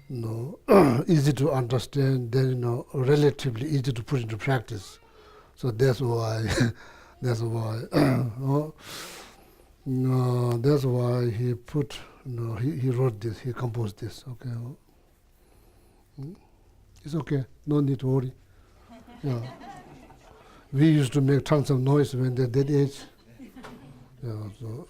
easy to understand, then relatively easy to put into practice. So that's why, that's why, that's why he put, he wrote this, he composed this. Okay, it's okay, no need to worry. Yeah. We used to make tons of noise when they're that age. Yeah, so.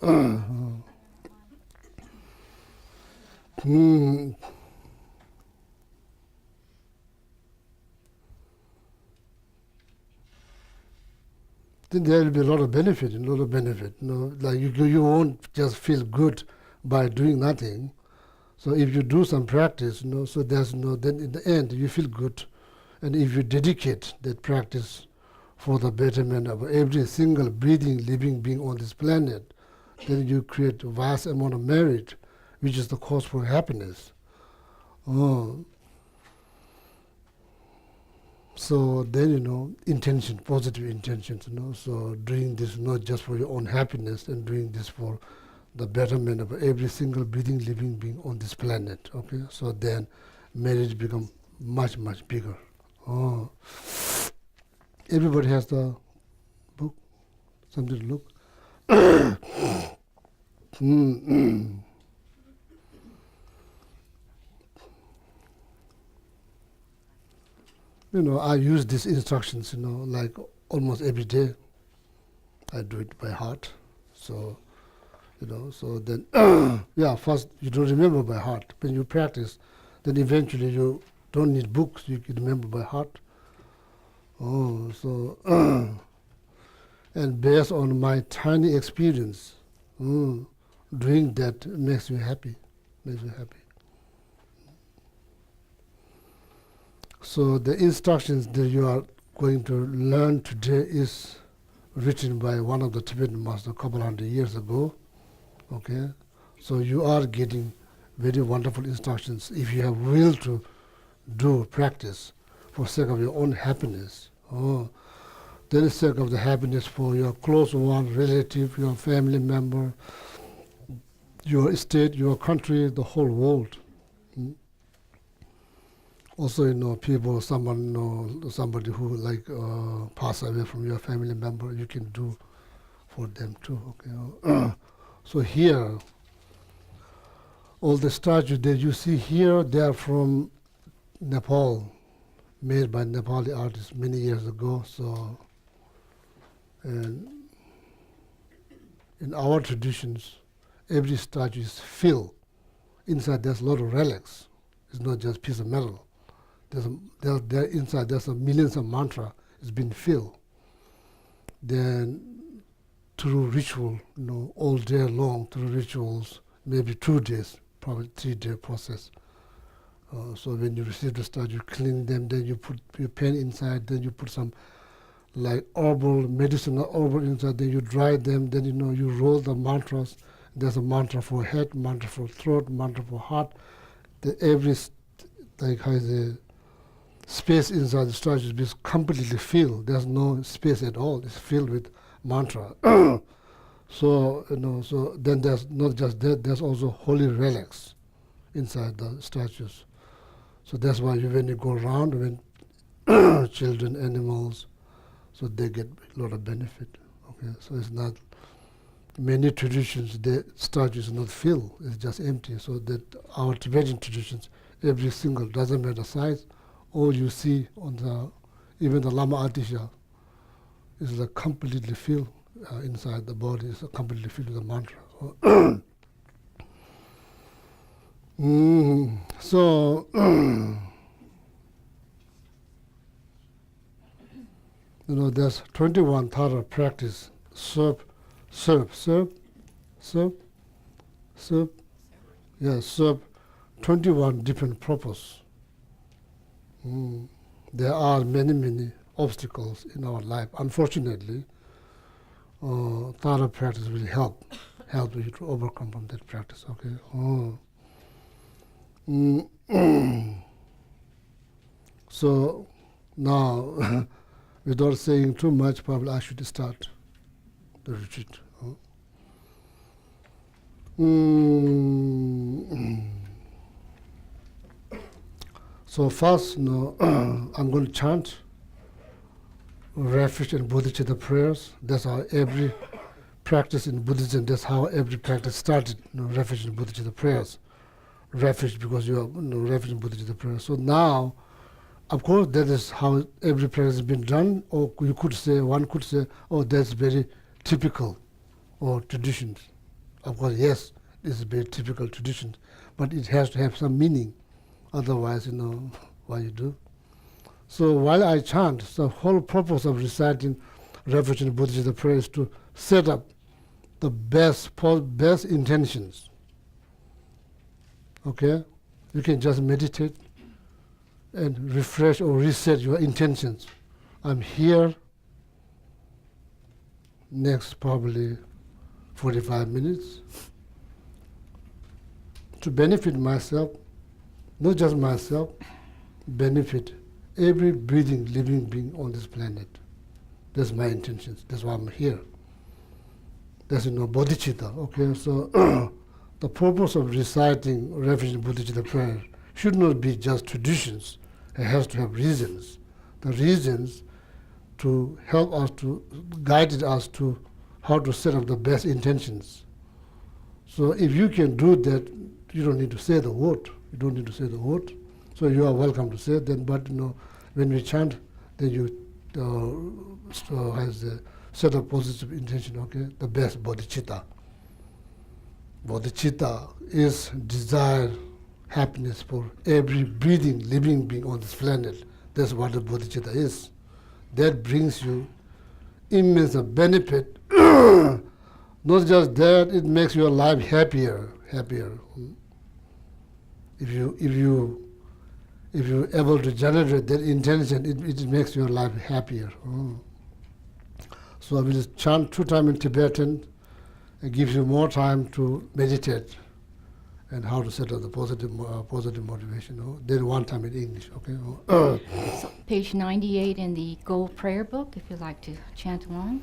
Then there will be a lot of benefit, a lot of benefit. Like you won't just feel good by doing nothing. So if you do some practice, so there's then in the end you feel good. And if you dedicate that practice for the betterment of every single breathing, living being on this planet, then you create a vast amount of merit, which is the cause for happiness. So then, intention, positive intentions, so doing this not just for your own happiness and doing this for the betterment of every single breathing, living being on this planet, okay? So then merit become much, much bigger. Everybody has the book, something to look. I use these instructions, like almost every day. I do it by heart. So, so then, first you don't remember by heart. When you practice, then eventually you don't need books, you can remember by heart. And based on my tiny experience, doing that makes me happy, So the instructions that you are going to learn today is written by one of the Tibetan masters a couple hundred years ago. Okay, so you are getting very wonderful instructions if you have will to do practice for sake of your own happiness. Then sake of the happiness for your close one, relative, your family member, your state, your country, the whole world. Also, people, somebody who pass away from your family member, you can do for them too. Okay. So here, all the statues that you see here, they are from Nepal, made by Nepali artists many years ago. So, and in our traditions, every statue is filled. Inside there's a lot of relics. It's not just piece of metal. Inside there's millions of mantra. It's been filled. Then through ritual, all day long, through rituals, maybe 2 days, probably 3-day process. So when you receive the statue, you clean them, then you put your pen inside, then you put some herbal, medicinal herbal inside, then you dry them, then you roll the mantras. There's a mantra for head, mantra for throat, mantra for heart. Every has a space inside the statue is completely filled. There's no space at all. It's filled with mantra. So then there's not just that. There's also holy relics inside the statues. So that's why when you go around, when children, animals, so they get a lot of benefit. Okay, so it's not many traditions. The statue is not filled; it's just empty. So that our Tibetan traditions, every single doesn't matter size. All you see on even the Lama Atisha is completely filled inside the body. Is completely filled with the mantra. So there's 21 thara practice. Serve. Yeah, serve 21 different purpose. There are many obstacles in our life. Unfortunately, thara practice will help you to overcome from that practice. Okay. So now, without saying too much, probably I should start the retreat. So first, I'm going to chant refuge and bodhicitta prayers. That's how every practice in Buddhism, that's how every practice started, refuge and bodhicitta prayers. Refuge because you are refuge and bodhicitta prayers. So now, of course, that is how every practice has been done, or one could say, oh, that's very typical, or traditions. Of course, yes, this is very typical tradition, but it has to have some meaning. Otherwise, what you do. So while I chant, the whole purpose of reciting refuge and bodhicitta prayer is to set up the best intentions. Okay? You can just meditate and refresh or reset your intentions. I'm here next probably 45 minutes to benefit myself, not just myself, benefit every breathing, living being on this planet. That's my intentions. That's why I'm here. That's bodhicitta. Okay, so the purpose of reciting refuge and bodhicitta prayer should not be just traditions. It has to have reasons. The reasons to help us, to guide us to how to set up the best intentions. So if you can do that, you don't need to say the word. You don't need to say the word. So you are welcome to say it then, but when we chant, then you has the set of positive intention, okay? The best bodhicitta. Bodhicitta is desire happiness for every breathing, living being on this planet. That's what the bodhicitta is. That brings you immense benefit. Not just that, it makes your life happier. If you're able to generate that intention, it makes your life happier. So I will chant 2 times in Tibetan. It gives you more time to meditate and how to set up the positive motivation. Then 1 time in English, okay? So page 98 in the Gold Prayer Book, if you'd like to chant along.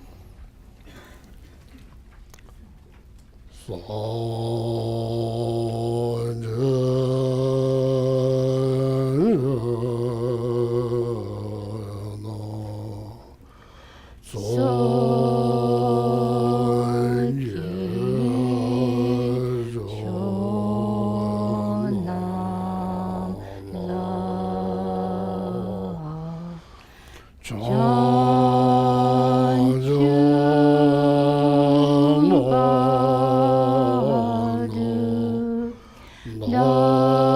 No.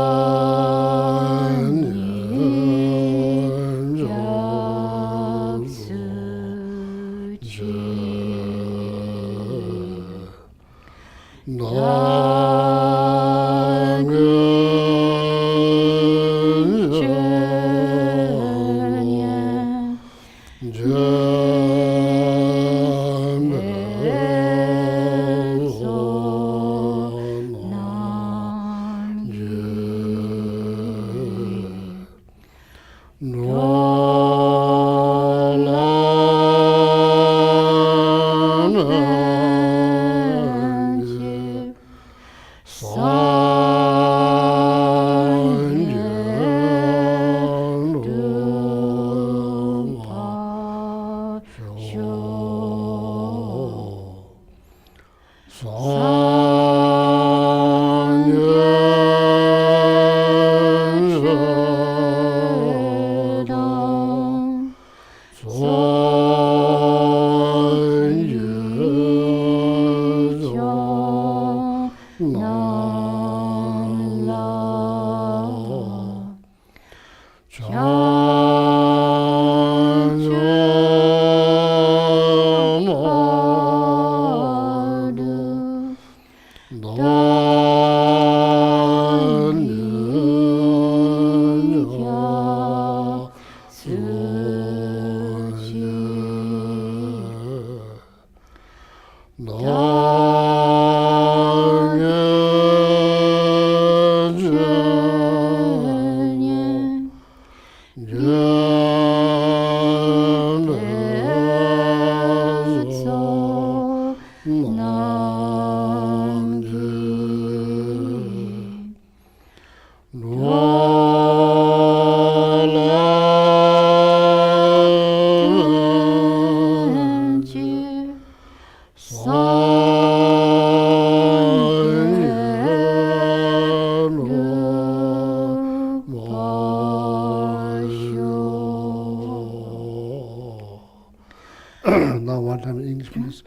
Now one time in English, please.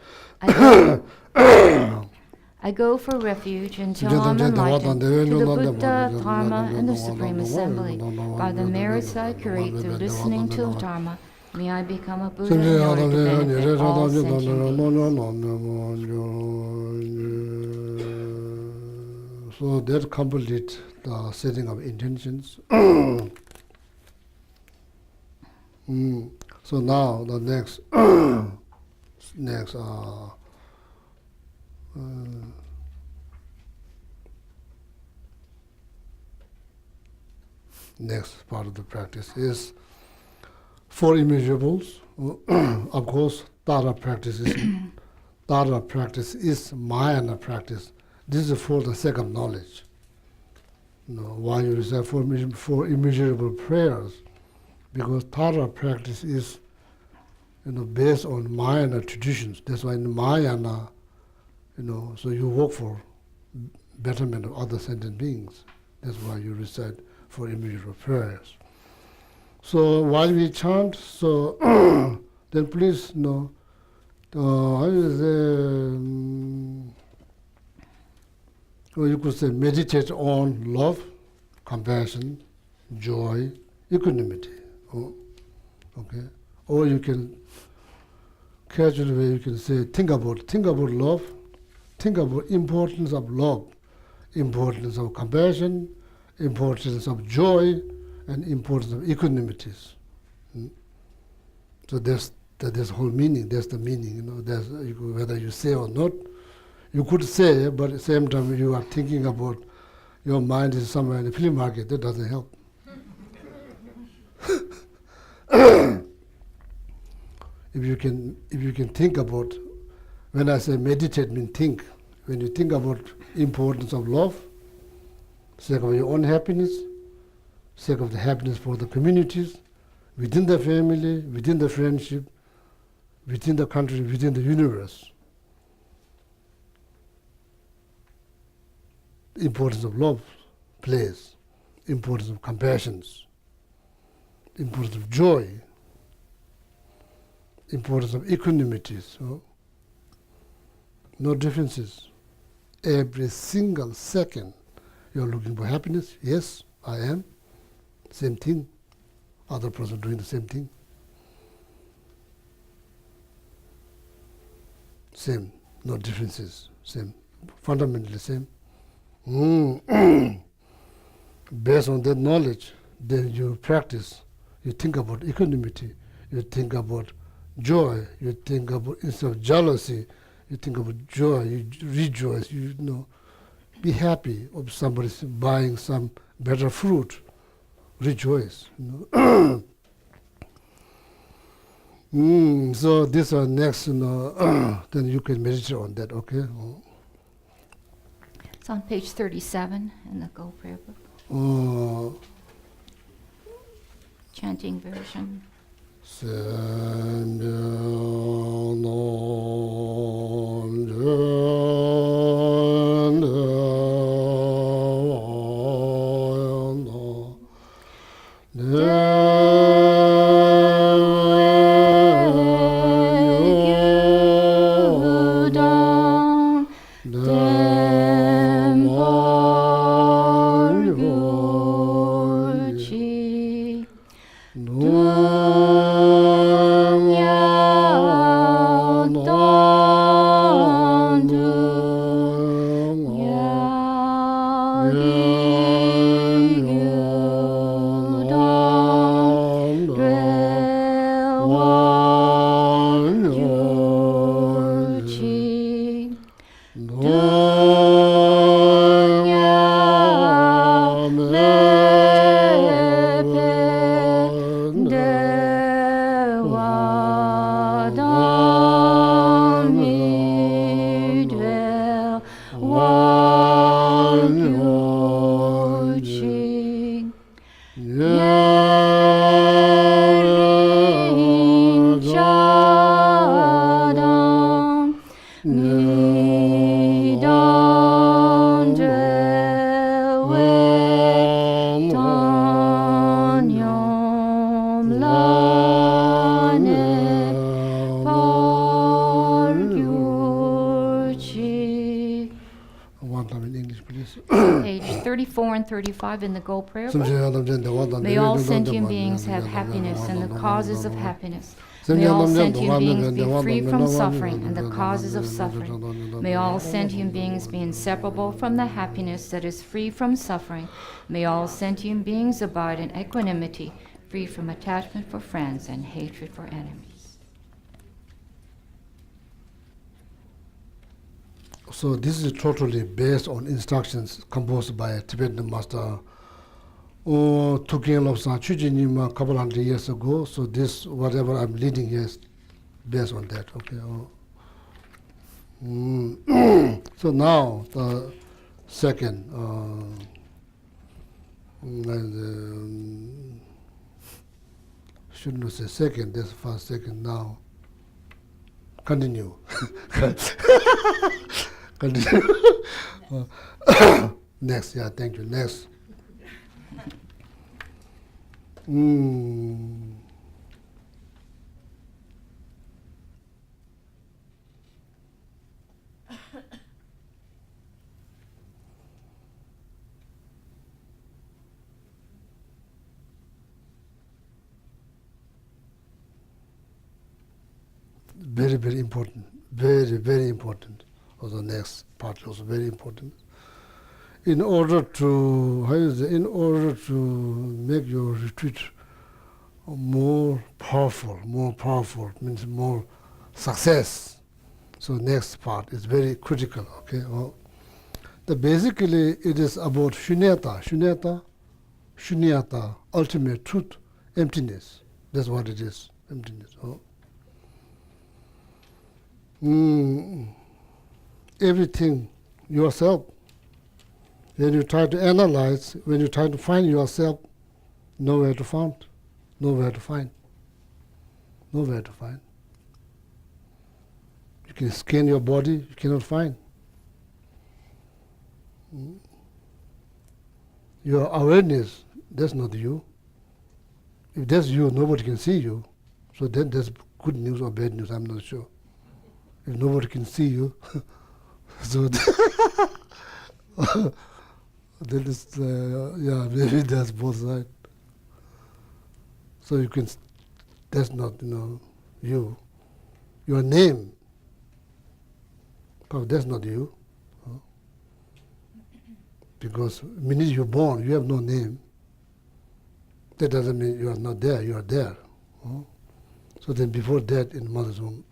I go for refuge until I'm enlightened to the Buddha, Dharma, and the Supreme Assembly. By the merits I create through listening to Dharma, may I become a Buddha in order to benefit all sentient beings. So that completes the setting of intentions. So now the next next part of the practice is four immeasurables. Of course, Tara practice is Mahayana practice. This is for the sake of knowledge. Why you recite four immeasurable prayers? Because Tara practice is based on Mahayana traditions. That's why in Mahayana, so you work for betterment of other sentient beings. That's why you recite four immeasurable prayers. So while we chant, so then please or you could say meditate on love, compassion, joy, equanimity. Okay? Or you can casually way you can say think about love, think about importance of love, importance of compassion, importance of joy, and importance of equanimity. So that's the whole meaning. That's the meaning. That's, whether you say or not, you could say, but at the same time you are thinking about your mind is somewhere in the flea market. That doesn't help. If you can think about, when I say meditate, mean think. When you think about importance of love, sake of your own happiness, sake of the happiness for the communities, within the family, within the friendship, within the country, within the universe. Importance of love plays, importance of compassion, importance of joy, importance of equanimity. So no differences. Every single second you're looking for happiness. Yes, I am. Same thing. Other person doing the same thing. Same. No differences. Same. Fundamentally same. Based on that knowledge, then you practice. You think about equanimity. You think about joy. You think about, instead of jealousy, you think about joy. You rejoice. Be happy of somebody buying some better fruit. Rejoice. So this are next. Then you can meditate on that. Okay. It's on page 37 in the Go Prayer Book. Chanting version. 35 in the Gold Prayer Book. May all sentient beings have happiness and the causes of happiness. May all sentient beings be free from suffering and the causes of suffering. May all sentient beings be inseparable from the happiness that is free from suffering. May all sentient beings abide in equanimity, free from attachment for friends and hatred for enemies. So this is totally based on instructions composed by a Tibetan master Tukin Lobsan Chujinima a couple hundred years ago. So this, whatever I'm leading here is based on that. Okay. So now the second, shouldn't say second, that's first, second now. Continue. Continue. Next, yeah, thank you. Next. Very, very important. Very, very important. Also, next part also very important. In order to make your retreat more powerful means more success. So next part is very critical. Okay. Basically it is about shunyata, ultimate truth, emptiness. That's what it is. Emptiness. Everything yourself. When you try to analyze, when you try to find yourself, nowhere to find. You can scan your body, you cannot find. Your awareness, that's not you. If that's you, nobody can see you. So then that's good news or bad news, I'm not sure. If nobody can see you, so that is, maybe that's both sides. So you can, that's not, you. Your name, but that's not you. Because the minute you're born, you have no name. That doesn't mean you are not there, you are there. So then before that, in mother's womb.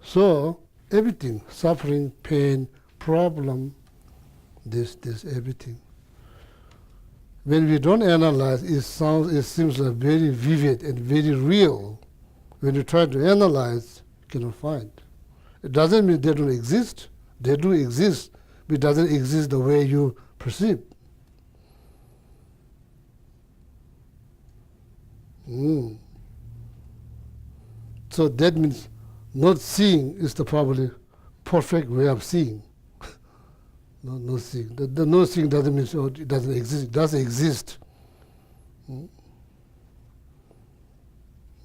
So everything, suffering, pain, problem, this, everything. When we don't analyze, it seems like very vivid and very real. When you try to analyze, you cannot find. It doesn't mean they don't exist. They do exist, but it doesn't exist the way you perceive. So that means not seeing is the probably perfect way of seeing. No seeing. The no seeing doesn't mean it doesn't exist. It does exist.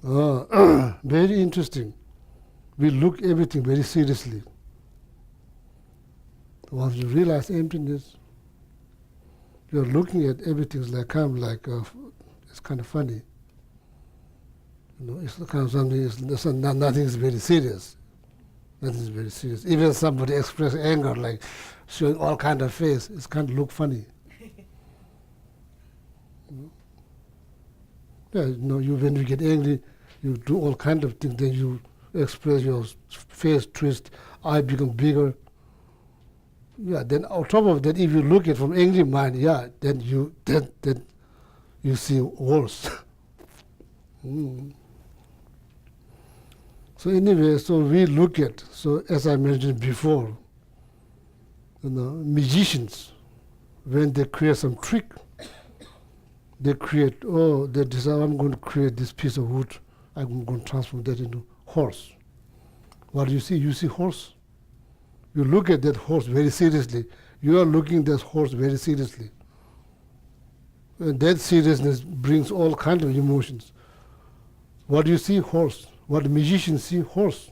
Very interesting. We look everything very seriously. Once you realize emptiness, you're looking at everything like it's kind of funny. It's kind of something. Nothing is very serious. Nothing is very serious. Even somebody expresses anger, like showing all kind of face, it's kind of look funny. When you get angry, you do all kind of things. Then you express your face twist, eye become bigger. Then on top of that, if you look at from angry mind, then you see worse. So anyway, so we look at, so as I mentioned before, magicians, when they create some trick, they create, they decide, I'm going to create this piece of wood, I'm going to transform that into horse. What do you see? You see horse. You look at that horse very seriously. You are looking at that horse very seriously. And that seriousness brings all kinds of emotions. What do you see? Horse. What the magician see? Horse.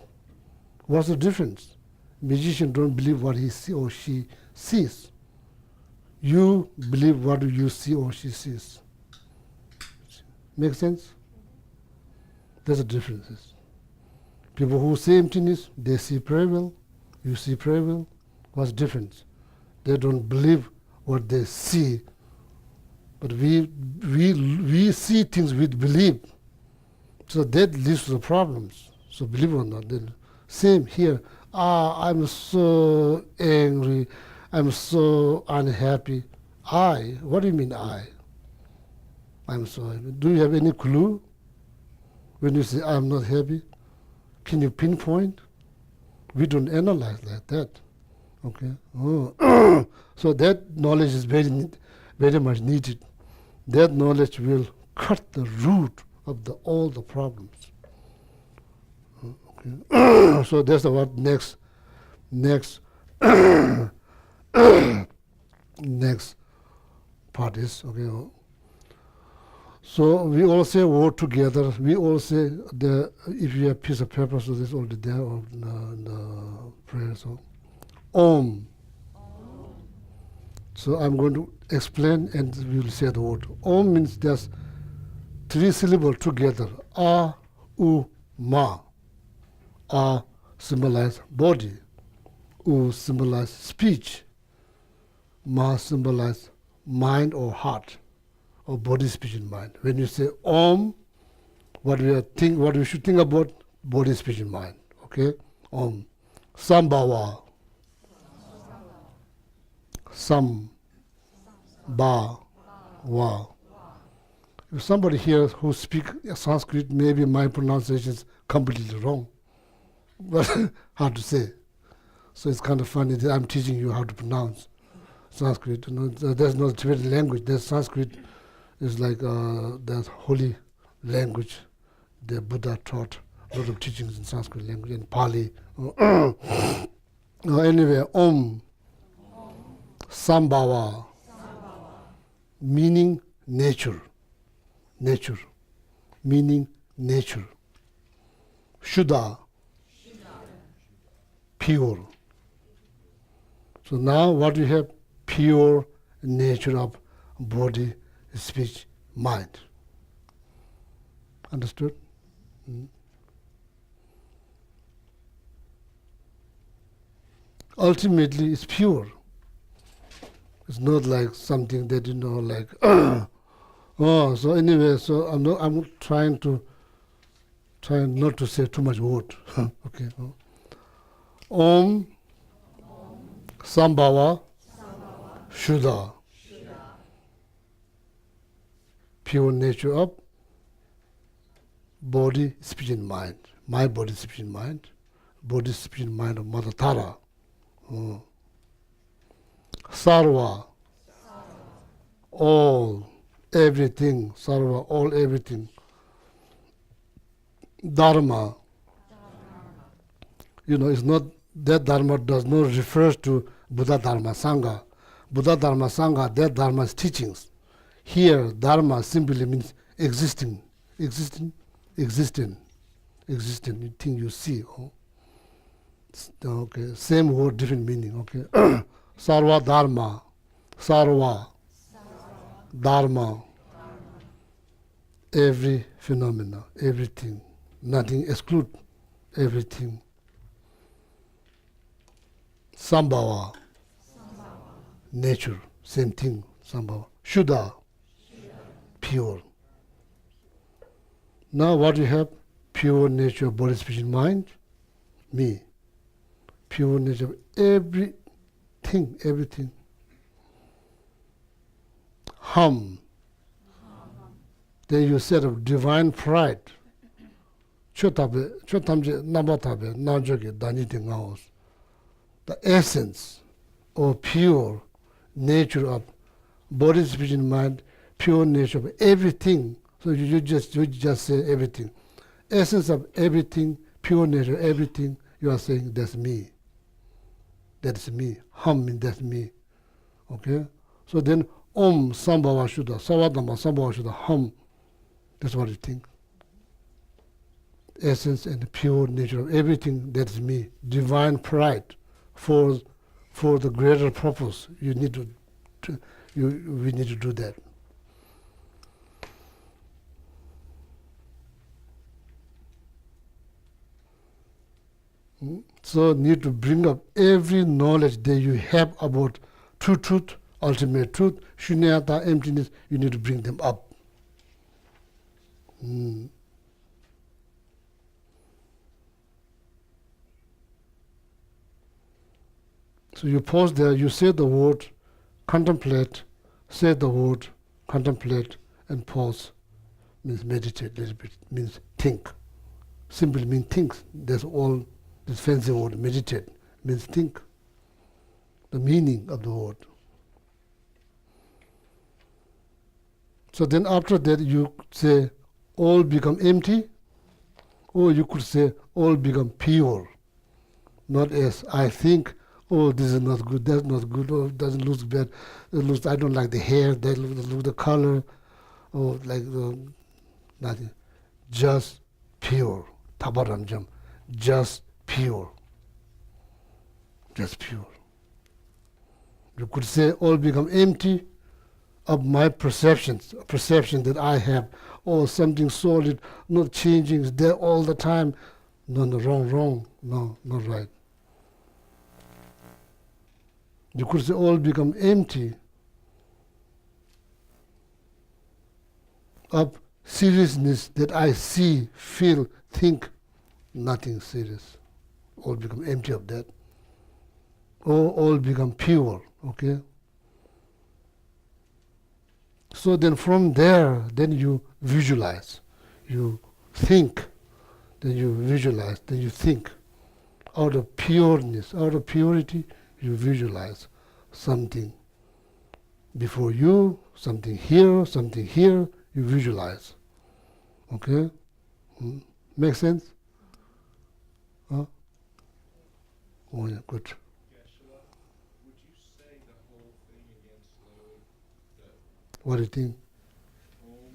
What's the difference? Magician don't believe what he see or she sees. You believe what you see or she sees. Make sense? There's a difference. People who say emptiness, they see very well. You see very well. What's the difference? They don't believe what they see. But we see things with belief. So that leads to the problems. So believe it or not, then same here. I'm so angry. I'm so unhappy. What do you mean I? I'm so happy. Do you have any clue when you say I'm not happy? Can you pinpoint? We don't analyze like that. Okay. Oh. So that knowledge is very, very much needed. That knowledge will cut the root of all the problems. Okay. So that's what next next part is. Okay. So we all say word together. We all say if you have piece of paper, so this already there on the prayer. So Om. So I'm going to explain and we will say the word. Om means there's 3 syllables together. A, U, Ma. A symbolize body. U symbolize speech. Ma symbolize mind or heart, or body, speech, and mind. When you say Om, what we should think about, body, speech, and mind. Okay? Om. Sambhava. Sam. Ba. Wa. If somebody here who speaks Sanskrit, maybe my pronunciation is completely wrong. But hard to say. So it's kind of funny that I'm teaching you how to pronounce Sanskrit. You know, there's no Tibetan language. There's Sanskrit is like that holy language. The Buddha taught a lot of teachings in Sanskrit language and Pali. Anyway, Om. Sambhava. Meaning nature. Nature. Meaning nature. Shuddha. Pure. So now what we have? Pure nature of body, speech, mind. Understood? Ultimately, it's pure. It's not like something that like. So anyway, so I'm trying not to say too much word. Okay. Om. Sambhava. Shuddha. Pure nature of body, speech, and mind. My body, speech, and mind. Body, speech, and mind of Mother Tara. Sarva. All, everything. Sarva, all, everything. Dharma. It's not, that Dharma does not refer to Buddha Dharma Sangha. Buddha Dharma Sangha, that Dharma's teachings. Here, Dharma simply means existing. Existing, thing you see. Okay, same word, different meaning. Okay, Sarva Dharma, Sarva Dharma. Every phenomena, everything, nothing exclude everything. Sambhava, nature, same thing. Sambhava. Shuddha, pure. Now what you have? Pure nature of body, speech, and mind. Me. Pure nature of everything. Hum. Then you said of divine pride. Chotamje nabatabe najoge danite ngaos. The essence or pure nature of body, speech, and mind, pure nature of everything. So you just say everything. Essence of everything, pure nature, everything, you are saying that's me. That's me. Hum means that's me. Okay? So then Om Sambhava Shuddha, Savadama Sambhava Shuddha, Hum. That's what you think. Essence and pure nature of everything, that's me. Divine pride for the greater purpose. You need to we need to do that. So need to bring up every knowledge that you have about true truth, ultimate truth, shunyata, emptiness. You need to bring them up. So you pause there, you say the word, contemplate, say the word, contemplate, and pause. Means meditate a little bit, means think. Simply means think. That's all. This fancy word, meditate, means think. The meaning of the word. So then after that you say, all become empty, or you could say, all become pure. Not as I think, oh, this is not good, that's not good, oh, it doesn't look bad, I don't like the hair, that look the color, or like nothing. Just pure. Tabaranjam. Just pure. Just pure. You could say all become empty of my perceptions, a perception that I have, or something solid, not changing, is there all the time. No, wrong, no, not right. You could say all become empty of seriousness that I see, feel, think, nothing serious. All become empty of that. Or all become pure, okay? So then from there, then you visualize, you think, then you visualize, then you think. Out of pureness, out of purity, you visualize something before you, something here, you visualize. Okay? Make sense? Huh? Oh yeah, good. Geshe, would you say the whole thing again slowly? What do you think? Om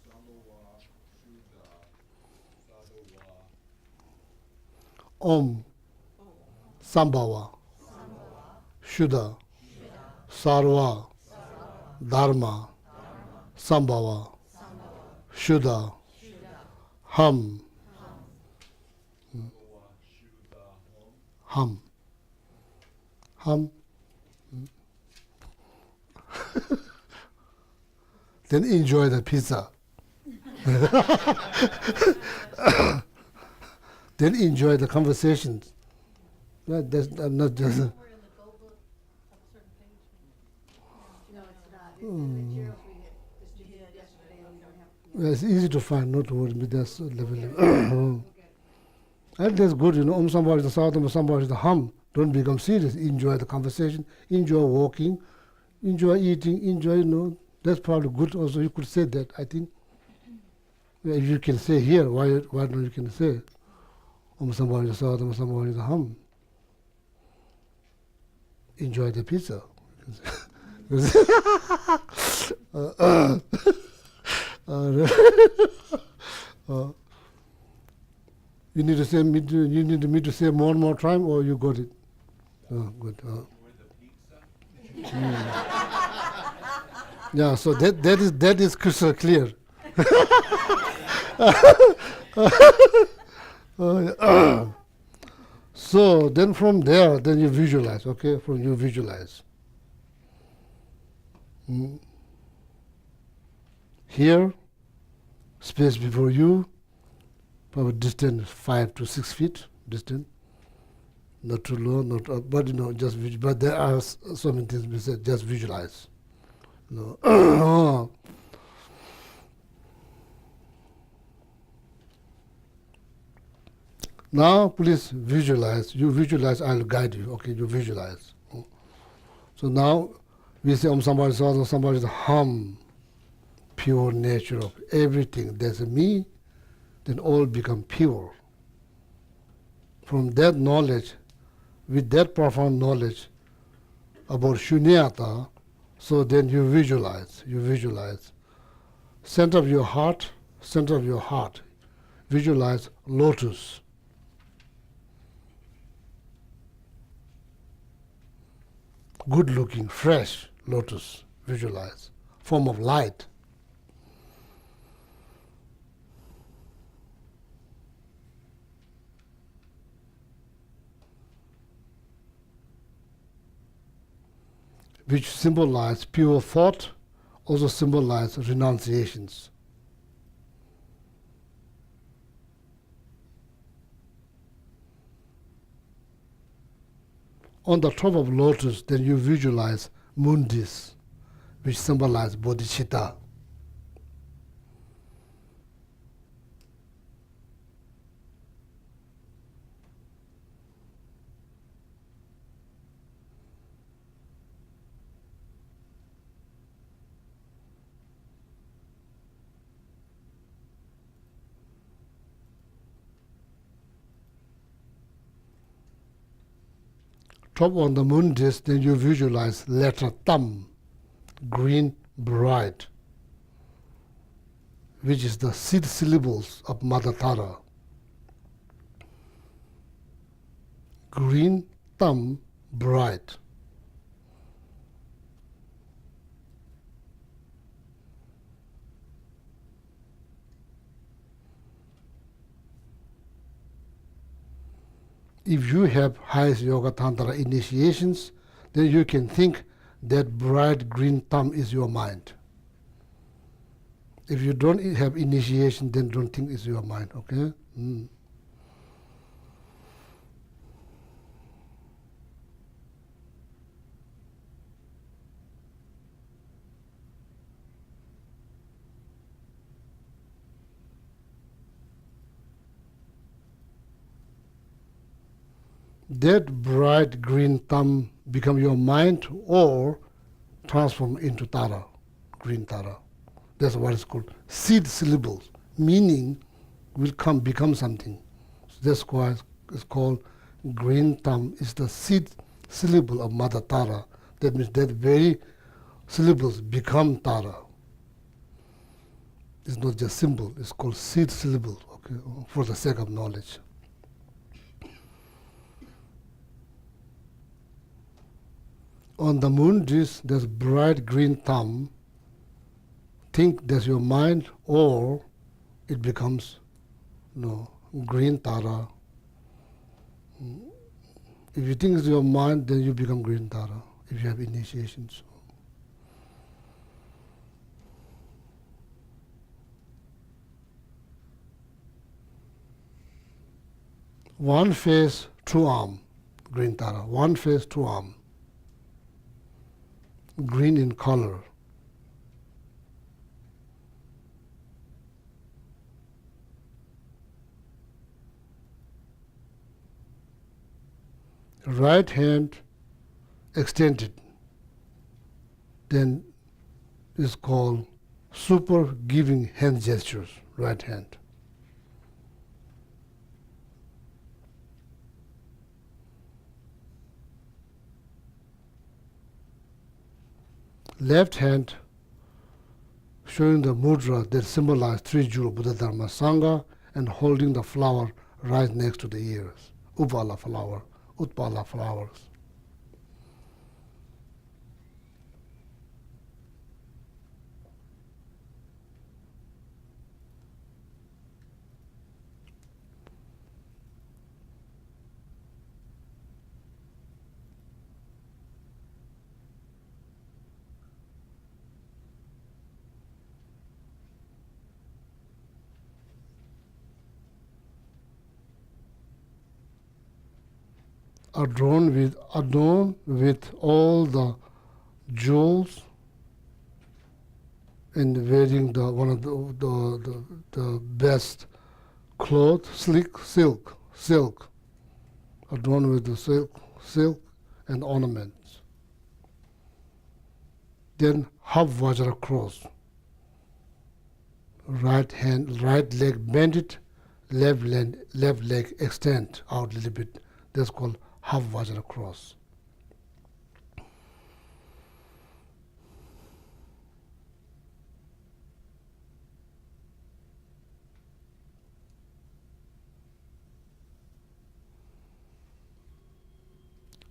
Sambhava Shuddha Om Sambhava, Shuddha, Sarva, Sarva Dharma, Sambhava, Shuddha, Ham, Ham, Ham. Then enjoy the pizza. Then enjoy the conversations. I'm not just. No, it's not. The materials we did yesterday, we don't have. It's easy to find, not to worry, but that's level. And that's good, Om Sambhava is the South, Om Sambhava is the Ham. Don't become serious. Enjoy the conversation, enjoy walking, enjoy eating, enjoy, that's probably good also. You could say that, I think. If you can say here, why don't you can say Om Sambhava is the South, Om Sambhava is the Ham. Enjoy the pizza. You need to say me to, you need me to say more time, or you got it? Oh, good. Yeah, so that is crystal clear. So then from there, then you visualize, okay? From you visualize. Here, space before you, probably distance 5 to 6 feet distant. Not too low, not up, but just but there are so many things we said, just visualize. Now, please visualize. You visualize, I'll guide you. Okay, you visualize. So now, we say Om Sambhava is Om Sambhava is the Ham, pure nature of everything. There's a me, then all become pure. From that knowledge, with that profound knowledge about shunyata, so then you visualize. Center of your heart, visualize lotus. Good looking, fresh lotus, visualize, form of light. Which symbolize pure thought, also symbolize renunciations. On the top of lotus, then you visualize mundis, which symbolize bodhicitta. Top on the mundis, then you visualize letter tam, green bright, which is the seed syllables of Mother Tara. Green tam bright. If you have highest Yoga Tantra initiations, then you can think that bright green thumb is your mind. If you don't have initiation, then don't think it's your mind, okay? That bright green thumb become your mind or transform into Tara, green Tara. That's what it's called. Seed syllables, meaning will become something. So that's why it's called green thumb. It's the seed syllable of Mother Tara. That means that very syllables become Tara. It's not just symbol, it's called seed syllable, okay, for the sake of knowledge. On the mundis, there's bright green thumb. Think that's your mind, or it becomes green Tara. If you think it's your mind, then you become green Tara, if you have initiations. One face, two arm, green Tara. One face, two arm. Green in color. Right hand extended, then is called super giving hand gestures, right hand. Left hand showing the mudra that symbolize three jewel Buddha Dharma Sangha and holding the flower right next to the ears, Upala flower, Utpala flowers. Adorned with all the jewels and wearing one of the best cloth, silk, adorned with the silk and ornaments. Then half Vajra cross. Right leg bended, left leg extend out a little bit. That's called half Vajra cross.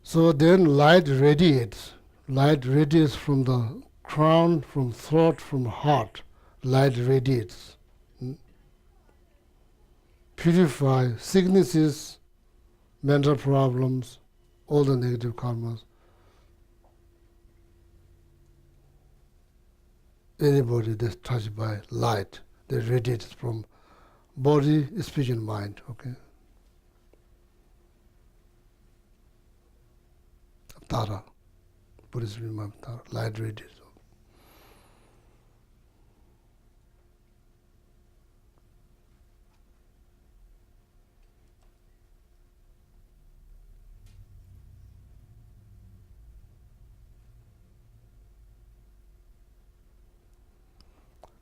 So then light radiates Light radiates from the crown, from throat, from heart. Light radiates. Purify sicknesses, mental problems, all the negative karmas. Anybody that's touched by light, that radiates from body, speech, and mind. Okay. Tara, Buddhist name Tara, light radiates.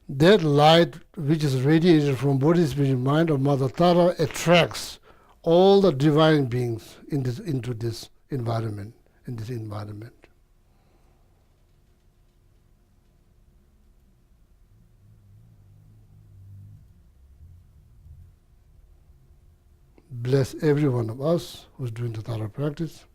That light which is radiated from body, speech, and mind of Mother Tara attracts all the divine beings into this environment, Bless every one of us who's doing the Tara practice.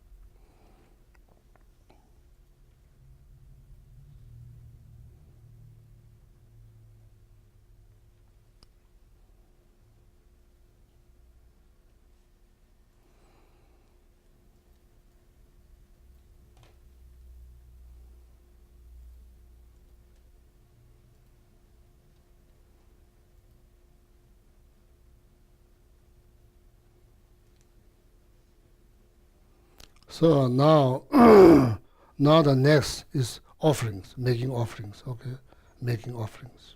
So now, now the next is offerings, making offerings, okay? Making offerings.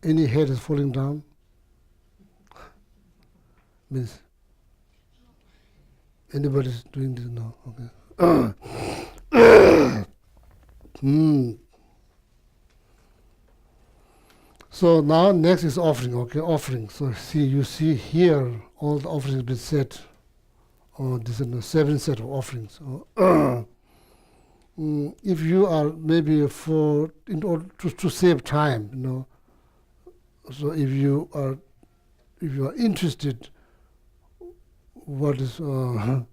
Any head is falling down? Means anybody's doing this now, okay? So now next is offering, okay? Offering. So you see here all the offerings have been set. This is 7 set of offerings. If you are maybe in order to save time, so if you are interested, what is how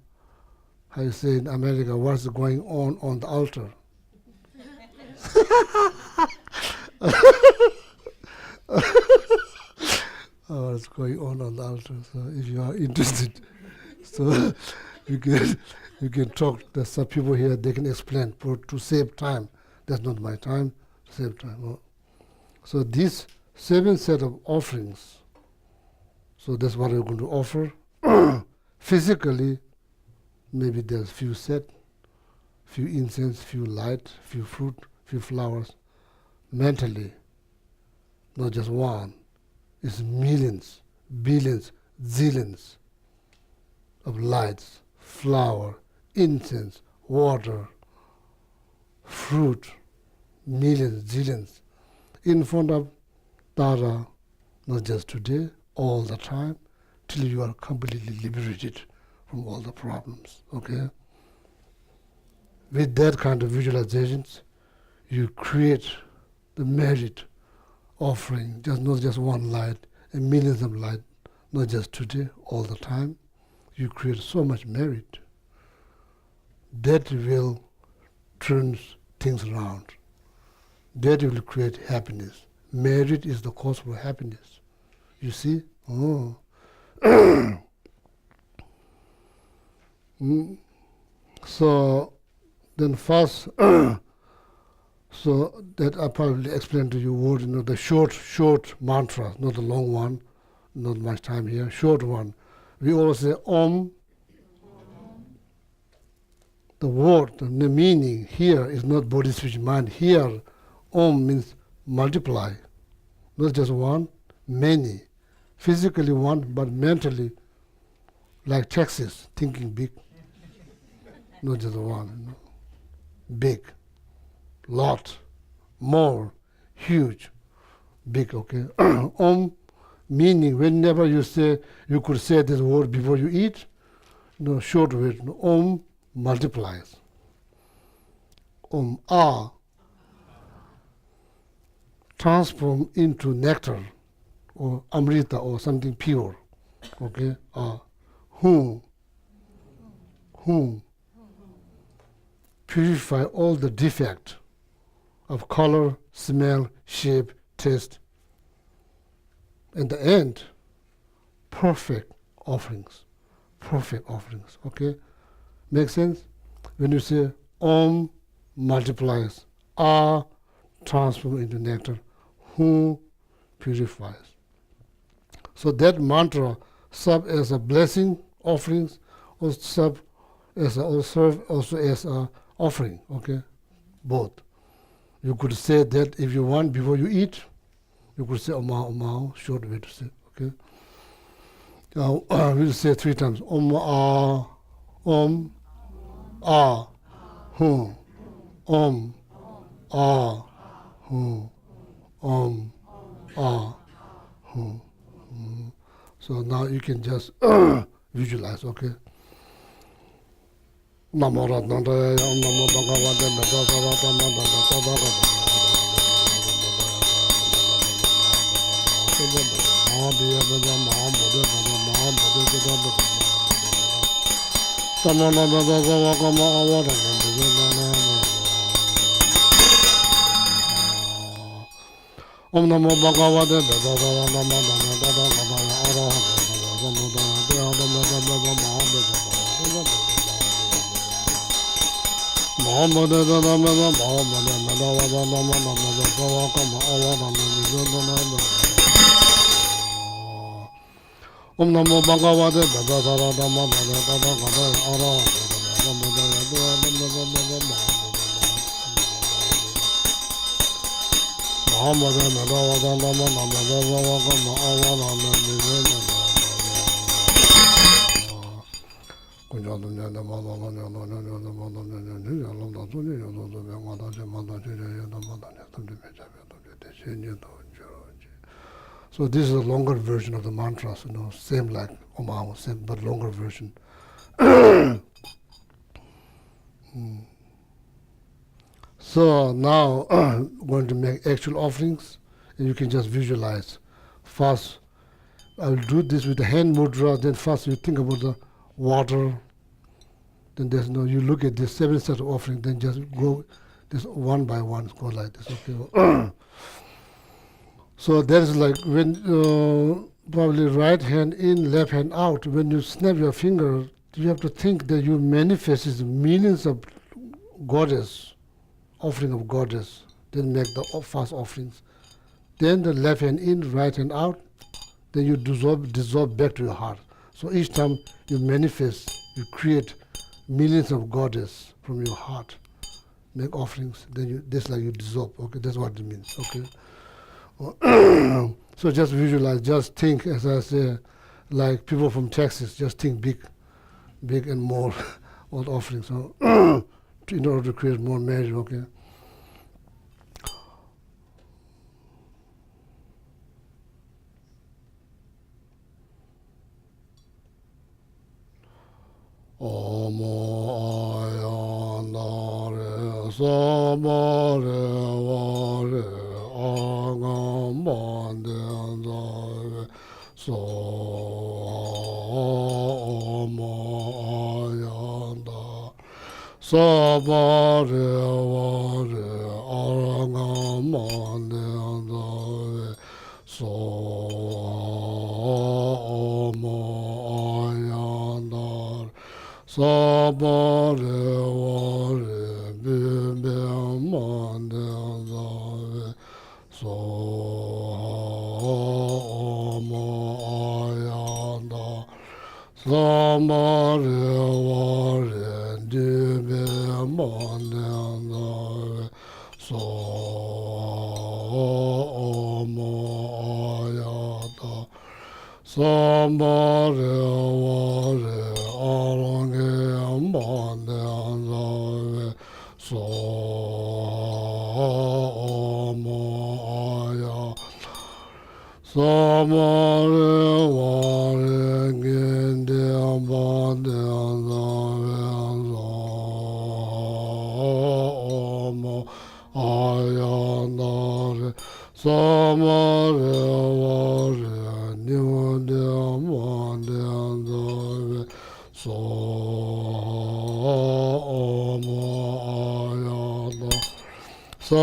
you say in America, what's going on the altar? What's going on the altar? So if you are interested, so you can talk. There's some people here, they can explain to save time. That's not my time, to save time. So these 7 set of offerings, so that's what we're going to offer. Physically, maybe there's few set, few incense, few light, few fruit, few flowers. Mentally, not just one, it's millions, billions, zillions of lights, flower, incense, water, fruit, millions, zillions, in front of Tara, not just today, all the time, till you are completely liberated from all the problems, okay? With that kind of visualizations, you create the merit offering, not just one light, and millions of light, not just today, all the time. You create so much merit. That will turn things around. That will create happiness. Merit is the cause for happiness. You see? Oh. So then first, so that I probably explained to you word, the short mantra, not the long one, not much time here, short one. We always say Om. The word, the meaning here is not body, speech, mind. Here, Om means multiply. Not just one, many. Physically one, but mentally, like Texas, thinking big. Not just one. Big. Lot. More. Huge. Big, okay? Om meaning, whenever you could say this word before you eat, short word, Om multiplies. A transform into nectar or amrita or something pure. Okay? Whom whom purify all the defect of color, smell, shape, taste. In the end, perfect offerings. Perfect offerings, okay? Make sense? When you say Om multiplies, A transforms into nectar, who purifies. So that mantra serves as a blessing offerings, or serve also as a offering, okay? Both. You could say that if you want before you eat, you could say Om Om, short way to say, okay? We'll say 3 times. Om A, Hum, Om A, Hum, Om A, Hum. So now you can just visualize, okay? Namo Ratnaya, Om Namo Bhagavate Vedasarata Madhava Tadagata. Om Namo Bhagavate Vedasarata Madhava Tadagata. Om Namo Bhagavate Vedasarata Madhava Tadagata. So this is a longer version of the mantras, same like Om, same but longer version. So now going to make actual offerings, and you can just visualize. First, I will do this with the hand mudra. Then first you think about the water. Then there's you look at the 7 sets of offering. Then just go this one by one. Go like this. Okay. So that is like when probably right hand in, left hand out. When you snap your finger, you have to think that you manifest the millions of goddess, offering of goddess. Then make the first offerings. Then the left hand in, right hand out. Then you dissolve back to your heart. So each time you manifest, you create millions of goddess from your heart. Make offerings. Then this like you dissolve. Okay, that's what it means. Okay. So just visualize, just think, as I say, like people from Texas, just think big and more all the offerings. So in order to create more magic, okay. Omo ayandare samare vare agamandendare so omo ayanda samare vare agamandendare so omo ayanda Sabare vare bimbe mandendare so omo ayanda Sabare vare bimbe mandendare so omo ayanda Sabare vare arange ambandendare so omo ayanda Sabare vare gende ambandendare so omo ayandare Sabare vare nyunde ambandendare so Oh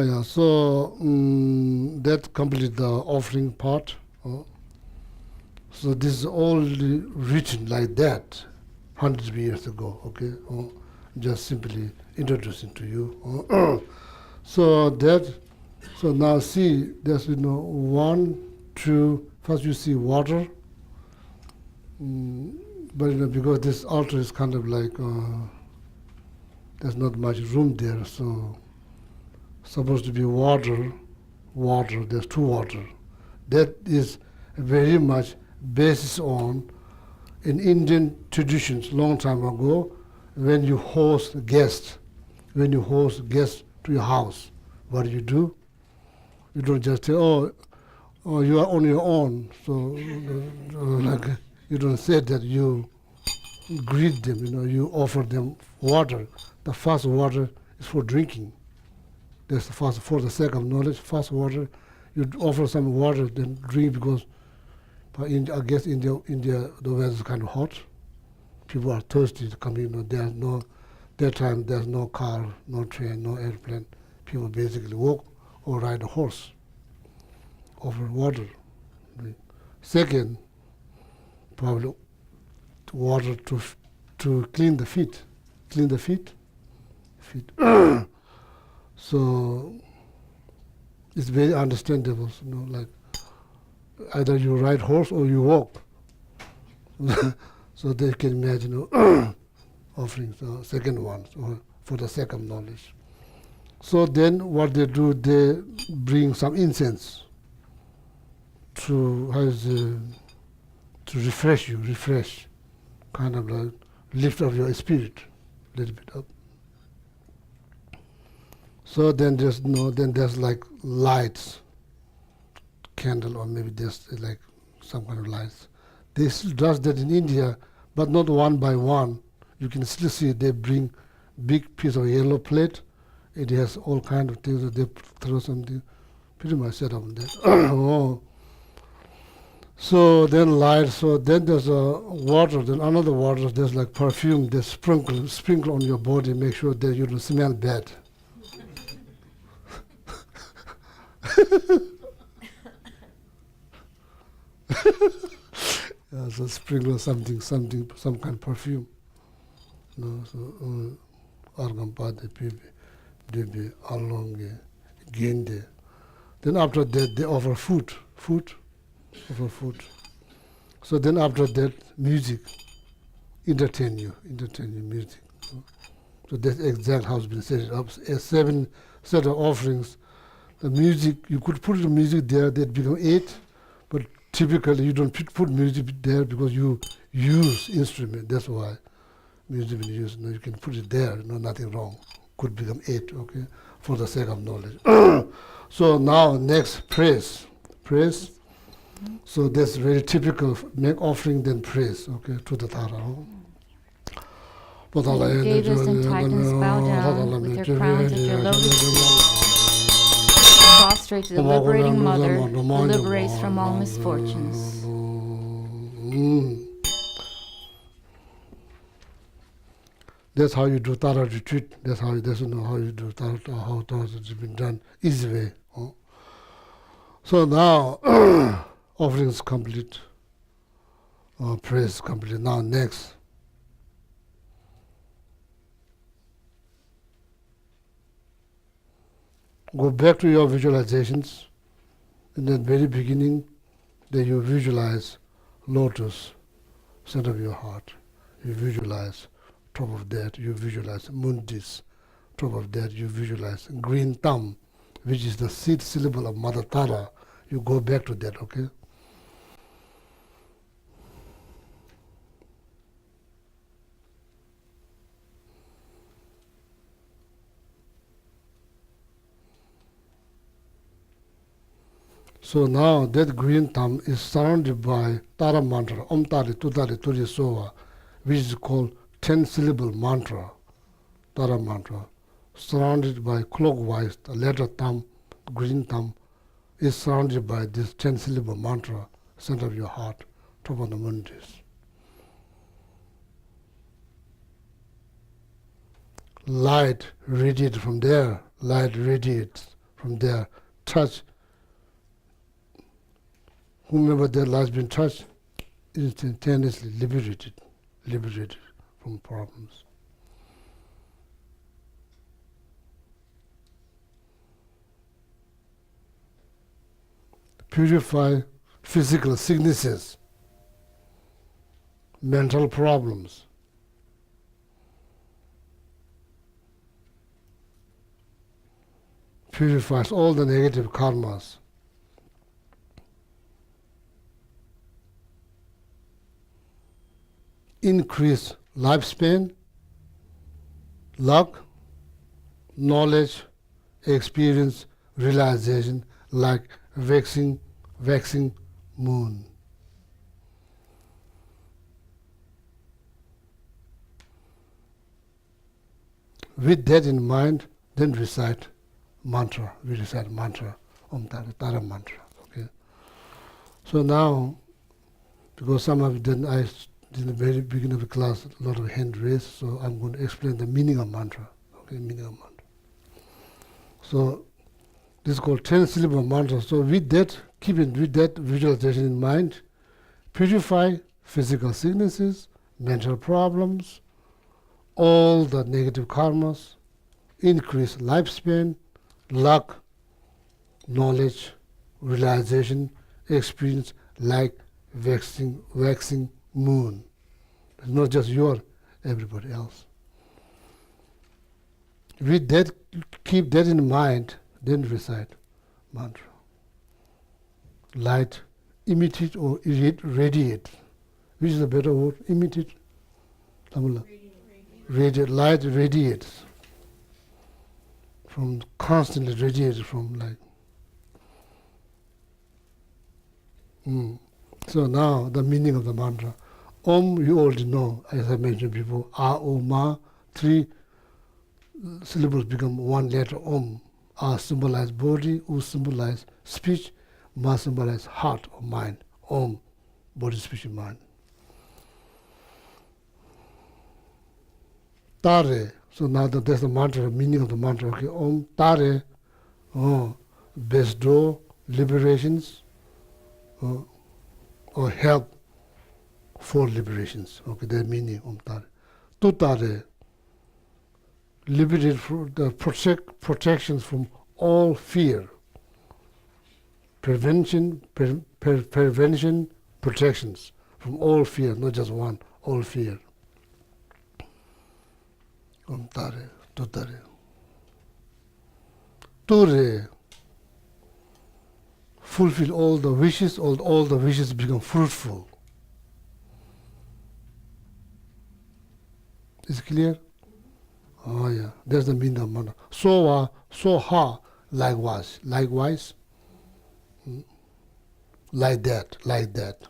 yeah, so that completes the offering part. So this is all written like that hundreds of years ago. Okay, just simply introducing to you. So that, so now see, there's one, two. First you see water, but because this altar is kind of like there's not much room there, so supposed to be water, water. There's two water. That is very much based on in Indian traditions long time ago when you host guests. When you host guests to your house, what do? You don't just say, oh, you are on your own. So like you don't say that. You greet them. You offer them water. The first water is for drinking. That's the first. For the sake of knowledge, first water, you offer some water, then drink because. But I guess India, the weather is kind of hot. People are thirsty to come in. There's no, that time there's no car, no train, no airplane. People basically walk or ride a horse over water. Second, probably water to clean the feet. Clean the feet. So it's very understandable. Like either you ride horse or you walk. So they can imagine offerings, second one, for the sake of knowledge. So then what they do, they bring some incense to refresh you, kind of like lift up your spirit a little bit up. So then there's like lights, candle, or maybe there's like some kind of lights. They still does that in India, but not one by one. You can still see they bring big piece of yellow plate. It has all kind of things that they throw something, pretty much set up on that. Oh. So then light, so then there's water, then another water, there's like perfume, they sprinkle on your body, make sure that you don't smell bad. So sprinkle something, some kind of perfume. So Kadampa, Debe, Alonge, Gende. Then after that they offer food. So then after that music, entertain you music. So that's exactly how it's been set up. 7 set of offerings. The music, you could put the music there, that become 8, but typically you don't put music there because you use instrument. That's why music is used. You can put it there, nothing wrong. Could become 8, okay, for the sake of knowledge. So now next, praise. So that's very typical. Make offering, then praise, okay, to the Tara. Devas and Titans bow down with their crowns at your lotus. Prostrate to the liberating mother who liberates from all misfortunes. That's how you do Tara retreat. That's how you do Tara, how Tara has been done, easy way. So now, offering is complete, praise complete. Now next, go back to your visualizations. In the very beginning, that you visualize lotus, center of your heart. You visualize top of that, you visualize mundis. Top of that, you visualize green thumb, which is the seed syllable of Mother Tara. You go back to that, okay? So now that green thumb is surrounded by Tara mantra, Om Tari, Tutari, Turi Sova, which is called 10-syllable mantra, Tara mantra, surrounded by clockwise, the letter thumb, green thumb, is surrounded by this 10-syllable mantra, center of your heart, top of the mundis. Light radiates from there, light radiates from there, touch. Whomever that light's been touched, instantaneously liberated from problems. Purify physical sicknesses, mental problems. Purifies all the negative karmas. Increase lifespan, luck, knowledge, experience, realization, like waxing moon. With that in mind, then recite mantra. We recite mantra, Om Tara mantra. Okay. So now, because some of them I in the very beginning of the class, a lot of hand raised, so I'm going to explain the meaning of mantra. Okay, meaning of mantra. So this is called 10-syllable mantra. So with that, with that visualization in mind, purify physical sicknesses, mental problems, all the negative karmas, increase lifespan, luck, knowledge, realization, experience, like waxing moon. It's not just your, everybody else. With that, keep that in mind, then recite mantra. Light, imitate or radiate. Which is a better word? Imitate? Radiate. Light radiates. From constantly radiates from light. So now the meaning of the mantra. Om, you already know, as I mentioned before, A, O, Ma, 3 syllables become one letter, Om. A symbolize body, U symbolize speech, Ma symbolize heart or mind. Om, body, speech, and mind. Tare, so now that's the mantra, meaning of the mantra. Okay, Om, Tare, bestow liberations, or help for liberations. Okay, the meaning Om Tare. Tutare, liberate for the protections from all fear. Prevention, protections from all fear, not just one, all fear. Om Tare, Tutare. Ture, fulfill all the wishes, all the wishes become fruitful. Is it clear? Oh yeah, that's the meaning of mantra. So ha, likewise, like that.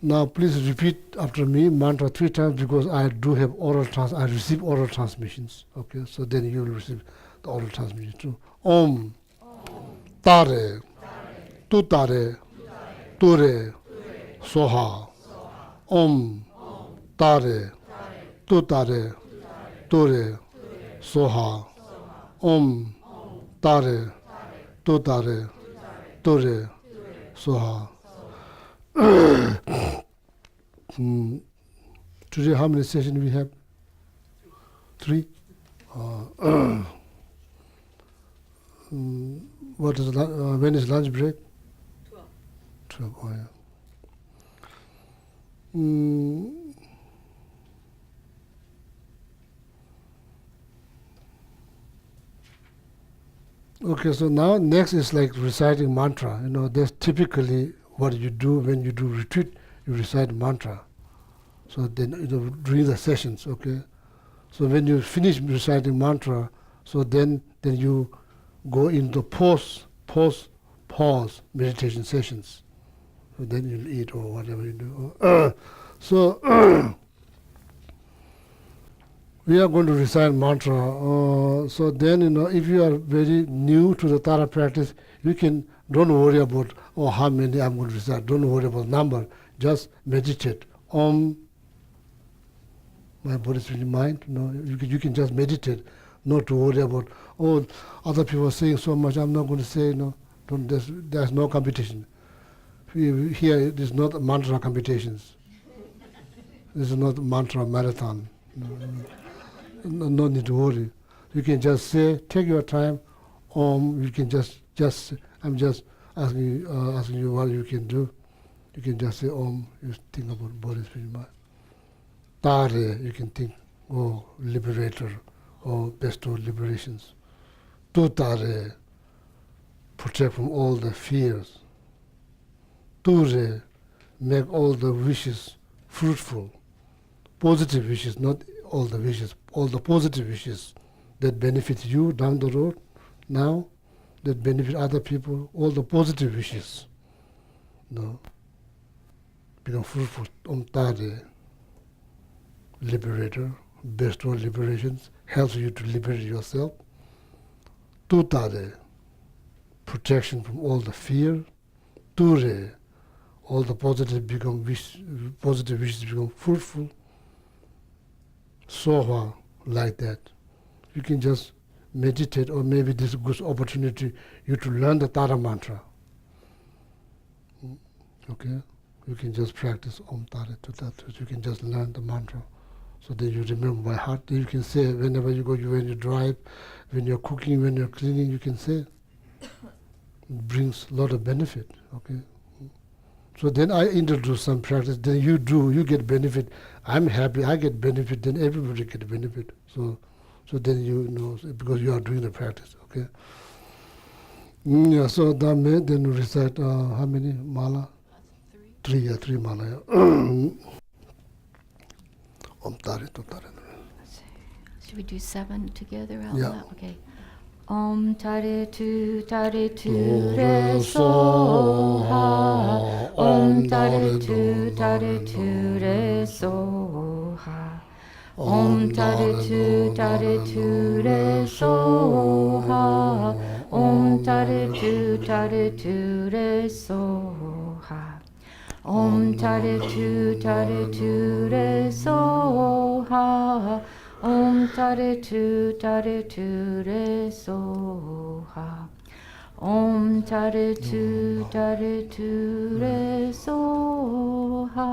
Now please repeat after me mantra 3 times because I do have I receive oral transmissions. Okay, so then you will receive the oral transmission too. Om, Tare, Tutare, Ture, Soha. Om, Tare, Tutare, Ture, Soha. Om, Tare, Tutare, Ture, Soha. Today how many sessions we have? 3? What is when is lunch break? 12. Oh yeah. Okay, so now next is like reciting mantra. You know, that's typically what you do when you do retreat. You recite mantra. So then during the sessions, okay. So when you finish reciting mantra, so then you go into pause pause meditation sessions. So then you'll eat or whatever you do. So we are going to recite mantra. So then, if you are very new to the Tara practice, you don't worry about how many I'm going to recite. Don't worry about number. Just meditate. My body, spirit, mind. You can just meditate, not to worry about other people are saying so much. I'm not going to say no. There's no competition. Here it is not mantra competitions. This is not mantra marathon. No need to worry. You can just say, take your time. You can just. I'm just asking you what you can do. You can just say Om. You think about body, spirit, mind. Tare, you can think, liberator, bestow liberations. Tutare, protect from all the fears. Ture, make all the wishes fruitful. Positive wishes, not all the wishes, all the positive wishes that benefit you down the road, now, that benefit other people, all the positive wishes. Become fruitful. Tare, liberator, bestow liberations, helps you to liberate yourself. Tutare, protection from all the fear. Ture, all the positive wishes become fruitful. Soha, like that. You can just meditate, or maybe this is a good opportunity you to learn the Tara mantra. Okay? You can just practice Om Tare Tuta. You can just learn the mantra. So that you remember by heart. You can say whenever you go, when you drive, when you're cooking, when you're cleaning, you can say. It brings a lot of benefit. Okay. So then I introduce some practice. Then you get benefit. I'm happy. I get benefit. Then everybody get benefit. So then because you are doing the practice. Okay. So then we recite how many mala? Three mala. Yeah. Om Tare Tutare. Should we do 7 together out Yeah. loud? Okay. Om Tare Tu Re So Ha. Om Tare Tu Re So Ha. Om Tare Tu Re So Ha. Om Tare Tu Re So Ha. Om Tare Tu Re So Ha. Om Tare Tu Re So Ha. Om Tare Tu Re So Ha.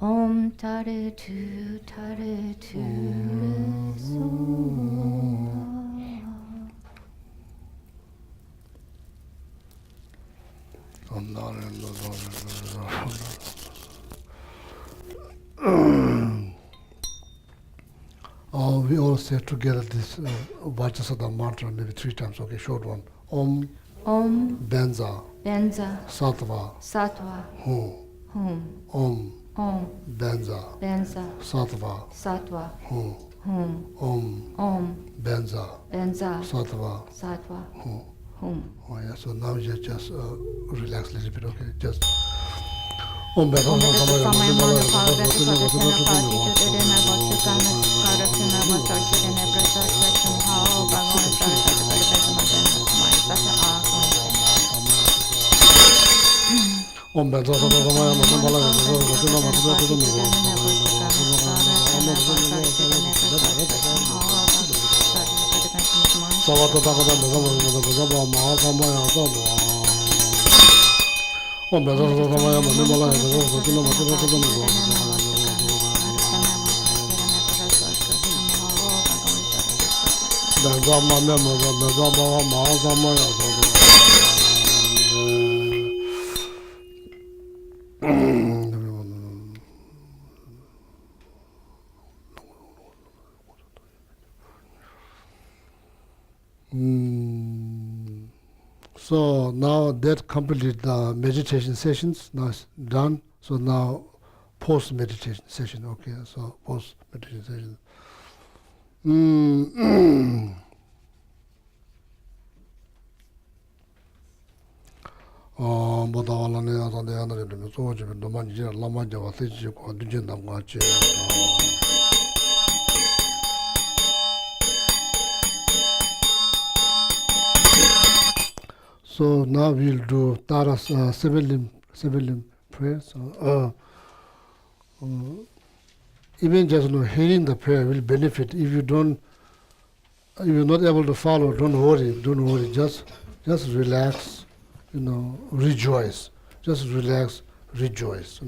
Om Tare Tu Tare Tu Re So. We all say together this Vajrasattva mantra maybe 3 times, okay, short one. Om Benza Sattva Hum. Om Benza Sattva Hum. Om Benza Sattva Hum. Oh yeah, so now you just relax a little bit, okay? Just Om Benza Om Benza So now that completed the meditation sessions. Now it's done. So now post meditation session. Okay, so post meditation session. So now we'll do Tara's seven limb prayer. So even just hearing the prayer will benefit. If you're not able to follow, don't worry. Just relax, rejoice. Just relax, rejoice.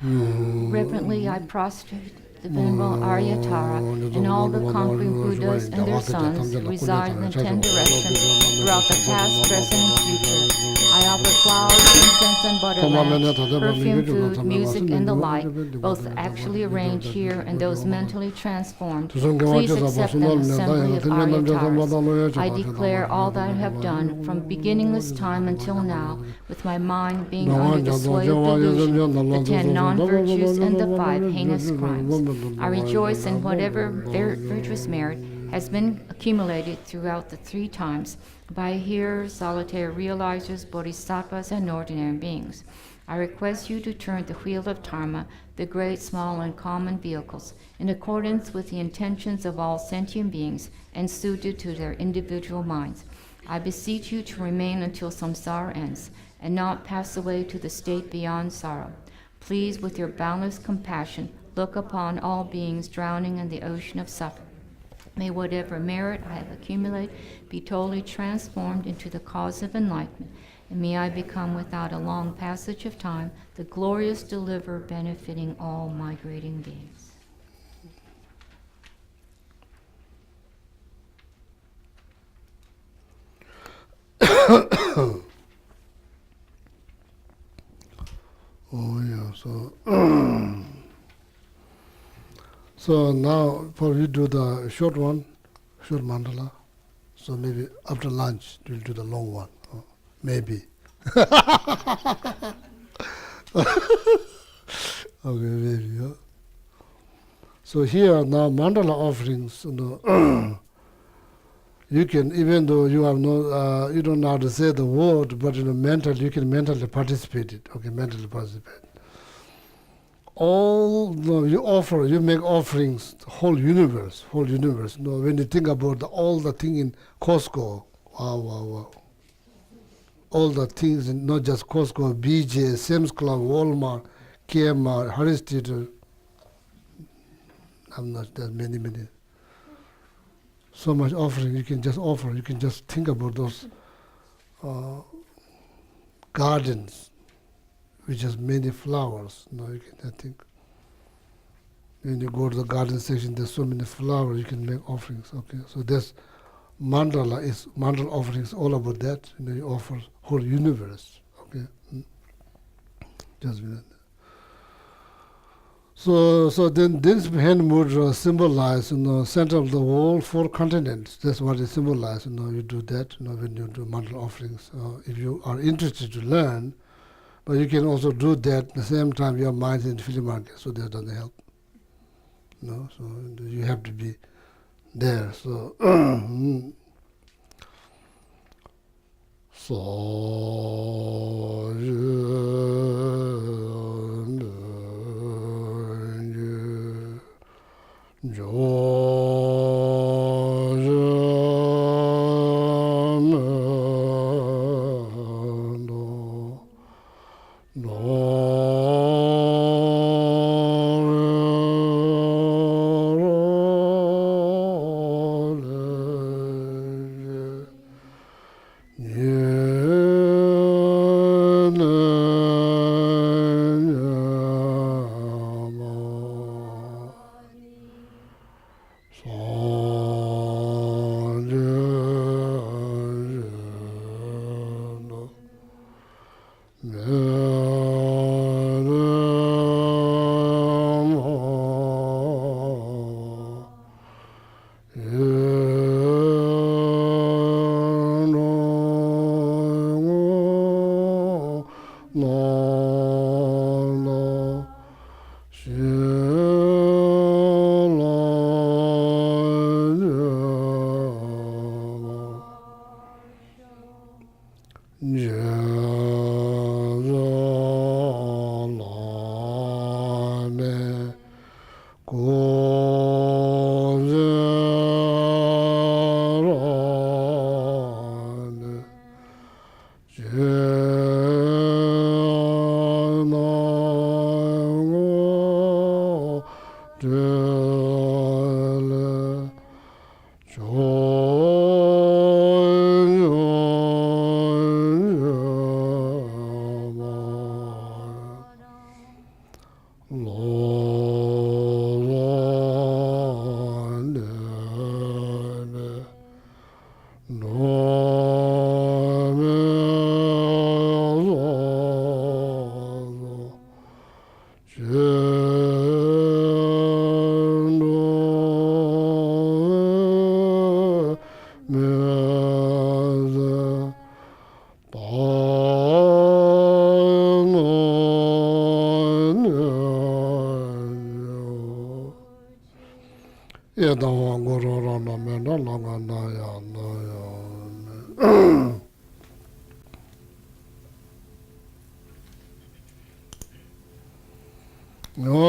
Reverently I prostrate the Venerable Aryatara and all the conquering Buddhas and their sons reside in the 10 directions throughout the past, present, and future. I offer flowers, incense, and butter lamps, perfume, food, music, and the like, both actually arranged here and those mentally transformed. Please accept them, assembly of Aryataras. I declare all that I have done from beginningless time until now, with my mind being under the sway of delusion, the 10 non-virtues and the 5 heinous crimes. I rejoice in whatever virtuous merit has been accumulated throughout the 3 times by hearers, solitary realizers, bodhisattvas, and ordinary beings. I request you to turn the wheel of Dharma, the great, small, and common vehicles, in accordance with the intentions of all sentient beings and suited to their individual minds. I beseech you to remain until samsara ends and not pass away to the state beyond sorrow. Please, with your boundless compassion, look upon all beings drowning in the ocean of suffering. May whatever merit I have accumulated be totally transformed into the cause of enlightenment, and may I become, without a long passage of time, the glorious deliverer benefiting all migrating beings. Oh yeah, so now probably we do the short mandala. So maybe after lunch we'll do the long one. Maybe. Okay, maybe. Yeah. So here now mandala offerings. You can, even though you have no, you don't know how to say the word, but mentally you can mentally participate it. Okay, mentally participate. You make offerings, whole universe. When you think about all the thing in Costco, wow. All the things, not just Costco, BJ, Sam's Club, Walmart, Kmart, Harris Theater. I'm not that many. So much offering you can just offer. You can just think about those gardens, with just many flowers. You can, I think. When you go to the garden section, there's so many flowers, you can make offerings. Okay, so this mandala offerings all about that. You offer whole universe. Okay, just a minute. So then this hand mudra symbolize, center of the whole 4 continents. That's what it symbolizes. You do that, when you do mandala offerings. If you are interested to learn, but you can also do that at the same time your mind is in film market, so that doesn't help. So you have to be there. So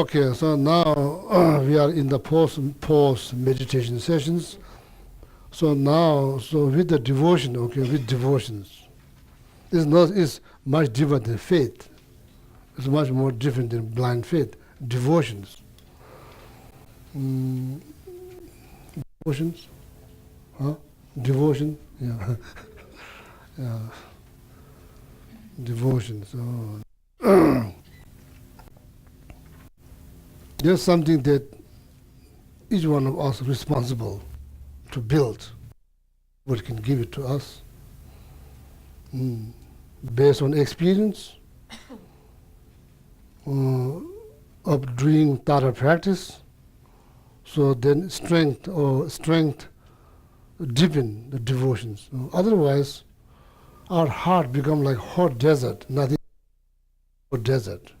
okay, so now we are in the post meditation sessions. So now, with the devotion, with devotions, it's much different than faith. It's much more different than blind faith. Devotions. Devotions? Huh? Devotion? Yeah. Yeah. Devotions. Oh. There's something that each one of us is responsible to build. What can give it to us? Based on experience of doing Tara practice, so then strength deepen the devotions. Otherwise, our heart become like hot desert, nothing but desert.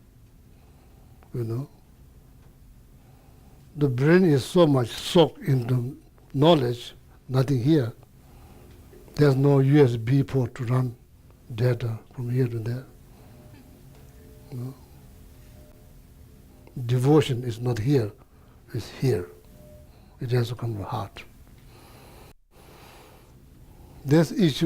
The brain is so much soaked into knowledge, nothing here. There's no USB port to run data from here to there. Devotion is not here, it's here. It has to come from the heart. There's each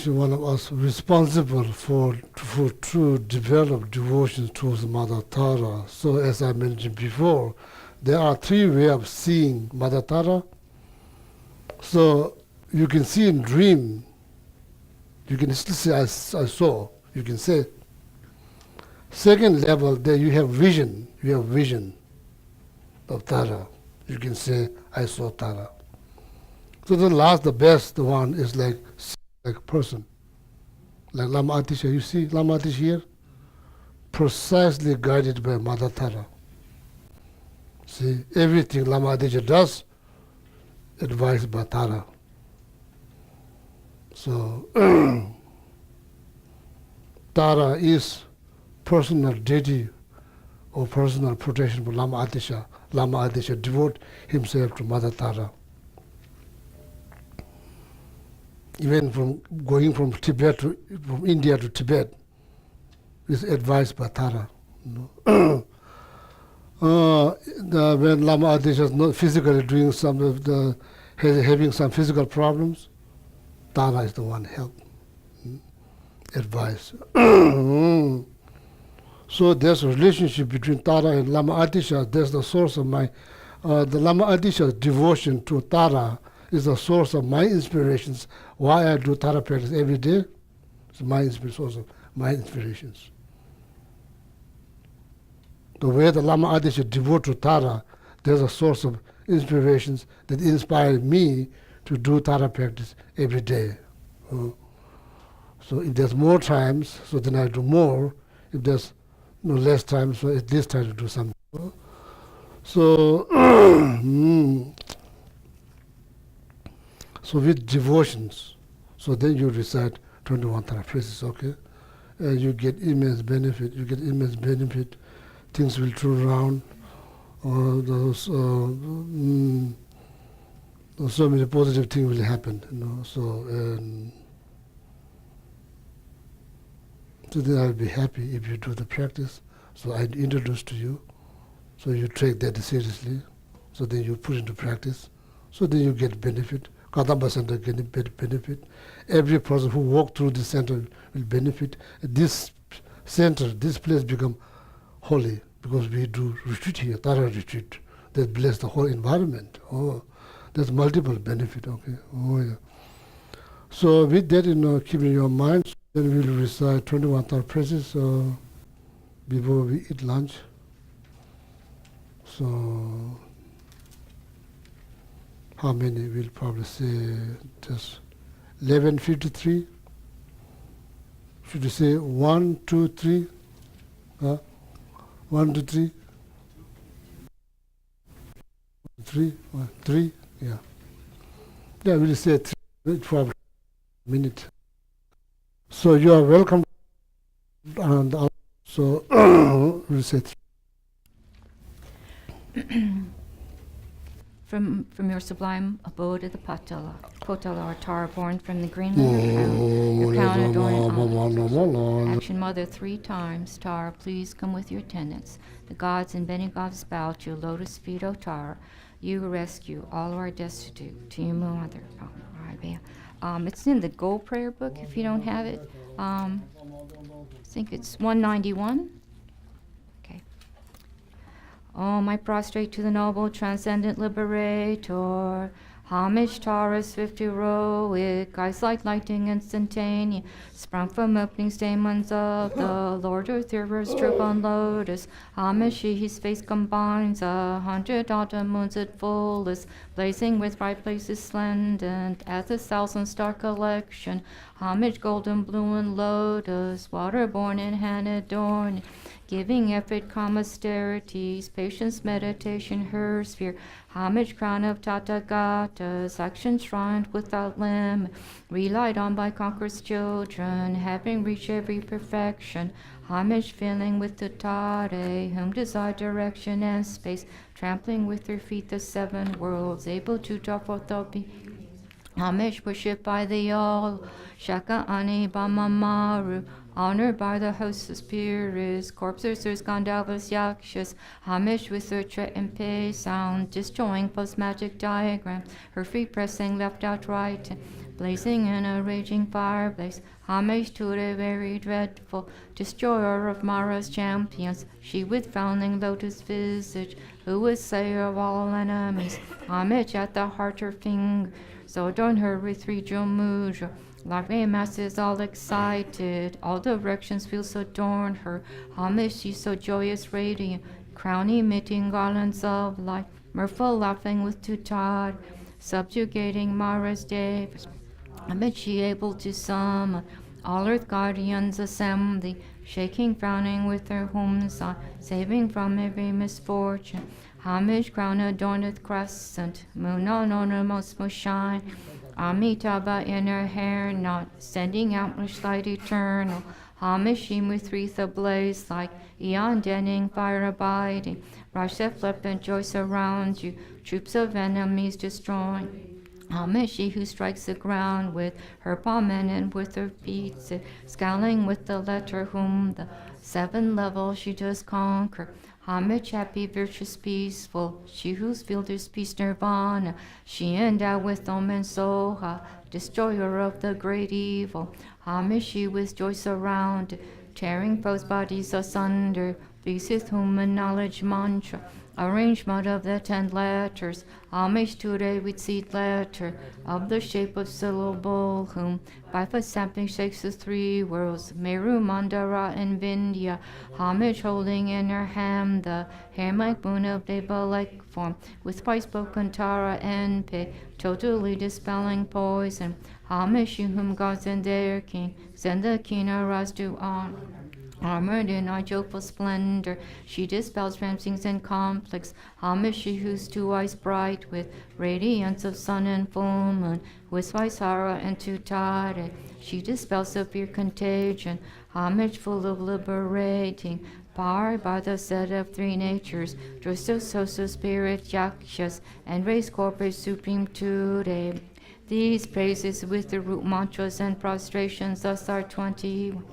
one of us responsible for to develop devotion towards Mother Tara. So as I mentioned before, there are 3 ways of seeing Mother Tara. So you can see in dream, you can still say, I saw, you can say. Second level, there you have vision. You have vision of Tara. You can say, I saw Tara. So the last, the best one is like a person. Like Lama Atisha, you see Lama Atisha here? Precisely guided by Mother Tara. See, everything Lama Atisha does, advised by Tara. So, Tara is personal deity or personal protection for Lama Atisha. Lama Atisha devote himself to Mother Tara. Even from going from India to Tibet, is advised by Tara. When Lama Atisha is not physically doing some of the having some physical problems, Tara is the one help, advice. So there's a relationship between Tara and Lama Atisha. That's the source of my, the Lama Atisha's devotion to Tara is the source of my inspirations. Why I do Tara practice every day? It's my source of my inspirations. The way the Lama Atisha devote to Tara, there's a source of inspirations that inspire me to do Tara practice every day. So if there's more times, so then I do more. If there's less time, so at least try to do something. So, so with devotions, so then you recite 21 Tara phrases, okay? You get immense benefit. You get immense benefit. Things will turn around. So many positive things will happen, So, so then I'll be happy if you do the practice. So I introduce to you. So you take that seriously. So then you put into practice. So then you get benefit. Kadampa center get benefit. Every person who walk through this center will benefit. This center, this place become holy because we do retreat here, Tara retreat. That bless the whole environment. Oh, there's multiple benefit. Okay. Oh yeah. So with that, keep in your mind. Then we'll recite 21 Tara phrases before we eat lunch. So, how many? We'll probably say just 11:53. Should we say 1, 2, 3? 1, 2, 3? 3? 1, 3? Yeah. Yeah, we'll say 3 for a minute. So you are welcome. And so we'll say 3. From your sublime abode at the Potala or Tara, born from the green land, your crown adorning Action Mother 3 times. Tara, please come with your attendants. The gods and demigods bow to your lotus feet, O Tara. You rescue all who are destitute. To you, Mother. It's in the Gold Prayer Book if you don't have it. I think it's 191. Oh, I prostrate to the noble, transcendent liberator. Homage, Tara, swift heroic, eyes like lightning instantaneous, sprung from opening stamens of the Lord Earth, rivers drip on lotus. Homage, she whose face combines 100 autumn moons at fullest, blazing with bright places splendent, as the 1,000-star collection. Homage, golden blue and lotus, water-born and hand adorned, giving effort, calm austerities, patience, meditation, her sphere. Homage, crown of Tathagatas, action shrined without limit, relied on by conquerors' children, having reached every perfection. Homage, filling with the Tare, whom desire direction and space, trampling with her feet the 7 worlds, able to draw forth the homage, worshipped by the all, Shaka Ani Bamamaru, honored by the hosts of spirits, corpses, Gandharvas, Yakshas, homage with Sutra and Pei sound, destroying post-magic diagram, her feet pressing left out right, blazing in a raging fireblaze, homage to the very dreadful, destroyer of Mara's champions, she with frowning lotus visage, who is slayer of all enemies, homage at the heart her finger, so adorn her with 3 jewel mudra, Like a mass is all excited, all directions feel so adorn her. Homage, she's so joyous, radiant, crown emitting garlands of light, mirthful laughing with tutad, subjugating Mara's days. Amid she able to summon all earth guardians assembly, shaking, frowning with her homes on, saving from every misfortune. Homage crown adorned with crescent, moon on her most shine. Amitabha in her hair knot, sending out much light eternal. Homage she with wreath ablaze like eon denning fire abiding. Rush that flippant joy surrounds you, troops of enemies destroying. Homage she who strikes the ground with her palm and with her feet, scowling with the letter whom the 7 levels she does conquer. Homage, happy, virtuous, peaceful, she whose field is peace nirvana, she endowed with Om Soha, destroyer of the great evil. Homage, she with joy surrounded, tearing foes' bodies asunder, pleaseth whom a knowledge mantra, arrangement of the 10 letters. Homage today with seed letter of the shape of syllable, whom by foot sampling shakes the 3 worlds, Meru, Mandara, and Vindhya. Homage holding in her hand the hair like moon of Deva-like form, with spice spoken Tara and Pe, totally dispelling poison. Homage you whom gods and their king send the Kinaras do on. Armored in our joyful splendor, she dispels ramsings and conflicts. Homage she whose 2 eyes bright with radiance of sun and full moon, with Vaisara and Tutare, she dispels severe contagion. Homage full of liberating power by the set of 3 natures, Drostososa spirit Yakshas, and race corporate supreme today. These praises with the root mantras and prostrations thus are 21.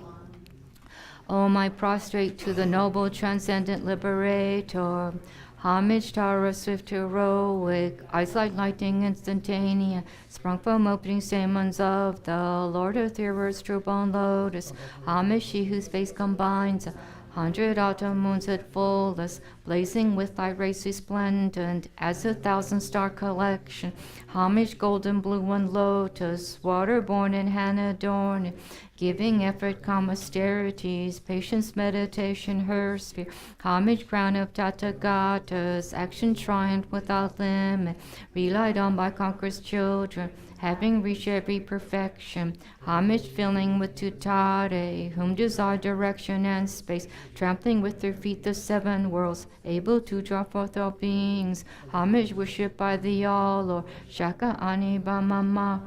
Oh, I prostrate to the noble transcendent liberator. Homage, Tara, swift, heroic, eyes like lightning instantaneous, sprung from opening stamens of the Lord of Theros, true bone lotus. Homage, she whose face combines 100 autumn moons at fullest, blazing with light rays resplendent as a 1,000-star collection. Homage, golden blue and lotus, water-born and hand-adorned, giving effort, calm austerities, patience, meditation, her sphere. Homage, crown of Tathagatas, action triumph without limit, relied on by conquerors' children, having reached every perfection. Homage filling with tutare, whom desire direction and space, trampling with their feet the 7 worlds, able to draw forth all beings. Homage worshipped by the all, or Shaka Ani Bamama,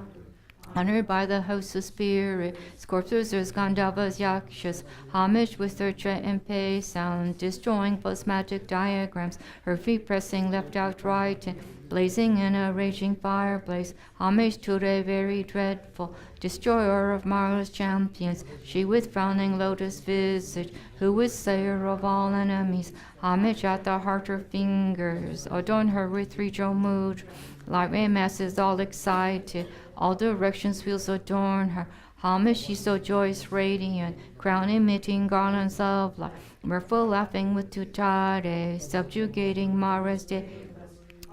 honored by the host of spirit, scorptors, Gandhavas, Yakshas. Homage with their tret and pay sound, destroying false magic diagrams, her feet pressing left out right, and blazing in a raging fireplace. Homage to the very dreadful, destroyer of Mara's champions, she with frowning lotus visage, who is slayer of all enemies. Homage at the heart her fingers, adorn her with 3 jomud, like rain masses all excited, all directions wheels adorn her. Homage she so joyous, radiant, crown emitting garlands of light, mirthful laughing with tutare, subjugating Mara's day.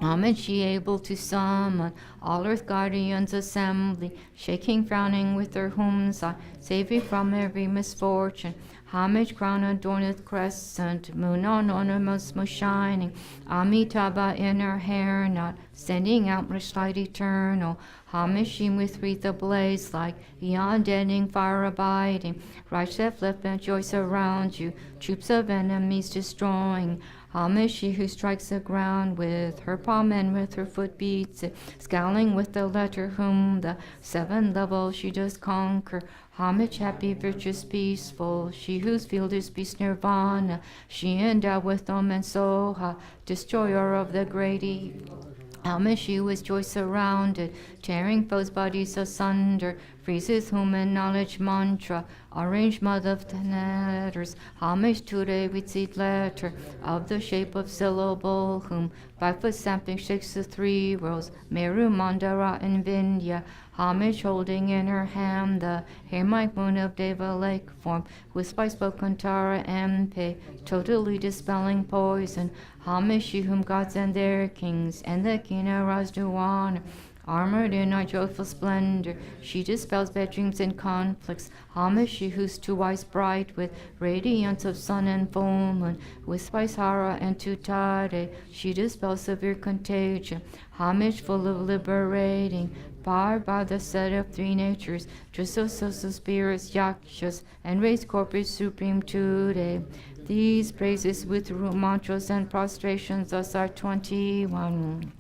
Homage she able to summon all earth guardians assembly, shaking, frowning with her homes on, saving from every misfortune. Homage crown adorned with crescent, moon on her most shining. Amitabha in her hair knot, sending out much light eternal. Homage she with wreath ablaze like eon deadening fire abiding. Right that flippant joy surrounds you, troops of enemies destroying. Homage she who strikes the ground with her palm and with her foot beats it, scowling with the letter whom the 7 levels she does conquer. Homage, happy, virtuous, peaceful, she whose field is peace nirvana, she endowed with Om Soha, destroyer of the great evil. Homage she with joy surrounded, tearing foes' bodies asunder, freezes whom in knowledge mantra, arrangement of 10 letters. Homage today with seed letter of the shape of syllable, whom by foot sampling shakes the 3 worlds, Meru, Mandara, and Vindhya. Homage holding in her hand the hair like moon of Deva-like form, with spice spoken Tara and Pe, totally dispelling poison. Homage she whom gods and their kings and the Kinaras do honor. Armored in our joyful splendor, she dispels bad dreams and conflicts. Homage, she whose two eyes bright with radiance of sun and full moon, with spice hara and tutare, she dispels severe contagion. Homage full of liberating, powered by the set of three natures, Trisosos spirits, yakshas, and race corpus supreme today. These praises with root mantras and prostrations, thus are 21.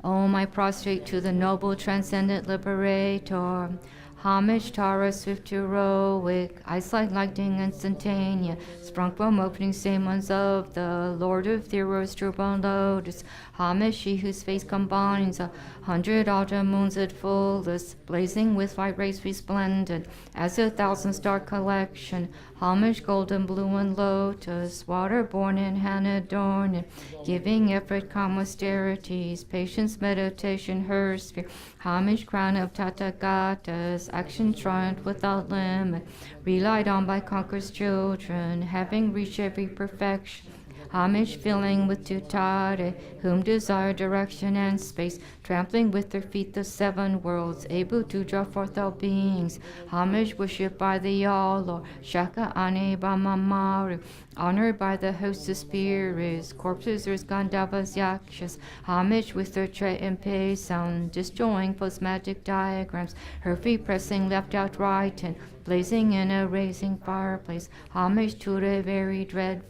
Om, I prostrate to the noble transcendent liberator. Homage, Tara, swift heroic, eyes like lightning instantaneous, sprung from opening stamens of the Lord of Theros, turbo lotus. Homage, she whose face combines 100 autumn moons at fullest, blazing with light rays resplendent as 1,000-star collection. Homage, golden blue and lotus, water-born and hand-adorned, giving effort, calm austerities, patience, meditation, her sphere. Homage, crown of Tathagatas, action triumph without limit, relied on by conquerors' children, having reached every perfection. Homage filling with tutare, whom desire direction and space, trampling with their feet the seven worlds, able to draw forth all beings. Homage worshipped by the all, or Shaka Ane Bamamaru, honored by the host of spirits, corpses or Gandhavas Yakshas. Homage with their tread and pay sound, destroying plasmatic diagrams, her feet pressing left out right and blazing in a raising fireplace. Homage to the very dreadful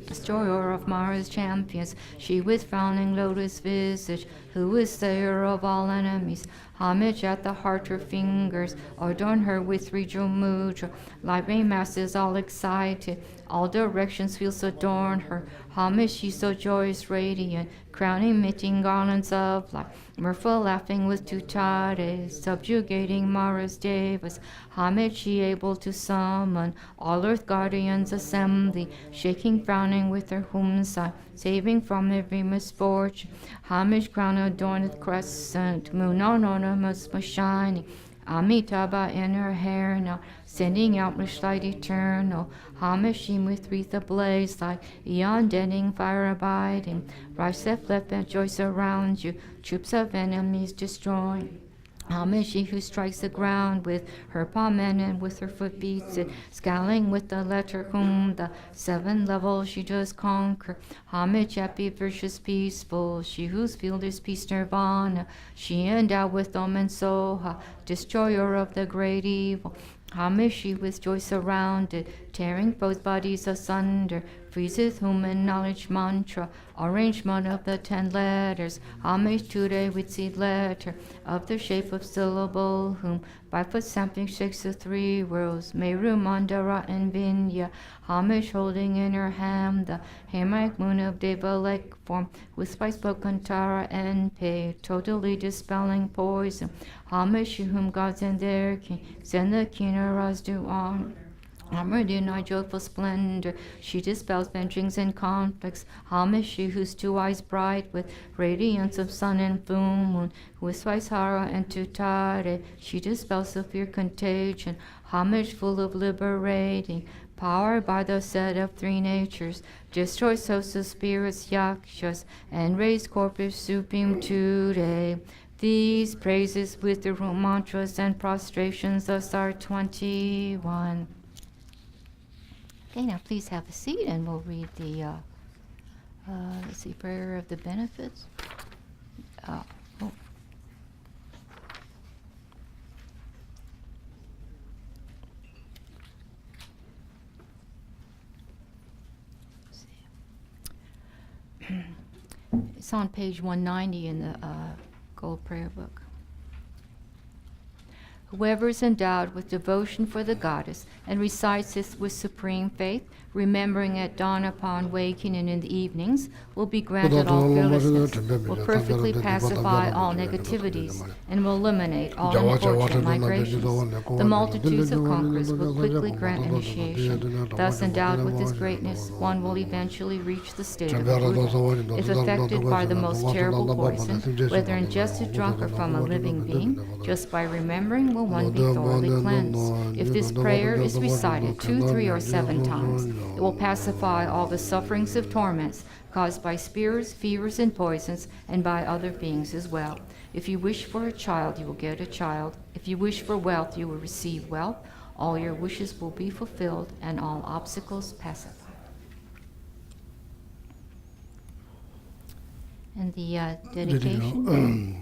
destroyer of Mara's champions, she with frowning lotus visage, who is slayer of all enemies. Homage at the heart, her fingers adorn her with regional mudra. Light ray masses all excited, all directions fields adorn her. Homage, she so joyous, radiant, crowning, emitting garlands of light. Mirthful laughing with tutare, subjugating Mara's devas. Homage, she able to summon all earth guardians assembly, shaking, frowning with her humsai, saving from every misfortune. Homage, crown adorned with crescent, moon on ornaments most shining. Amitabha in her hair now, sending out with light eternal. Homage, she with wreath ablaze like eon deadening fire abiding. Rise left and joy surrounds you, troops of enemies destroying. Homage, she who strikes the ground with her palm and with her foot beats it, scowling with the letter whom the 7 levels she does conquer. Homage, happy, virtuous, peaceful, she whose field is peace nirvana, she endowed with Om and Soha, destroyer of the great evil. Homage, she with joy surrounded, tearing both bodies asunder, freezeth human knowledge mantra, arrangement of the 10 letters. Homage to the with seed letter, of the shape of syllable, whom by foot stamping shakes the 3 worlds, Meru, Mandara, and Vindhya. Homage holding in her hand the hammock moon of Devalek form, with spice spoken Tara and Pei, totally dispelling poison. Homage, to whom gods and their king send the Kinnaras do honor. Armored in our joyful splendor, she dispels benchings and conflicts. Homage, she whose 2 eyes bright with radiance of sun and full moon, with Svaisara and Tutare, she dispels severe contagion. Homage full of liberating, powered by the set of 3 natures, destroys hosts of spirits, yakshas, and raise corpus supreme today. These praises with the root mantras and prostrations, thus are 21. Okay, now please have a seat and we'll read the, let's see, prayer of the benefits. Oh. It's on page 190 in the Gold Prayer Book. Whoever is endowed with devotion for the goddess and recites this with supreme faith, remembering at dawn upon waking and in the evenings, will be granted all fearlessness, will perfectly pacify all negativities, and will eliminate all unfortunate migrations. The multitudes of conquerors will quickly grant initiation. Thus endowed with this greatness, one will eventually reach the state of Buddha. If affected by the most terrible poison, whether ingested, drunk, or from a living being, just by remembering will will one be thoroughly cleansed. If this prayer is recited 2, 3, or 7 times, it will pacify all the sufferings of torments caused by spears, fevers, and poisons, and by other beings as well. If you wish for a child, you will get a child. If you wish for wealth, you will receive wealth. All your wishes will be fulfilled, and all obstacles pacified. And the dedication.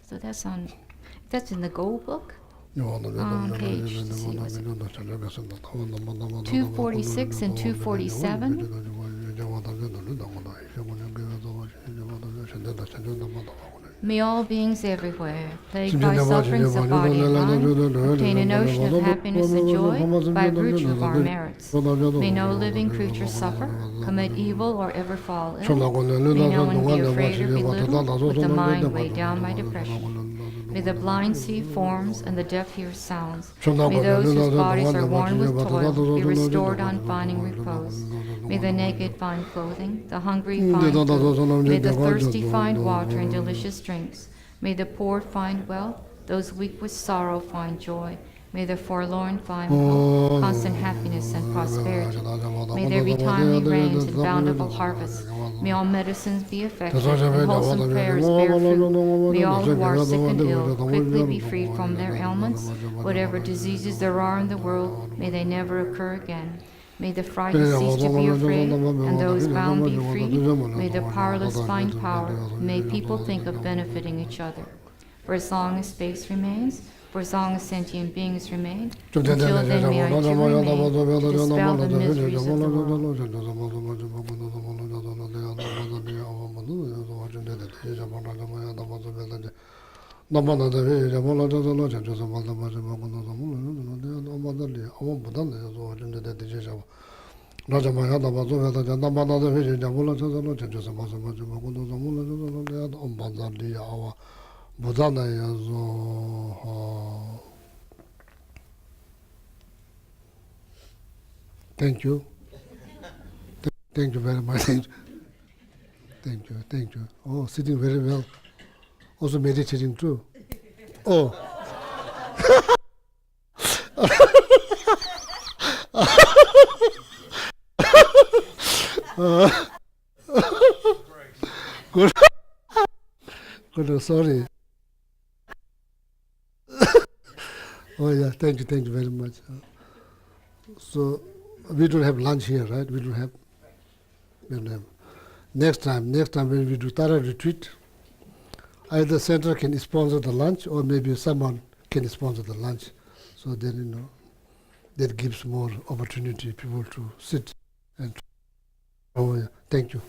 So that's in the Gold Book. On page, let's see, was it 246 and 247. May all beings everywhere, plagued by sufferings of body and mind, obtain a notion of happiness and joy by virtue of our merits. May no living creature suffer, commit evil, or ever fall ill. May no one be afraid or belittled, with the mind weighed down by depression. May the blind see forms and the deaf hear sounds. May those whose bodies are worn with toil be restored on finding repose. May the naked find clothing, the hungry find food. May the thirsty find water and delicious drinks. May the poor find wealth, those weak with sorrow find joy. May the forlorn find hope, constant happiness and prosperity. May there be timely rains and bountiful harvests. May all medicines be effective and wholesome prayers bear fruit. May all who are sick and ill quickly be freed from their ailments. Whatever diseases there are in the world, may they never occur again. May the frightened cease to be afraid, and those bound be freed. May the powerless find power. May people think of benefiting each other. For as long as space remains, for as long as sentient beings remain, until then may I too remain to dispel the miseries of the world. Thank you. Thank you very much. Thank you. Thank you. Oh, sitting very well. Also meditating too. Oh. Good. Good. Sorry. Oh yeah. Thank you very much. So we don't have lunch here, right? We don't have. Next time when we do Tara retreat, either center can sponsor the lunch or maybe someone can sponsor the lunch. So then, that gives more opportunity people to sit and. Oh yeah. Thank you.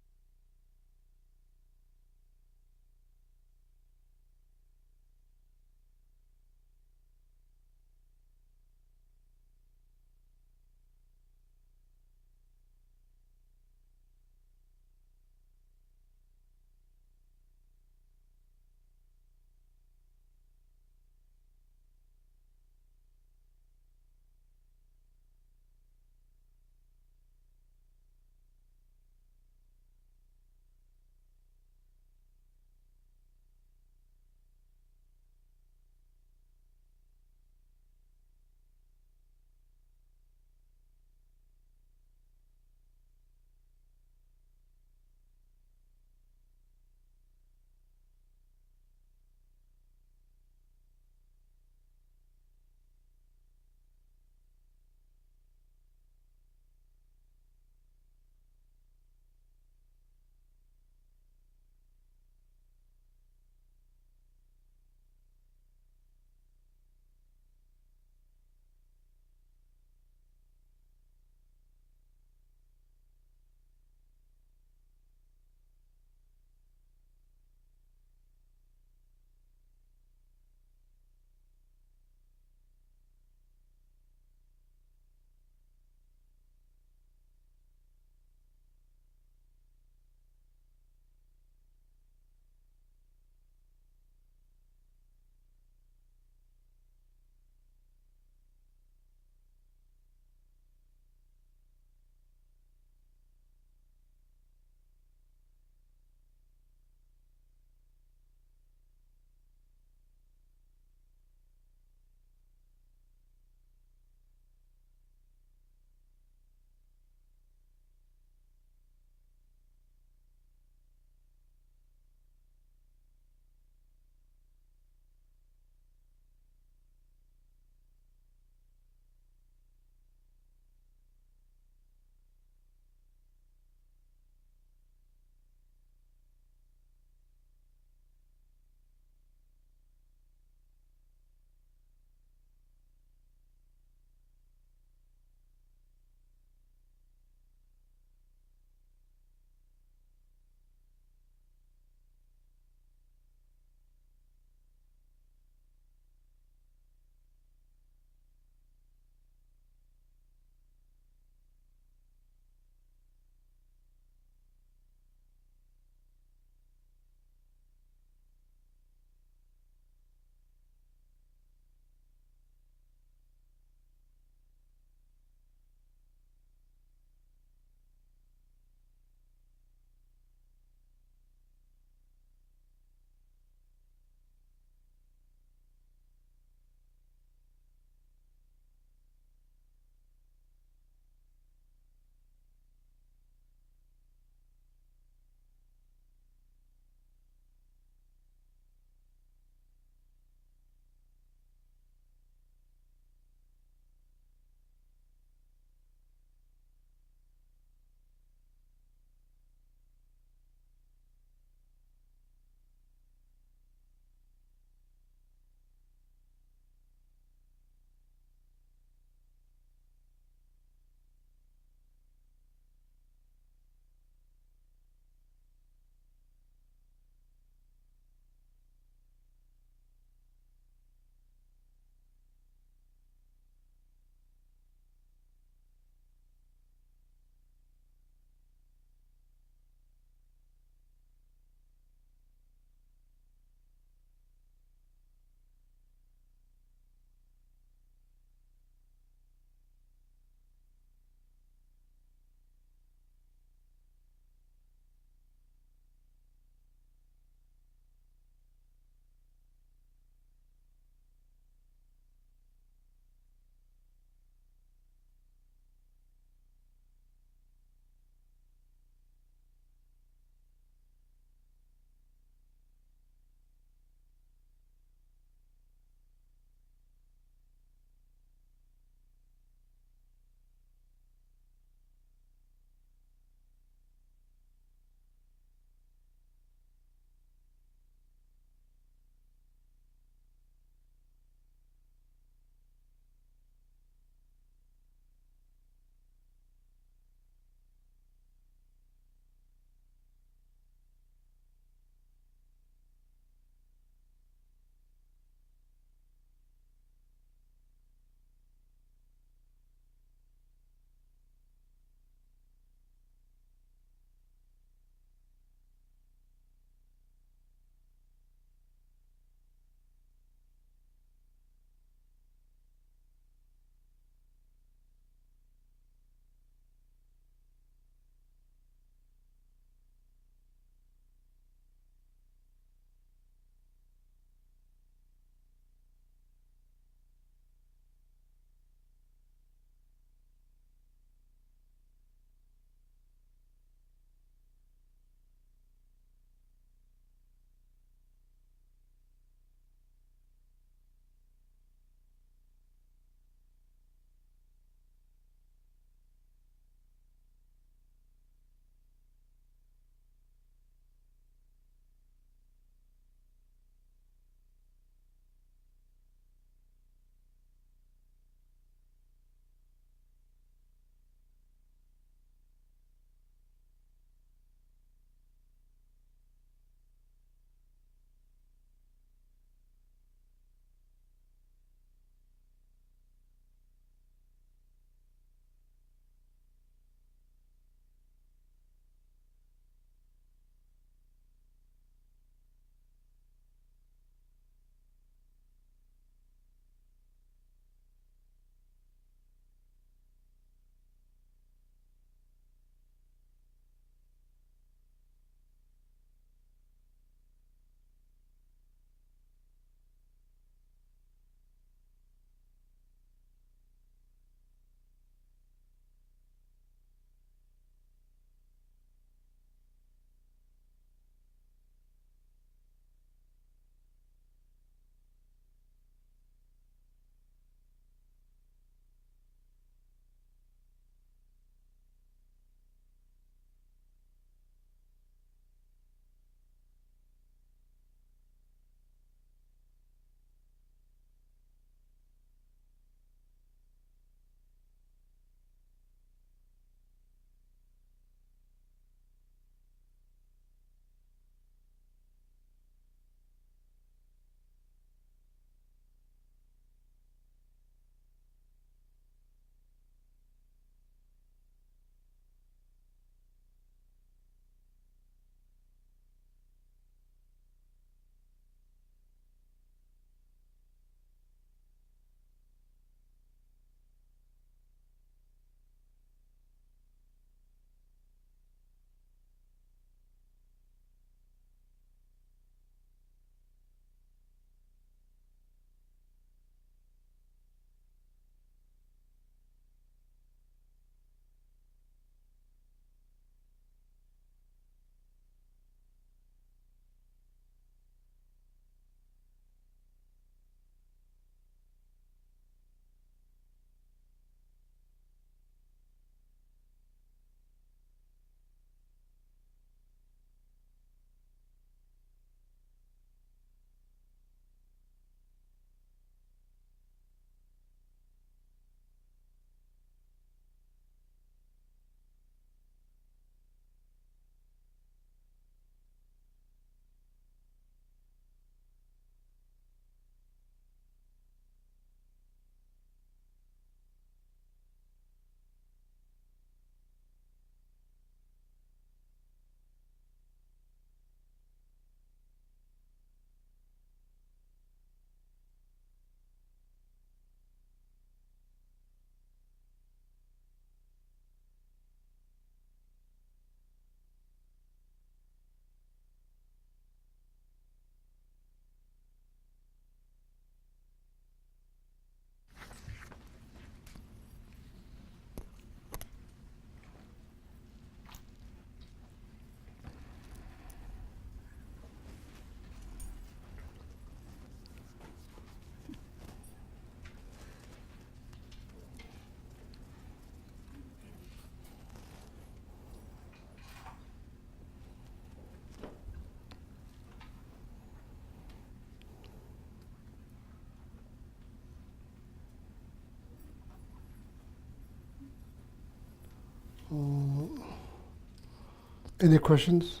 Any questions?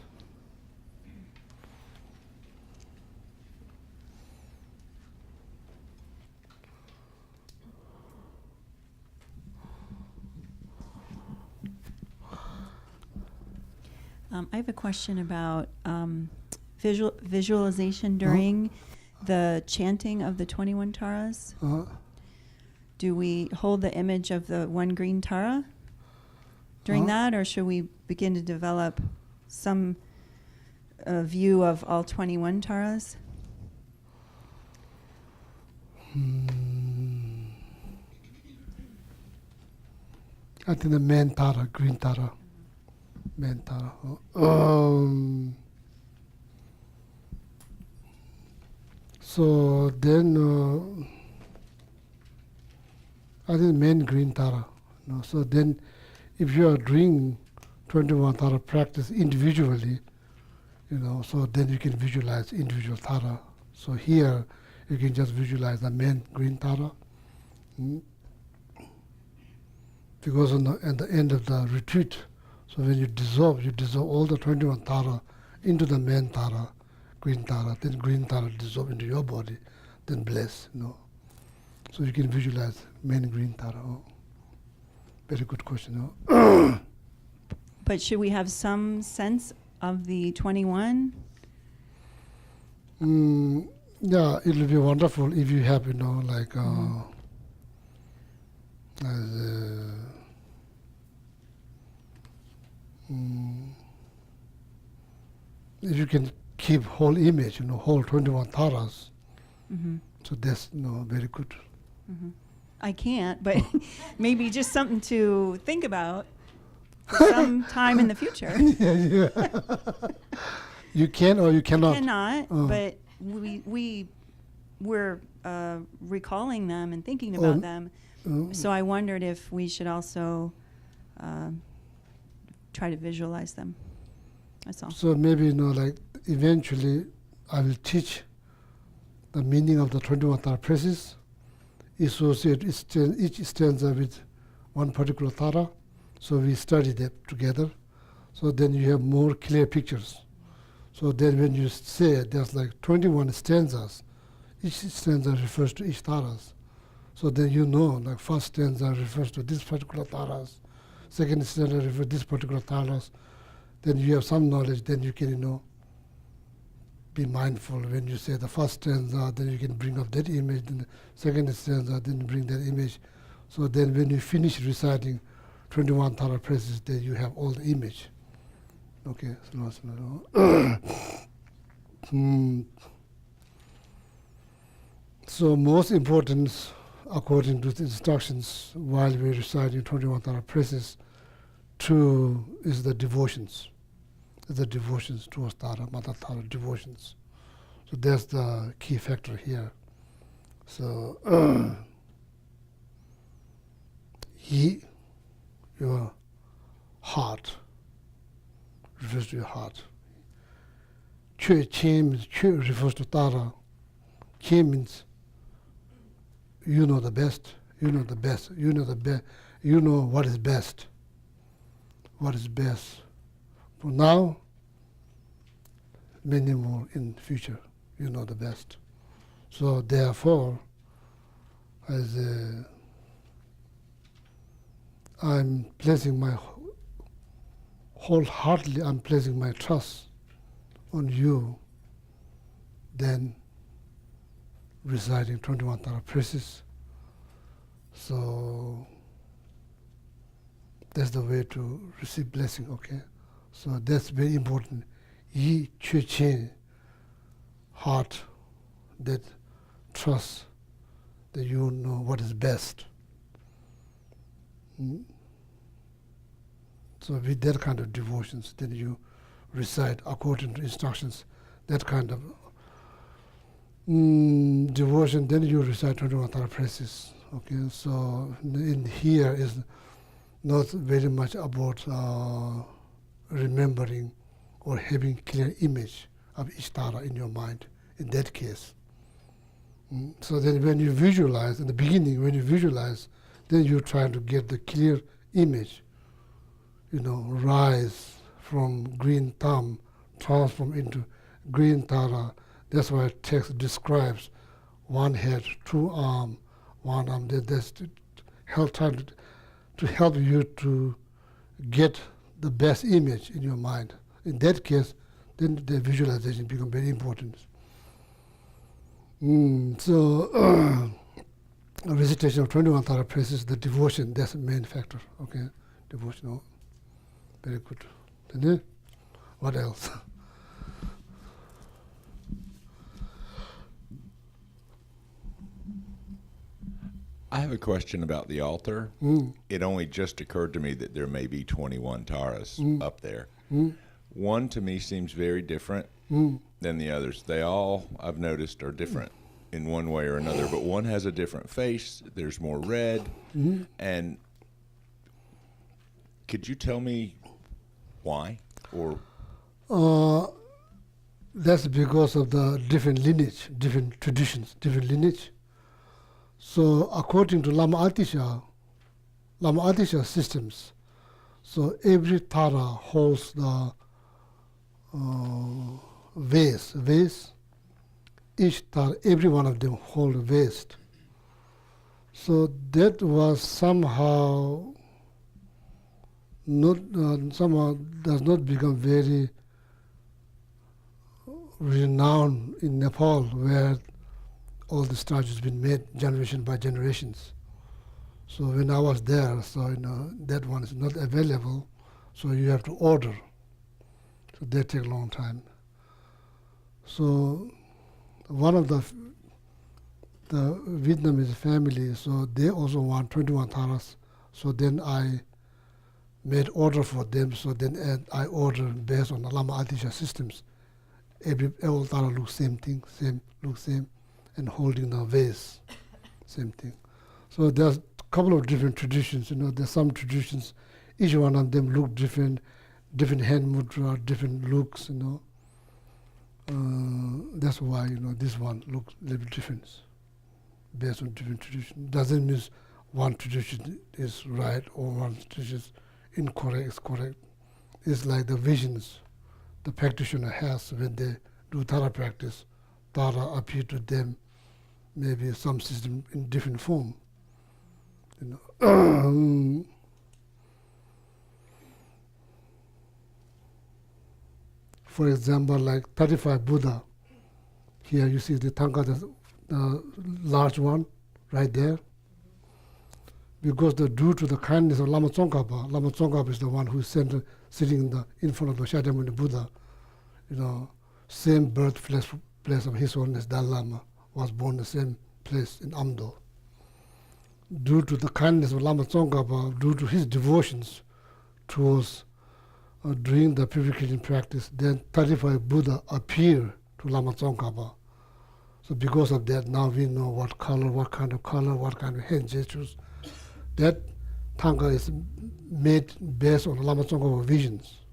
I have a question about visualization during the chanting of the 21 taras. Do we hold the image of the one green tara during that, or should we begin to develop some view of all 21 taras? I think the main tara, green tara. Main tara. So then, I think main green tara. So then, if you are doing 21 tara practice individually, so then you can visualize individual tara. So here, you can just visualize the main green tara. Because at the end of the retreat, so when you dissolve all the 21 tara into the main tara, green tara, then green tara dissolve into your body, then bless, So you can visualize main green tara. Very good question. But should we have some sense of the 21? Yeah, it'll be wonderful if you have, if you can keep whole image, whole 21 taras. So that's very good. I can't, but maybe just something to think about for some time in the future. Yeah. You can or you cannot? I cannot, but we're recalling them and thinking about them. So I wondered if we should also try to visualize them. That's all. So maybe, eventually I will teach the meaning of the 21 tara praises, associate each stanza with one particular tara. So we study that together. So then you have more clear pictures. So then when you say there's 21 stanzas, each stanza refers to each taras. So then first stanza refers to this particular taras, second stanza refers to this particular taras. Then you have some knowledge, then you can, be mindful when you say the first stanza, then you can bring up that image, then the second stanza, then you bring that image. So then when you finish reciting 21 tara praises, then you have all the image. Okay, slow. So most important, according to the instructions, while we're reciting 21 tara praises, two is the devotions. The devotions towards Tara, Mata Tara, devotions. So that's the key factor here. So, your heart, refers to your heart. Che refers to Tara. Che means you know the best, you know the best, you know what is best. What is best for now, many more in the future, you know the best. So therefore, I'm placing wholeheartedly, I'm placing my trust on you, then reciting 21 tara praises. So that's the way to receive blessing, okay? So that's very important. Yi Chue Chen, heart that trusts that you know what is best. So with that kind of devotions, then you recite according to instructions, that kind of devotion, then you recite 21 tara praises. Okay, so in here is not very much about remembering or having clear image of each tara in your mind, in that case. So then when you visualize, in the beginning, when you visualize, then you're trying to get the clear image rise from green thumb, transform into green Tara. That's why text describes one head, two arm, one arm. That's to help you to get the best image in your mind. In that case, then the visualization becomes very important. So recitation of 21 Tara praises, the devotion, that's the main factor. Okay, devotional, very good. Then, what else? I have a question about the altar. It only just occurred to me that there may be 21 Taras up there. One to me seems very different than the others. They all, I've noticed, are different in one way or another, but one has a different face. There's more red. And could you tell me why? Or that's because of the different lineage, different traditions, different lineage. So according to Lama Atisha systems, so every Tara holds the vase. Each Tara, every one of them hold a vase. So that was somehow does not become very renowned in Nepal, where all the starch has been made generation by generations. So when I was there, so that one is not available, so you have to order. So that take a long time. So one of the Vietnamese family, so they also want 21 Taras. So then I made order for them. So then I ordered based on the Lama Atisha systems. Every Tara looks same thing, looks same. And holding the vase, same thing. So there's a couple of different traditions. There's some traditions, each one of them look different hand mudra, different looks. That's why this one looks a little different, based on different tradition. Doesn't mean one tradition is right or one tradition is incorrect. Is correct. It's like the visions the practitioner has when they do Tara practice. Tara appear to them, maybe some system in different form. For example, like 35 Buddha. Here you see the Tanka, the large one, right there. Because due to the kindness of Lama Tsongkhapa is the one who is sitting in front of the Shakyamuni Buddha. Same birthplace of His Holiness Dalai Lama, was born in the same place in Amdo. Due to the kindness of Lama Tsongkhapa, due to his devotions towards doing the purification practice, then 35 Buddha appear to Lama Tsongkhapa. So because of that, now we know what kind of hand gestures. That Tanka is made based on Lama Tsongkhapa visions.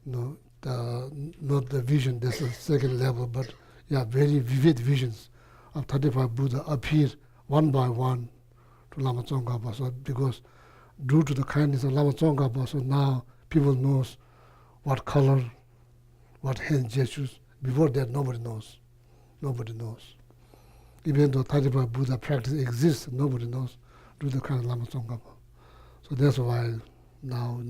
Not the vision, that's the second level, but very vivid visions of 35 Buddha appear one by one to Lama Tsongkhapa. So because due to the kindness of Lama Tsongkhapa, so now people knows what color, what hand gestures. Before that, nobody knows. Even though 35 Buddha practice exists, nobody knows due to the kind of Lama Tsongkhapa. So that's why now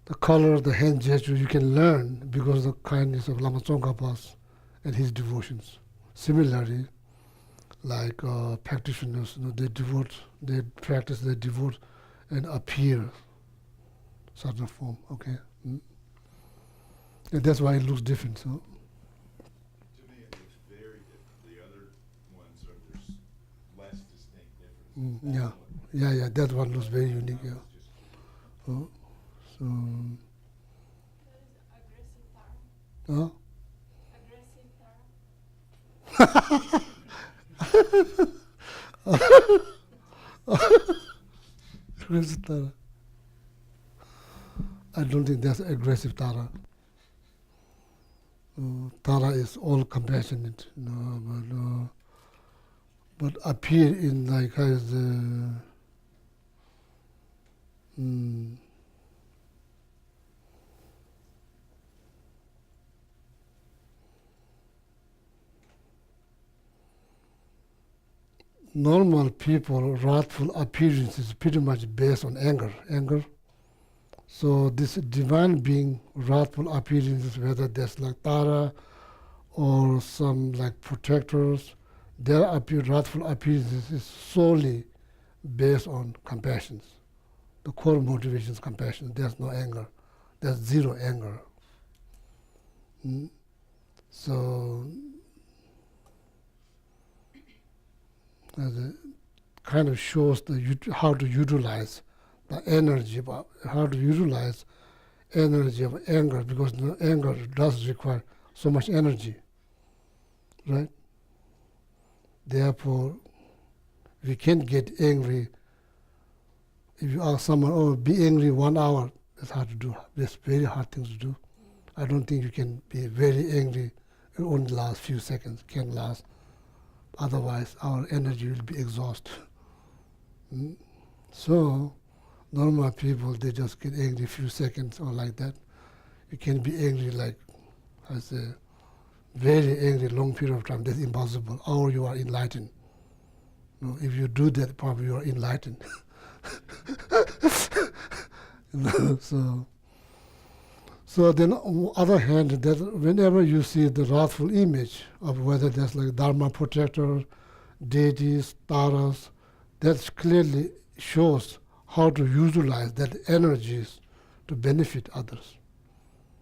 the color, the hand gesture, you can learn because of the kindness of Lama Tsongkhapa and his devotions. Similarly, like practitioners, they practice, they devote, and appear certain form. Okay, and that's why it looks different. So. to me, it looks very different. The other ones there's less distinct difference. Yeah. That one looks very unique. Yeah. So. Huh? Aggressive Tara. I don't think that's aggressive Tara. Tara is all compassionate, but appear in like as normal people, wrathful appearance is pretty much based on anger. So this divine being, wrathful appearances, whether that's like Tara or some like protectors, their wrathful appearances is solely based on compassion. The core motivation is compassion. There's no anger. There's zero anger. So it kind of shows how to utilize the energy, how to utilize energy of anger, because anger does require so much energy, right? Therefore, we can't get angry. If you ask someone, oh, be angry 1 hour, that's hard to do. That's very hard thing to do. I don't think you can be very angry. It only lasts few seconds, can last. Otherwise, our energy will be exhausted. So, normal people, they just get angry a few seconds or like that. You can be angry like, I say, very angry long period of time. That's impossible. Or you are enlightened. No, if you do that, probably you are enlightened. So then on the other hand, that whenever you see the wrathful image of whether that's like Dharma protector, deities, taras, that clearly shows how to utilize that energies to benefit others,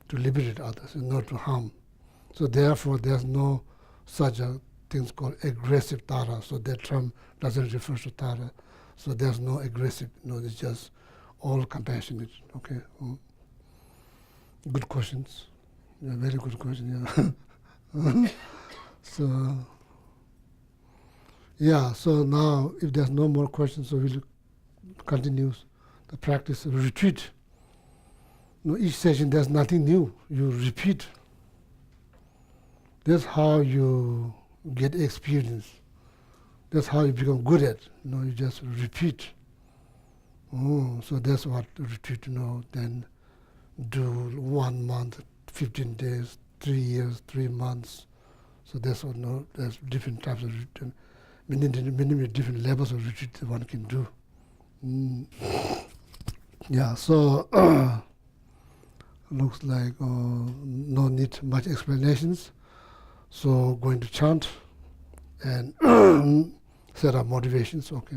to liberate others, and not to harm. So therefore, there's no such a things called aggressive tara. So that term doesn't refer to tara. So there's no aggressive. No, it's just all compassionate. Okay. Good questions. Yeah, very good question. Yeah. So now, if there's no more questions, so we'll continue the practice. Retreat. No, each session there's nothing new. You repeat. That's how you get experience. That's how you become good at. You just repeat. So that's what retreat. Then do 1 month, 15 days, 3 years, 3 months. So that's what. There's different types of retreat, many different levels of retreat that one can do. Yeah. So looks like no need much explanations. So going to chant and set up motivations. Okay.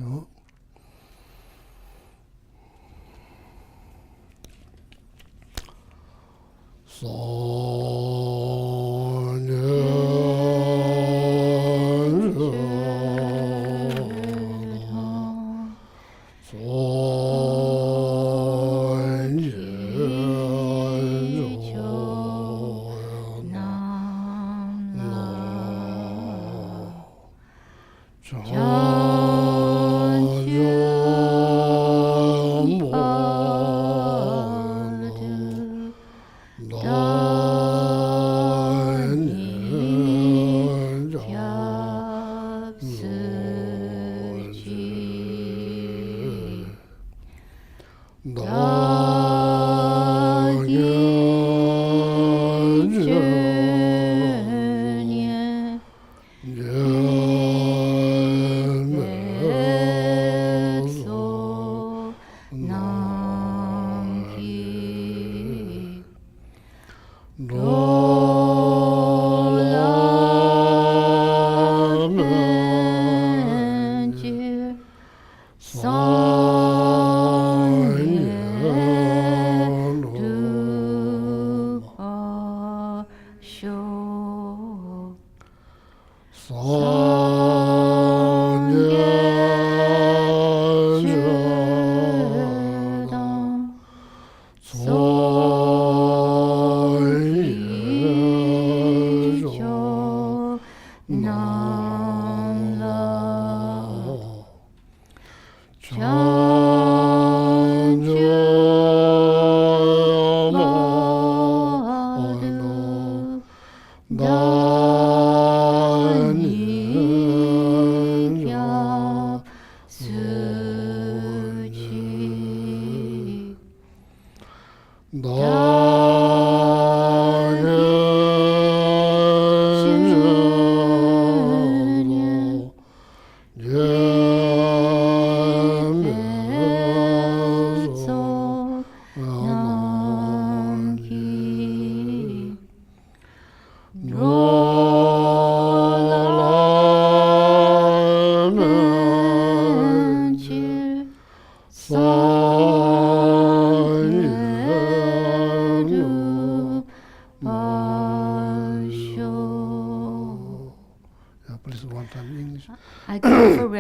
Yeah.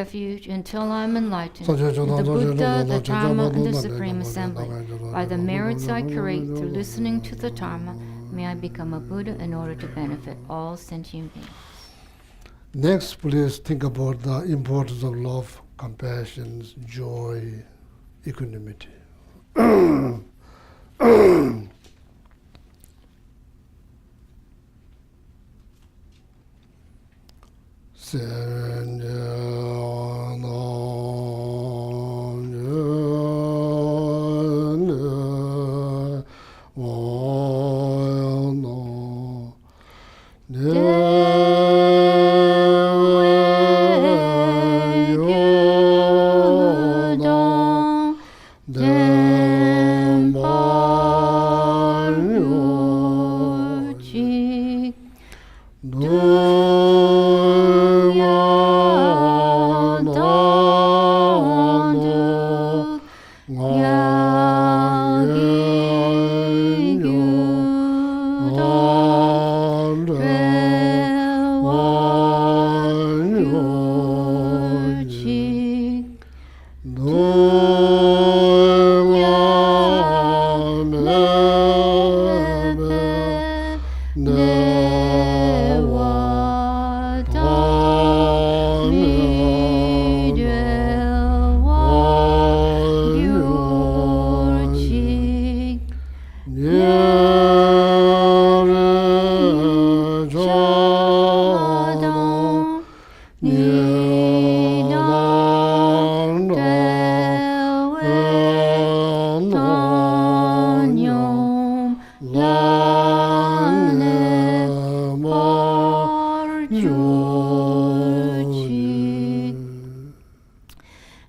refuge until I'm enlightened in the Buddha, the Dharma, and the Supreme Assembly. By the merits I create through listening to the Dharma, may I become a Buddha in order to benefit all sentient beings. Next, please think about the importance of love, compassion, joy, equanimity.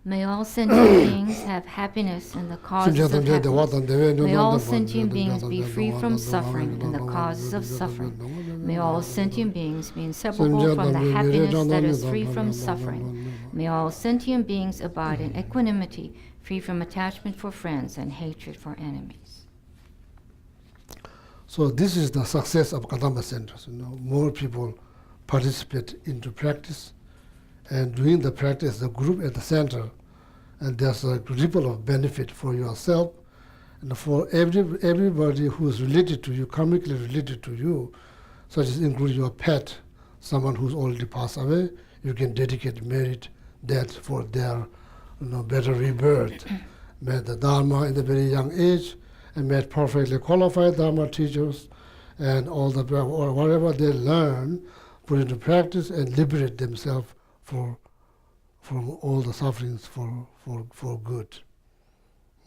May all sentient beings have happiness in the causes of happiness. May all sentient beings be free from suffering in the causes of suffering. May all sentient beings be inseparable from the happiness that is free from suffering. May all sentient beings abide in equanimity, free from attachment for friends and hatred for enemies. So this is the success of Kadampa centers. More people participate into practice, and doing the practice, the group at the center, and there's a ripple of benefit for yourself and for everybody who is related to you, karmically related to you, such as include your pet, someone who's already passed away. You can dedicate merit that for their better rebirth. Met the Dharma in a very young age, and met perfectly qualified Dharma teachers, and all the or whatever they learn, put into practice and liberate themselves from all the sufferings for good.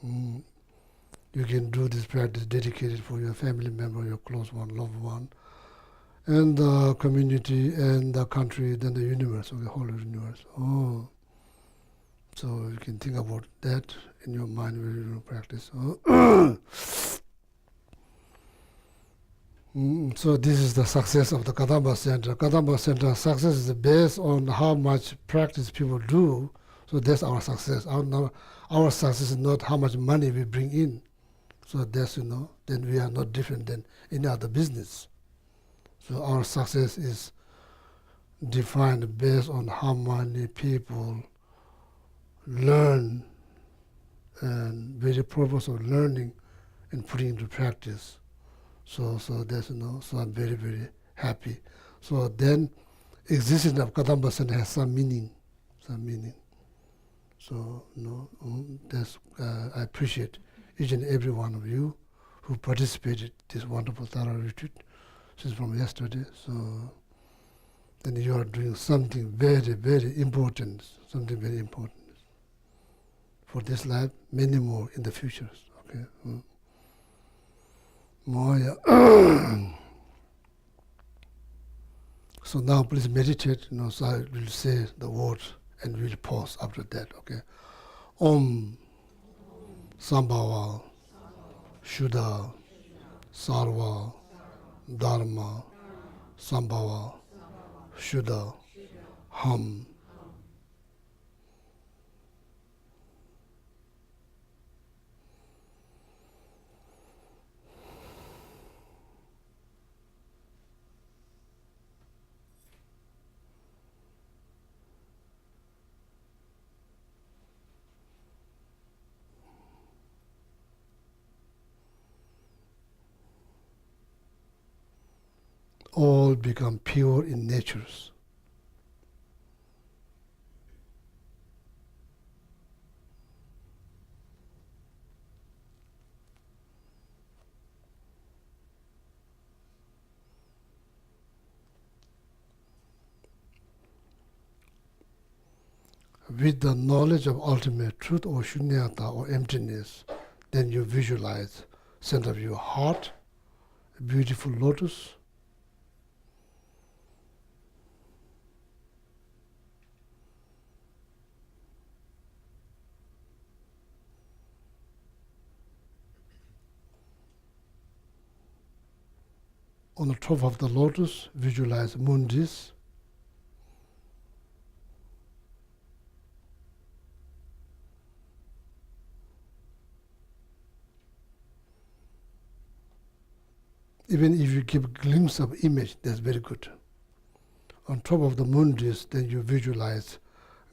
You can do this practice dedicated for your family member, your close one, loved one, and the community, and the country, then the universe, or the whole universe. So you can think about that in your mind when you practice. So this is the success of the Kadampa Center. Kadampa Center success is based on how much practice people do. So that's our success. Our success is not how much money we bring in. So that's, then we are not different than any other business. So our success is defined based on how many people learn, and very purpose of learning and putting into practice. So that's so I'm very, very happy. So then existence of Kadampa Center has some meaning. So that's I appreciate each and every one of you who participated in this wonderful Tara retreat since from yesterday. So then you are doing something very, very important, for this life, many more in the future. Okay. So now please meditate. So I will say the words and we'll pause after that. Okay. Om Sambhava Shuddha Sarva Dharma Sambhava Shuddha Ham. all become pure in natures. With the knowledge of ultimate truth or shunyata or emptiness, then you visualize center of your heart, a beautiful lotus. On the top of the lotus, visualize mundis. Even if you give a glimpse of image, that's very good. On top of the mundis, then you visualize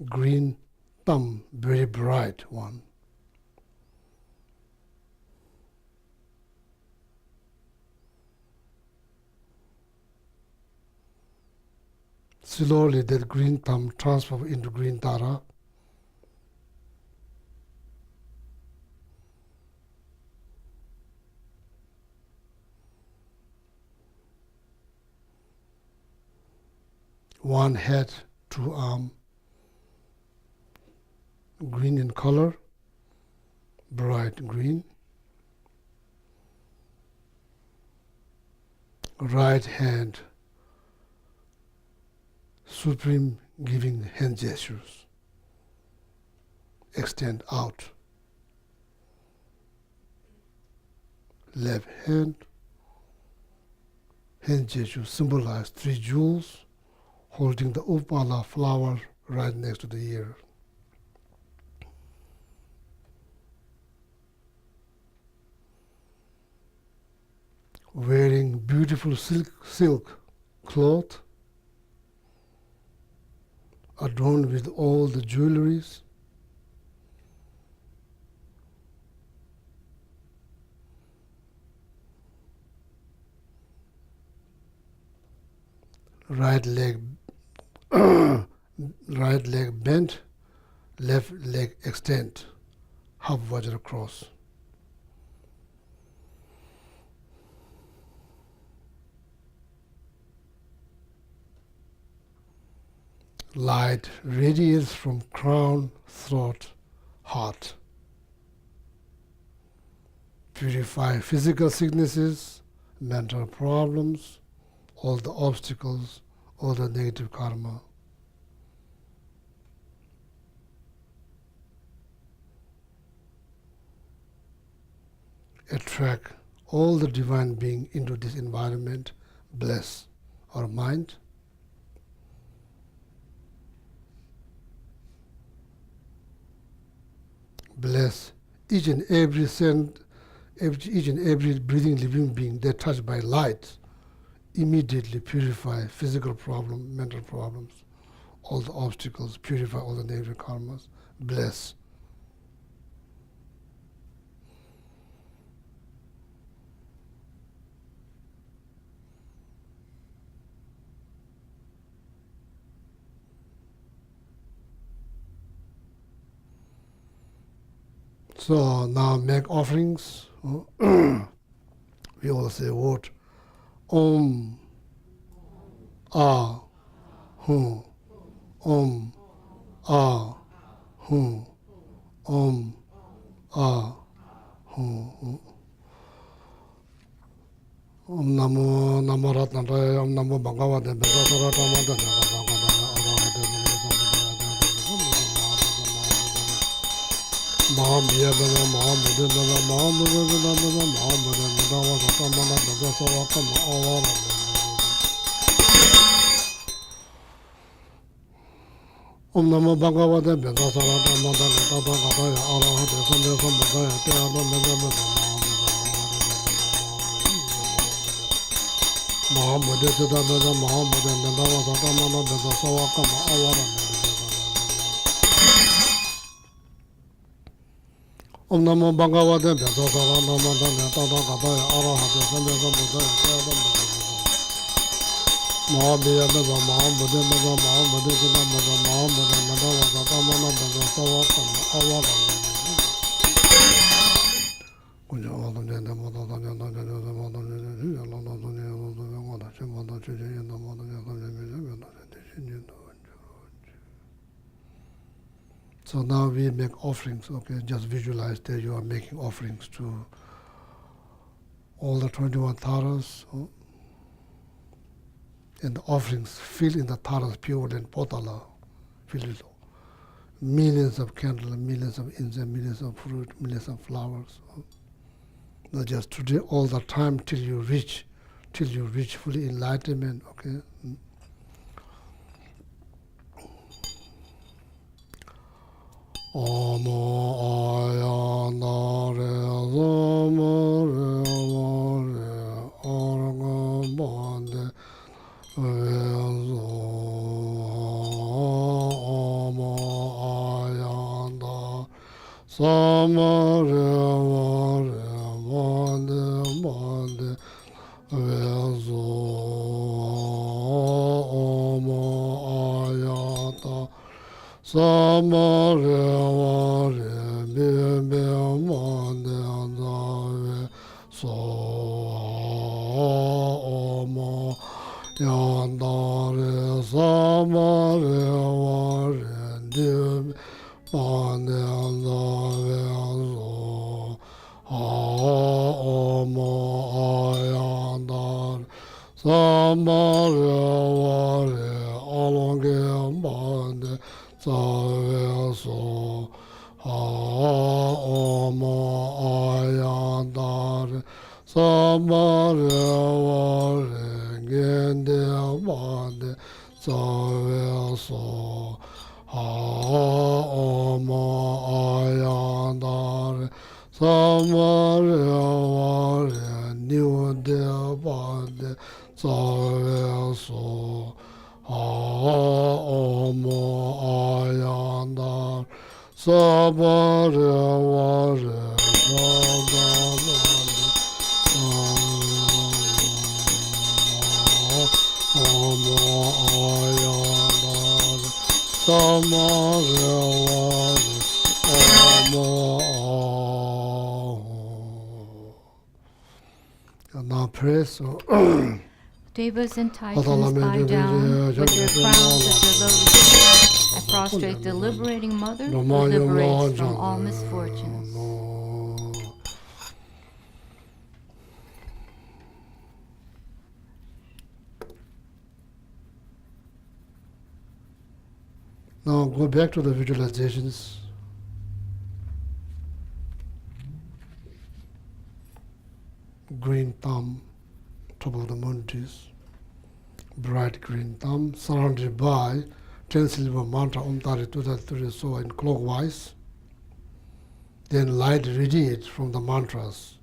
green thumb, very bright one. Slowly that green thumb transforms into green tara. One head, two arm, green in color, bright green. Right hand, supreme giving hand gestures. Extend out. Left hand, hand gesture symbolize three jewels, holding the upala flower right next to the ear. Wearing beautiful silk cloth, adorned with all the jewelries. Right leg right leg bent, left leg extend, half Vajra cross. Light radiates from crown, throat, heart. Purify physical sicknesses, mental problems, all the obstacles, all the negative karma. Attract all the divine being into this environment, bless our mind. Bless each and every each and every breathing living being that touched by light. Immediately purify physical problems, mental problems, all the obstacles, purify all the negative karmas, bless. So now make offerings. We all say a word. Om, Ah, Hum, Om, Ah, Hum, Om, Ah, Hum. Om Namo Namo Ratnataya, Om Namo Bhagavate Bhagavate Mahamiyadana Mahamudana Mahamudana Mahamudana Mahamudana Mahamudana Mahamudana. Om Namo Bhagavate Bhagavate Madana Tata Kataya Arahate Sandhya Sambhagaya Teyana Medana Mahamudana Tadana Mahamudana Tata Madana Sawakama Awarana. Om Namo Bhagavate Bhagavate Madana Tata Kataya Arahate Sandhya Sambhagaya Teyana Medana. So now we make offerings, okay? Just visualize that you are making offerings to all the 21 taras, and the offerings fill in the taras pure and potala, fill it all. Millions of candles, millions of incense, millions of fruit, millions of flowers. Not just today, all the time till you reach fully enlightenment, okay? Now pray, so Devas and Titans bow down with their crowns at their lotus feet. I prostrate the liberating mother who liberates from all misfortunes. Now go back to the visualizations. Green thumb, top of the mountains, bright green thumb, surrounded by 10 silver mantra Om Tari Tuta Turi So in clockwise. Then light radiates from the mantras.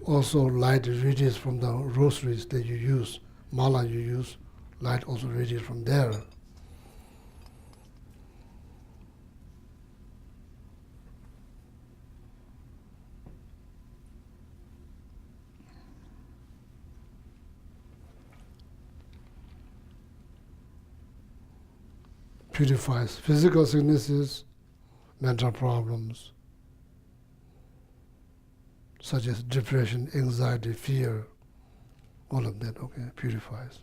Also light radiates from the rosaries that you use, mala you use, light also radiates from there. Purifies physical sicknesses, mental problems, such as depression, anxiety, fear, all of that, okay, purifies.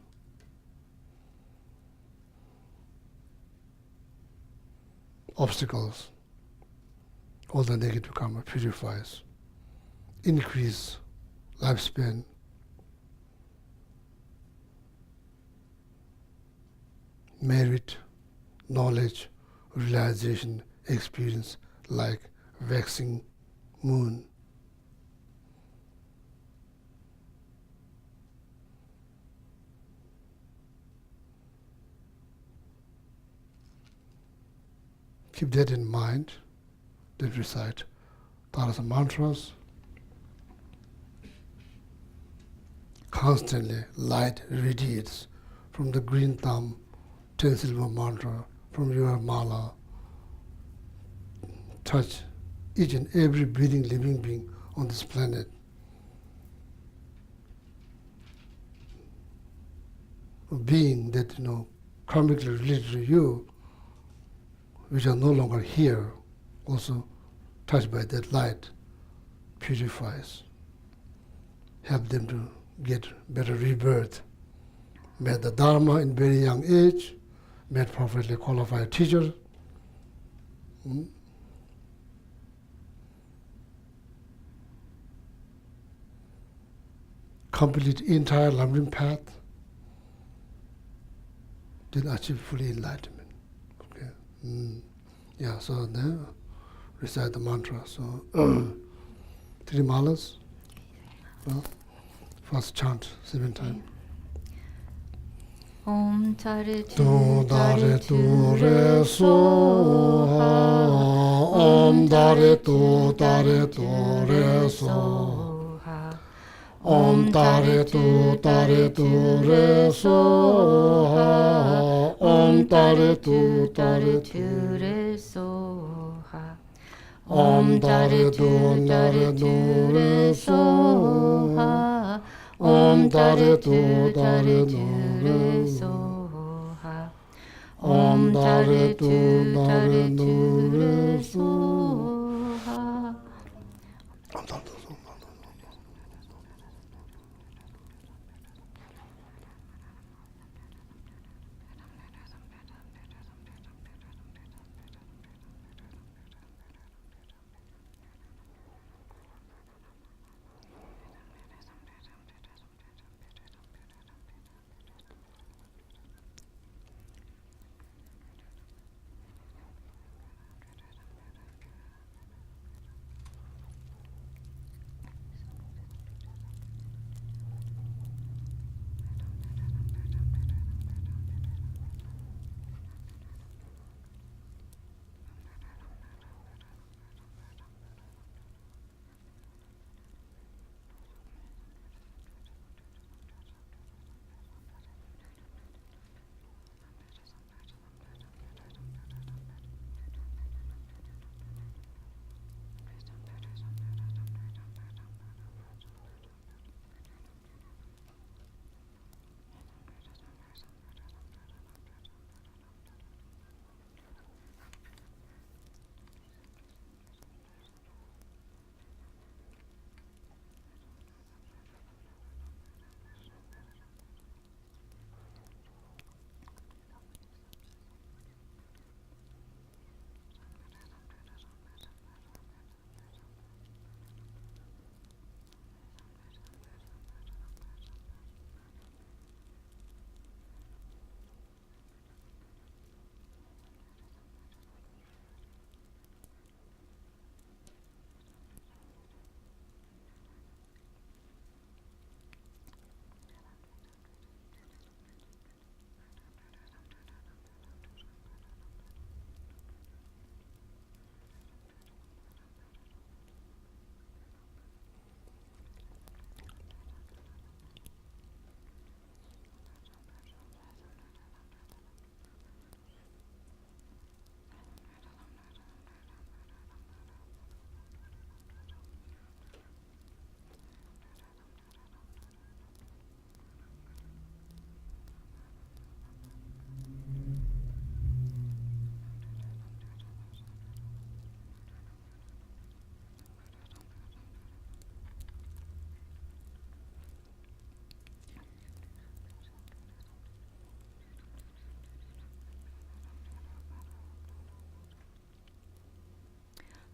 Obstacles, all the negative karma purifies. Increase lifespan, merit, knowledge, realization, experience, like waxing moon. Keep that in mind, then recite Tarasa mantras. Constantly light radiates from the green thumb, 10 silver mantra, from your mala, touch each and every breathing living being on this planet. A being that, karmically related to you, which are no longer here, also touched by that light, purifies, help them to get better rebirth. Met the Dharma in very young age, met properly qualified teachers. Complete entire lumbering path, then achieve fully enlightenment. Okay. Yeah, so then recite the mantra. So 3 malas. First chant 7 times. Om Tare Tu Tu Dare Tu Re So Ha. Om Dare Tu Dare Tu Re So. Om Tare Tu Dare Tu Re So Ha. Om Tare Tu Dare Tu Re So Ha. Om Dare Tu Dare Tu Re So Ha. Om Dare Tu Dare Tu Re So Ha. Om Dare Tu Dare Tu Re So Ha.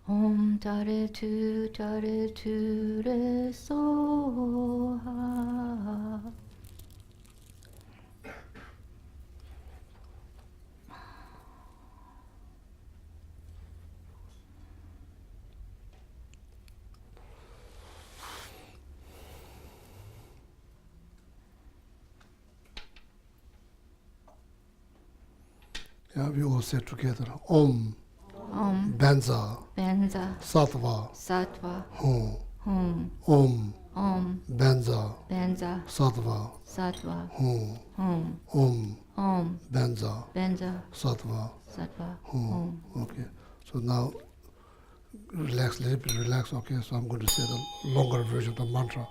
Om Tare Tu Re So Ha. Yeah, we all say together. Om. Om. Benza. Benza. Sattva. Sattva. Hum. Hum. Om. Om. Benza. Benza. Sattva. Sattva. Hum. Hum. Om. Om. Benza. Benza. Sattva. Sattva. Hum. Hum. Okay. So now relax, a little bit relax, okay? So I'm going to say the longer version of the mantra.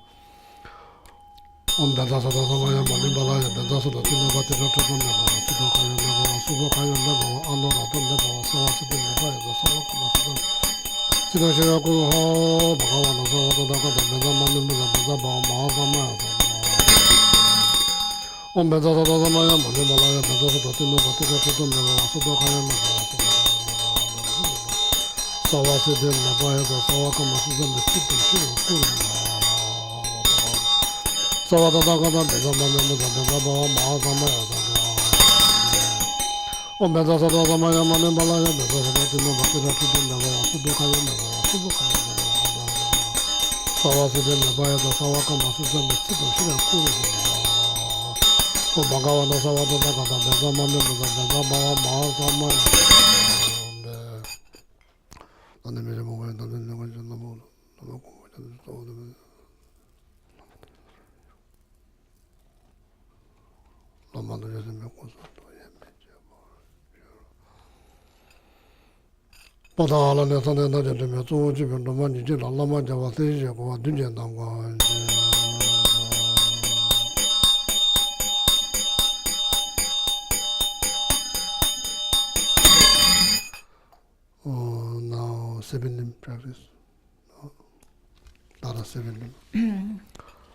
Om Bedasa Dasamaya Manibalaya Bedasa Tina Batira Tutum Nebo, Sudokayo Nebo, Subokayo Nebo, Anora Tum Nebo, Sawasidim Nebaya, the Sawakamasudam. Sidashiraku Ho, Bhagawana Sawata Daka, the Bedamani Bedaba, Mahasamaya. Om Bedasa Dasamaya Manibalaya Bedasa Tina Batira Tutum Nebo, Sudokayo Nebo, Sawasidim Nebaya, the Sawakamasudam, the Chitum Shiru. Sawada Daga, the Bedaba, Mahasamaya. Om Bedasa Dasamaya Manibalaya Bedasa Tina Batira Tutum Nebo, Sudokayo Nebo, Subokayo Nebo. Sawasidim Nebaya, the Sawakamasudam, the Chitum Shiru. Bhagavana Savada Daga, the Bedamani Bedaba, Mahasamaya. Now, 7 practice. Not a 7.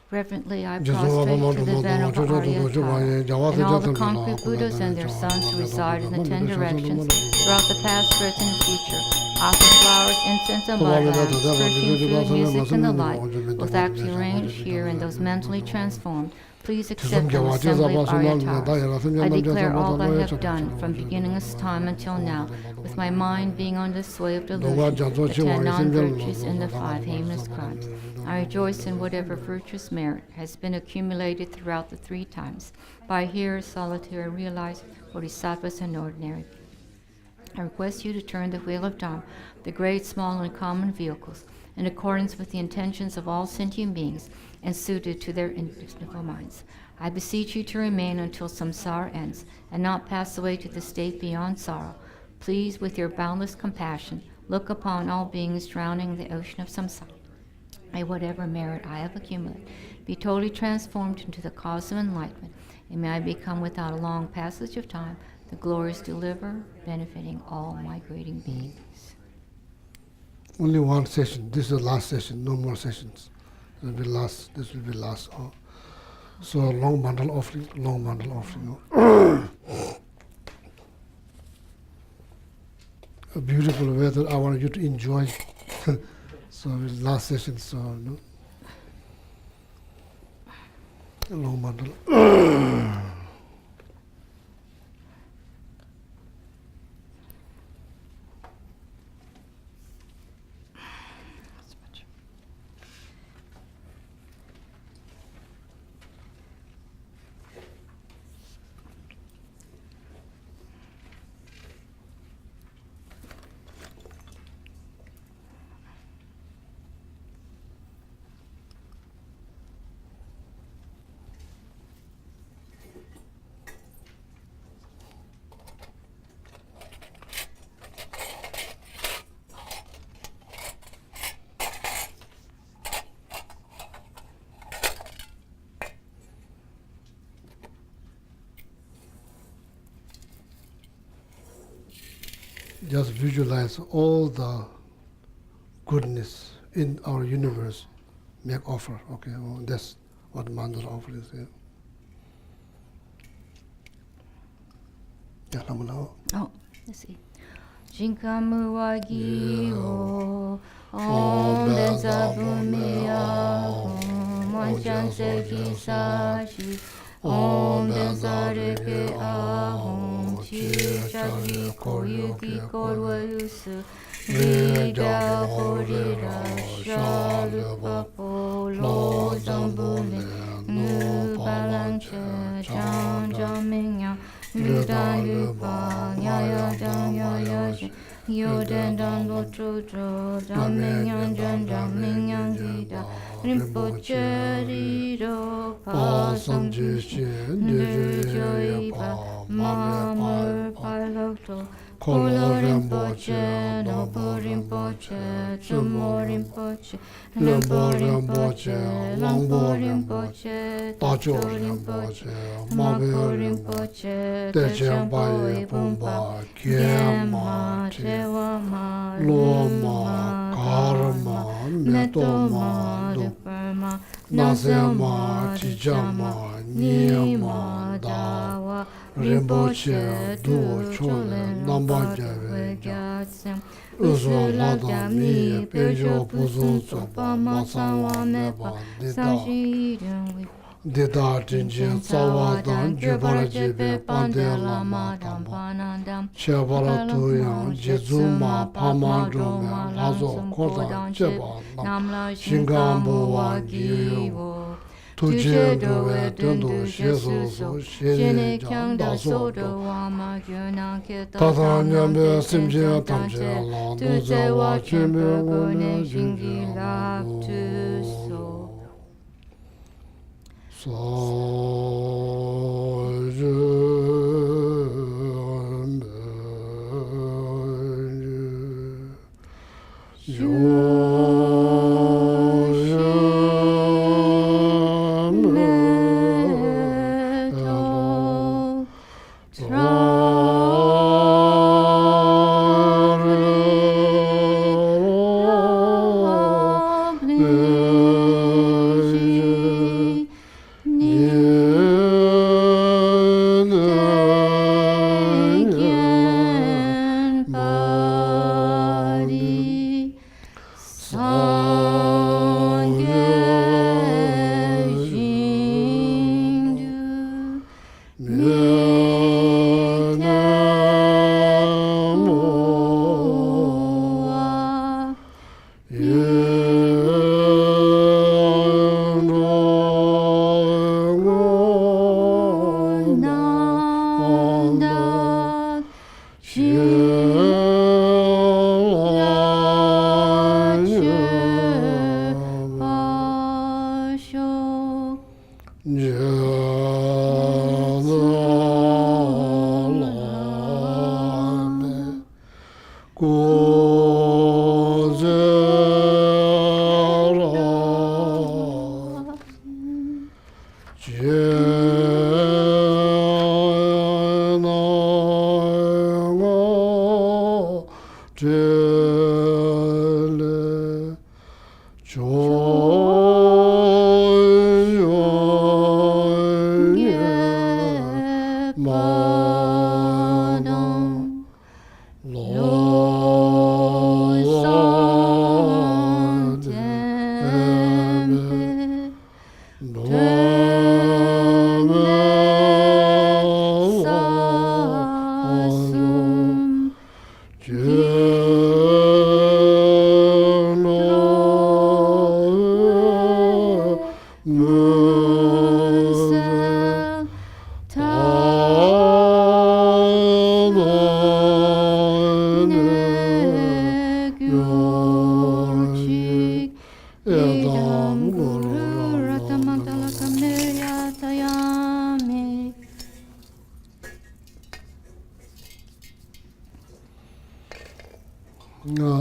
Reverently, I prostrate to the Venerable Aryatara and all the concrete Buddhas and their sons who reside in the 10 directions throughout the past, present, and future. Offer flowers, incense, and love lamps, perfume, food, music, and the like, both actually arranged here and those mentally transformed. Please accept the assembly of Aryataras. I declare all I have done from beginning of time until now, with my mind being on the sway of delusion, the 10 non-virtues and the 5 heinous crimes. I rejoice in whatever virtuous merit has been accumulated throughout the 3 times, by here solitary realized bodhisattvas and ordinary. I request you to turn the wheel of Dharma, the great, small, and common vehicles, in accordance with the intentions of all sentient beings and suited to their individual minds. I beseech you to remain until samsara ends and not pass away to the state beyond sorrow. Please, with your boundless compassion, look upon all beings drowning in the ocean of samsara. May whatever merit I have accumulated be totally transformed into the cause of enlightenment, and may I become without a long passage of time the glorious deliverer, benefiting all migrating beings. Only one session. This is the last session. No more sessions. This will be last. So long bundle offering. A beautiful weather. I want you to enjoy. So last session. So no. A long bundle. Just visualize all the goodness in our universe. Make offer, okay? Well, that's what mantra offer is. Yeah. Oh, let's see. Jinkamu wagi o om benza bumiya om wanchan seki sashi om benza reke ahom chi chagi koyuki korwayusu vida horira shalupa polo zambule nu balanche chan jaminya Ludan lupa nyaya dan nyaya yoden dan lo trudro jaminyan jan jaminyan gida rinpoche riro pasam jushin nuju joiba mamur palokto Kolo Rinpoche, Nobo Rinpoche, Chumo Rinpoche, Lembo Rinpoche, Longbo Rinpoche, Tacho Rinpoche, Mabo Rinpoche, Techempa Pumba, Kiema, Chewama, Loma, Karma, Metoma, Duperma, Nasema, Chichama, Nima, Dawa, Rinpoche, Du Chole, Namba Jave, Uso Lada Mi, Pejo Puzu Tsopa, Masawa Meba, Dida Jinjin, Sawa Dan, Jubara Jebe, Pandela Madam Panandam, Chebara Tuyang, Jizuma, Pamadroma, Lazo, Kodan, Cheba, Shingambo Wagiwo. Tuje dowe dundu shesu so shene kyang da so do wa ma gyuna ke ta ta nyambe simje tamje la tuje wa chimbe gune shingi lak tu so so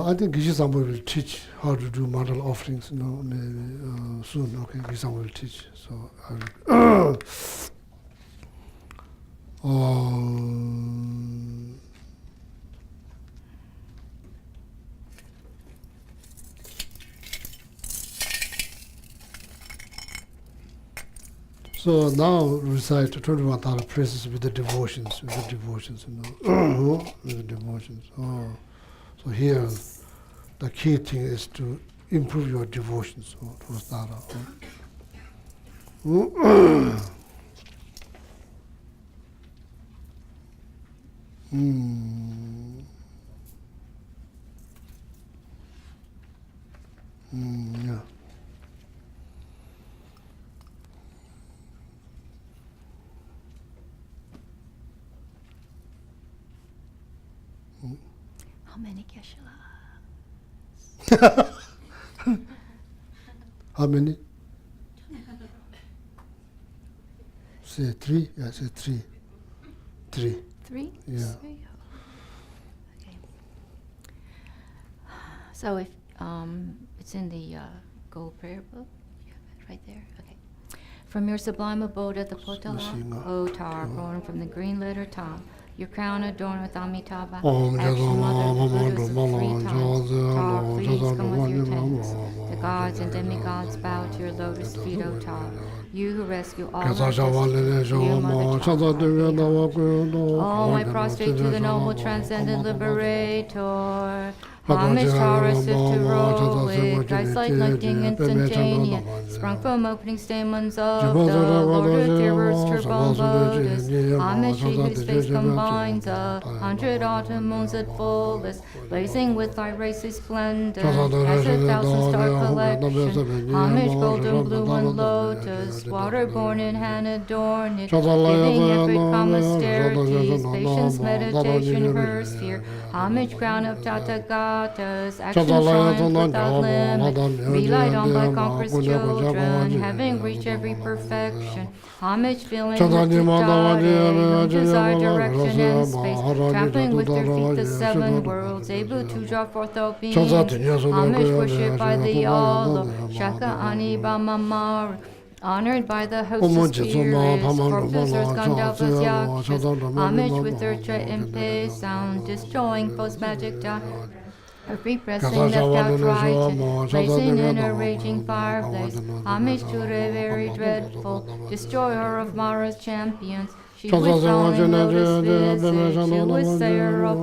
I think Geshe will teach how to do model offerings, maybe soon. Okay, Geshe will teach. So, so now recite 21,000 praises with the devotions, with the devotions. So here, the key thing is to improve your devotions towards Dara. Yeah. How many Geshe? How many? Say 3? Yeah, say 3. 3? 3? Yeah. So if it's in the Gold Prayer Book, you have it right there. Okay. From your sublime abode at the Potala, O Tar, born from the green letter Tam, your crown adorned with Amitabha, action mother, Buddhas of 3 times. Tar, please come with your tents. The gods and demigods bow to your lotus feet, O Tar. You who rescue all our dear Mother Tar. Oh, my prostrate to the noble transcendent liberator. Homage Taurus heroic, Christ-like lightning instantaneous, sprung from opening stamens of the Lord of Terrors, turbine lotus. Homage she whose face combines 100 autumn moons at fullest, blazing with thy racy splendor, as 1,000-star collection. Homage golden blue and lotus, water-born in hand adorned, giving every austerities, patience, meditation, her sphere. Homage crown of Tathagatas, action shines without limit, relied on by conquerors children, having reached every perfection. Homage feeling with Tuttare, desire direction and space, trampling with their feet the 7 worlds, able to draw forth all beings. Homage worshipped by the all, Shaka Ani Bamamaru. Honored by the host of spirits, corpusers, Gandalfas, Yakshas, homage with their tread and pace sound, destroying foes' magic dark. Every pressing left outright, blazing in a raging fireplace, homage to the very dreadful, destroyer of Mara's champions. She was thrown in lotus visage, she was sayer of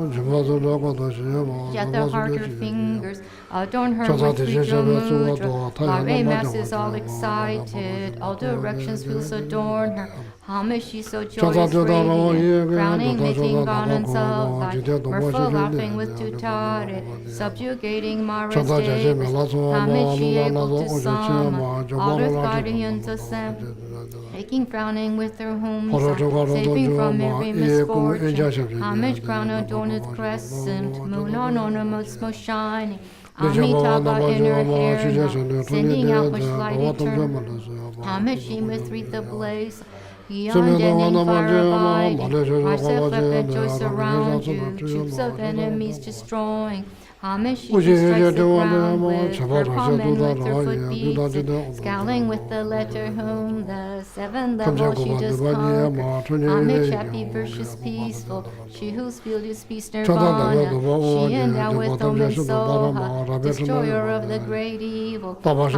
yet the heart her fingers adorn her with Vijra mudra. Mare masses all excited, all directions wheels adorn her. Homage she so joyous radiant, crowning making garlands of light, mirthful laughing with Tuttare, subjugating Mara's Davis. Homage she able to summon all earth guardians assemble, taking frowning with her whom saving from every misfortune. Homage crown adorned with crescent, moon on ornaments most shining. Amitabha in her hair now, sending out much light eternal. Homage she with wreath ablaze, beyond and in fire abiding. Myself left and joy surround you, troops of enemies destroying. Homage she strikes the ground with her palm and with her foot beats it, scowling with the letter whom the 7th level she just conquered. Homage happy, virtuous, peaceful, she whose field is peace nirvana. She endowed with Om Soha, destroyer of the great evil. Homage she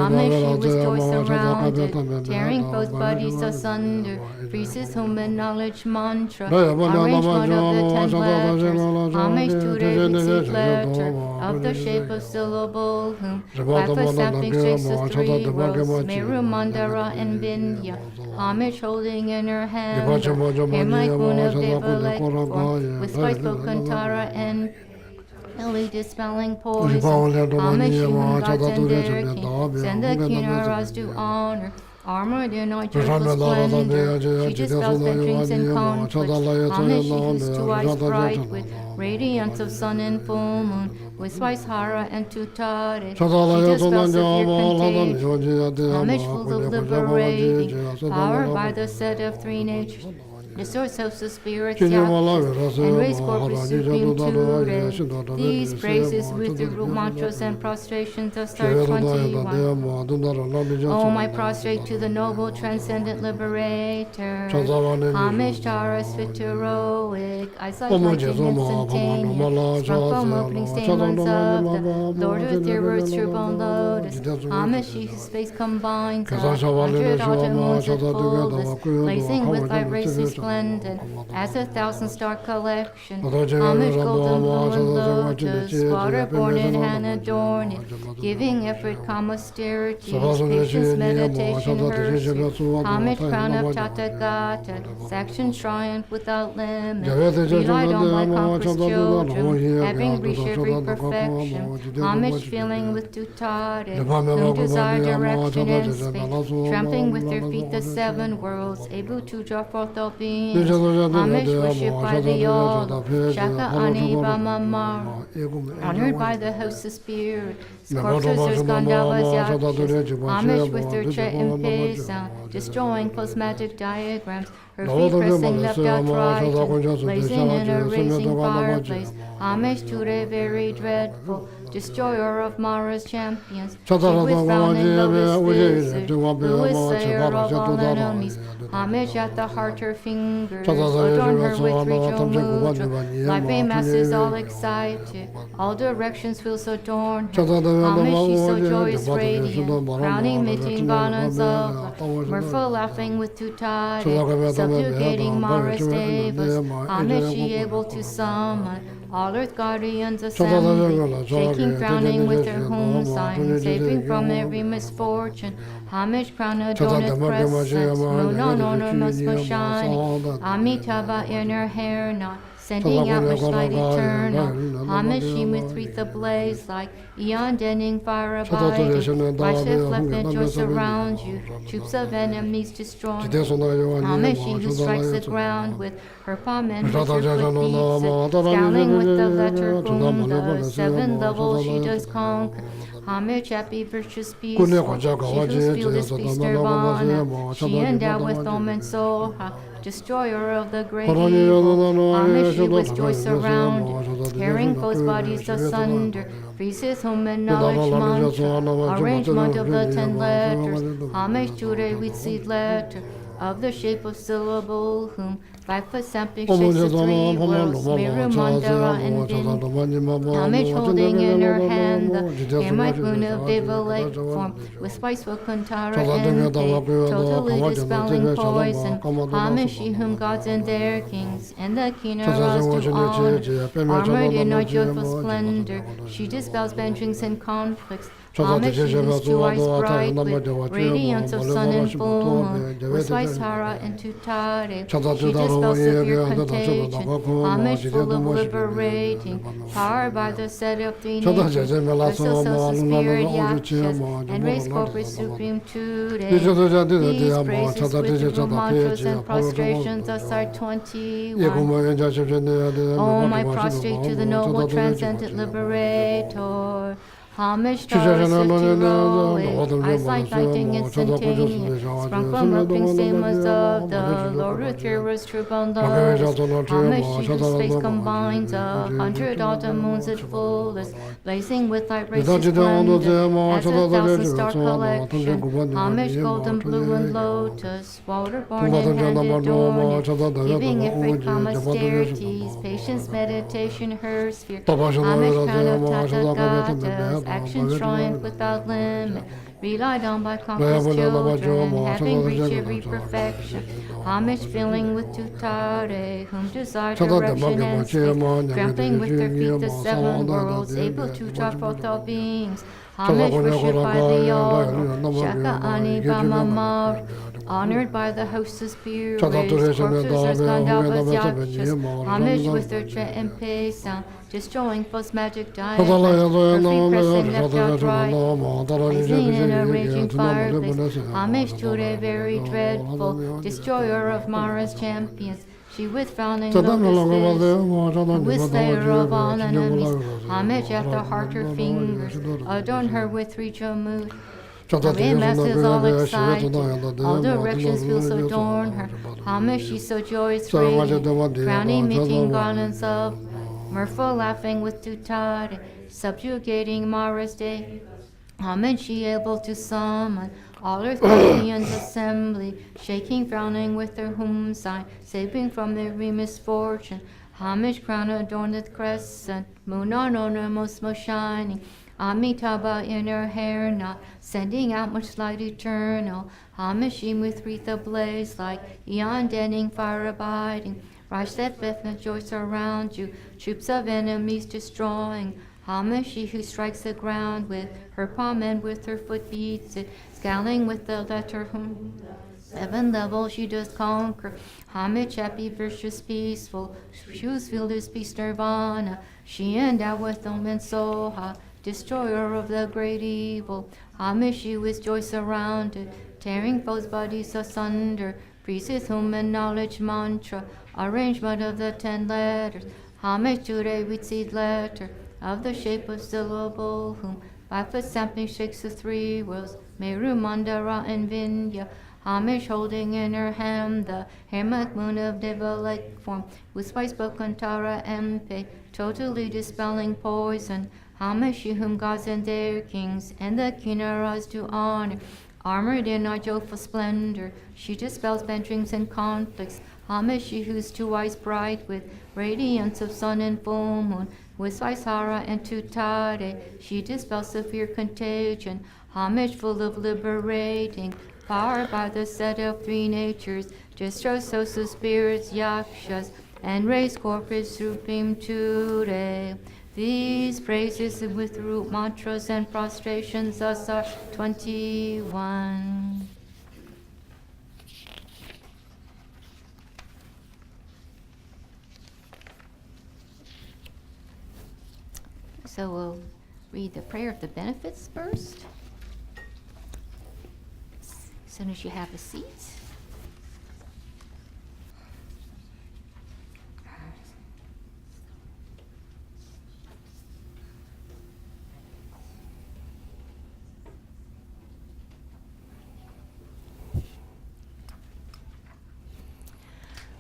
with joy surrounded, tearing foes' bodies asunder. Priests whom in knowledge mantra, arrangement of the 10 letters. Homage to the receipt letter of the shape of syllable whom life a sampling shapes the 3 worlds, Meru, Mandara, and Vindhya. Homage holding in her hand the Hermite moon of Devalek form, with voice spoken Tara and Billy dispelling poison. Homage human gods and their king, send the Kinnaras to honor. Armored in our joyful splendor, she dispels venturings and conflicts. Homage she whose 2 eyes bright with radiance of sun and full moon, with Swaishara and Tuttare. She dispels severe contagion. Homage full of liberating, powered by the set of 3 natures. The source of the spirits, Yakshas, and raise corpus supreme Ture. These praises with the root mantras and prostrations of star 21. Oh, my prostrate to the noble transcendent liberator. Homage Taurus fit heroic, eyes like lightning instantaneous, sprung from opening stamens of the Lord of Terrors, turbine lotus. Homage she whose face combines 100 autumn moons at fullest, blazing with thy racy splendor, as 1,000-star collection. Homage golden blue and lotus, water-born in hand adorned, giving effort calm austerities, patience, meditation, her sphere. Homage crown of Tathagata, action triumph without limit, relied on by conquerors children, having reached every perfection. Homage feeling with Tuttare, whom desire direction and space, trampling with their feet the 7 worlds, able to draw forth all beings. Homage worshipped by the all, Shaka Ani Bamamaru, honored by the host of spirit, corpusers, Gandalfas, Yakshas. Homage with their tread and pace sound, destroying post-magic diagrams. Her feet pressing left outright, blazing in a racing fireplace. Homage to the very dreadful, destroyer of Mara's champions. She with frowning lotus visage, who is slayer of all enemies. Homage at the heart, her fingers, adorn her with ritual mudra. Life masses all excited, all directions feel so adorn her. Homage, she's so joyous, radiant, crowning, emitting garlands of light. Mirthful laughing with tutade, subjugating Mara's devas. Homage, she able to summon all earth guardians assembly, shaking, frowning with her home sign, saving from every misfortune. Homage, crown adorned crescents, moon on honor most shining. Amitabha in her hair knot, sending out much light eternal. Homage, she with wreath ablaze like eon denning fire abiding. Watch the flippant joy surround you, troops of enemies destroy. Homage, she who strikes the ground with her palm and with her foot beats, scowling with the letter boom, the seven levels she does conquer. Homage, happy, virtuous, peaceful, she whose field is peace nirvana. She endowed with omen soha, destroyer of the great evil. Homage, she with joy surrounded, tearing foes' bodies asunder. Freezes home and knowledge mantra, arrangement of the 10 letters. Homage to the with seed letter, of the shape of syllable, whom 5 foot sampling shakes the 3 worlds, Miru Mandara and Vin. Homage holding in her hand the Hermite rune of Devalate form, with spice will Kuntara and totally dispelling poison. Homage, she whom gods and their kings, and the keener laws to honor. Armored in our joyful splendor, she dispels banishings and conflicts. Homage, she whose 2 eyes bright with radiance of sun and full moon, with Swaisara and Tutare. She dispels severe contagion. Homage full of liberating, powered by the set of 3 natures, Christos spirit Yakshas, and race corporate supreme today. These praises with different mantras and prostrations aside 21. Om, I prostrate to the noble transcendent liberator. Homage to our eyes like lightning instantaneous, sprung from looking stamas of the Lord with heroes true bone lotus. Homage, she whose face combines 100 autumn moons at fullest, blazing with light rays of splendor, as 1,000 star collection. Homage, golden blue and lotus, water-born and hand adorned, giving it great calm austerities, patience, meditation, her sphere. Homage, crown of Tathagatas, action triumph without limit, relied on by countless children, having reached every perfection. Homage filling with tutare, whom desire direction and space, trampling with their feet the 7 worlds, able to draw forth all beings. Homage worshipped by the all, Shaka Ani Bamamar, honored by the hostess spirits, corpses as Kadampa Yakshas. Homage with their chant and pay sound, destroying false magic diamonds, earthly pressing left out right, blazing in a raging fireplace. Homage to the very dreadful, destroyer of Mara's champions. She with frowning lotus with slayer of all enemies. Homage at the heart, her fingers, adorn her with ritual mood. Her masses all excited, all directions feel so adorn her. Homage, she's so joyous, radiant, crowning, meeting garlands of mirthful laughing with tutare, subjugating Mara's day. Homage, she able to summon all earth guardians assembly, shaking, frowning with her home sign, saving from every misfortune. Homage, crown adorned with crescent, moon on honor most shining. Amitabha in her hair knot, sending out much light eternal. Homage, she with wreath ablaze like eon denning fire abiding. Rise that definite joy surround you, troops of enemies destroying. Homage, she who strikes the ground with her palm and with her foot beats it, scowling with the letter whom 7 levels she does conquer. Homage, happy, virtuous, peaceful, whose field is peace nirvana. She endowed with omen soha, destroyer of the great evil. Homage, she with joy surrounded, tearing foes' bodies asunder. Freezes whom and knowledge mantra, arrangement of the 10 letters. Homage to the with seed letter, of the shape of syllable, whom 5 foot sampling shakes the 3 worlds, Meru Mandara and Vindhya. Homage holding in her hand the Hermit moon of Devalate form, with spice book Kantara MP, totally dispelling poison. Homage to whom gods and their kings and the Kinnaras do honor. Armored in our joyful splendor, she dispels bad dreams and conflicts. Homage to whose two eyes bright with radiance of sun and full moon. With Vaisara and Tutare, she dispels severe contagion. Homage full of liberating power by the set of three natures. Destroy social spirits, yakshas, and raise corpus supreme Ture. These praises with root mantras and prostrations thus are 21. So we'll read the prayer of the benefits first. As soon as you have a seat.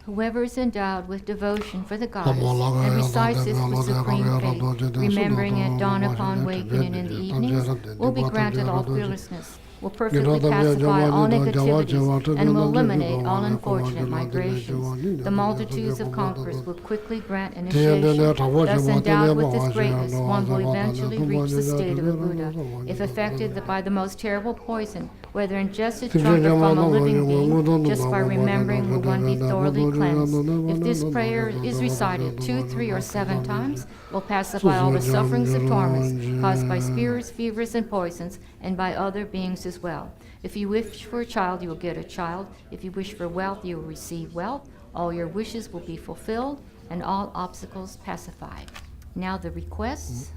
Whoever is endowed with devotion for the goddess and recites this with supreme faith, remembering at dawn upon waking and in the evenings, will be granted all fearlessness, will perfectly pacify all negativities, and will eliminate all unfortunate migrations. The multitudes of conquerors will quickly grant initiation. Thus endowed with this greatness, one will eventually reach the state of a Buddha. If affected by the most terrible poison, whether ingested, drunk, or from a living being, just by remembering will one be thoroughly cleansed. If this prayer is recited 2, 3, or 7 times, will pacify all the sufferings of torments caused by spirits, fevers, and poisons, and by other beings as well. If you wish for a child, you will get a child. If you wish for wealth, you will receive wealth. All your wishes will be fulfilled, and all obstacles pacified. Now the requests.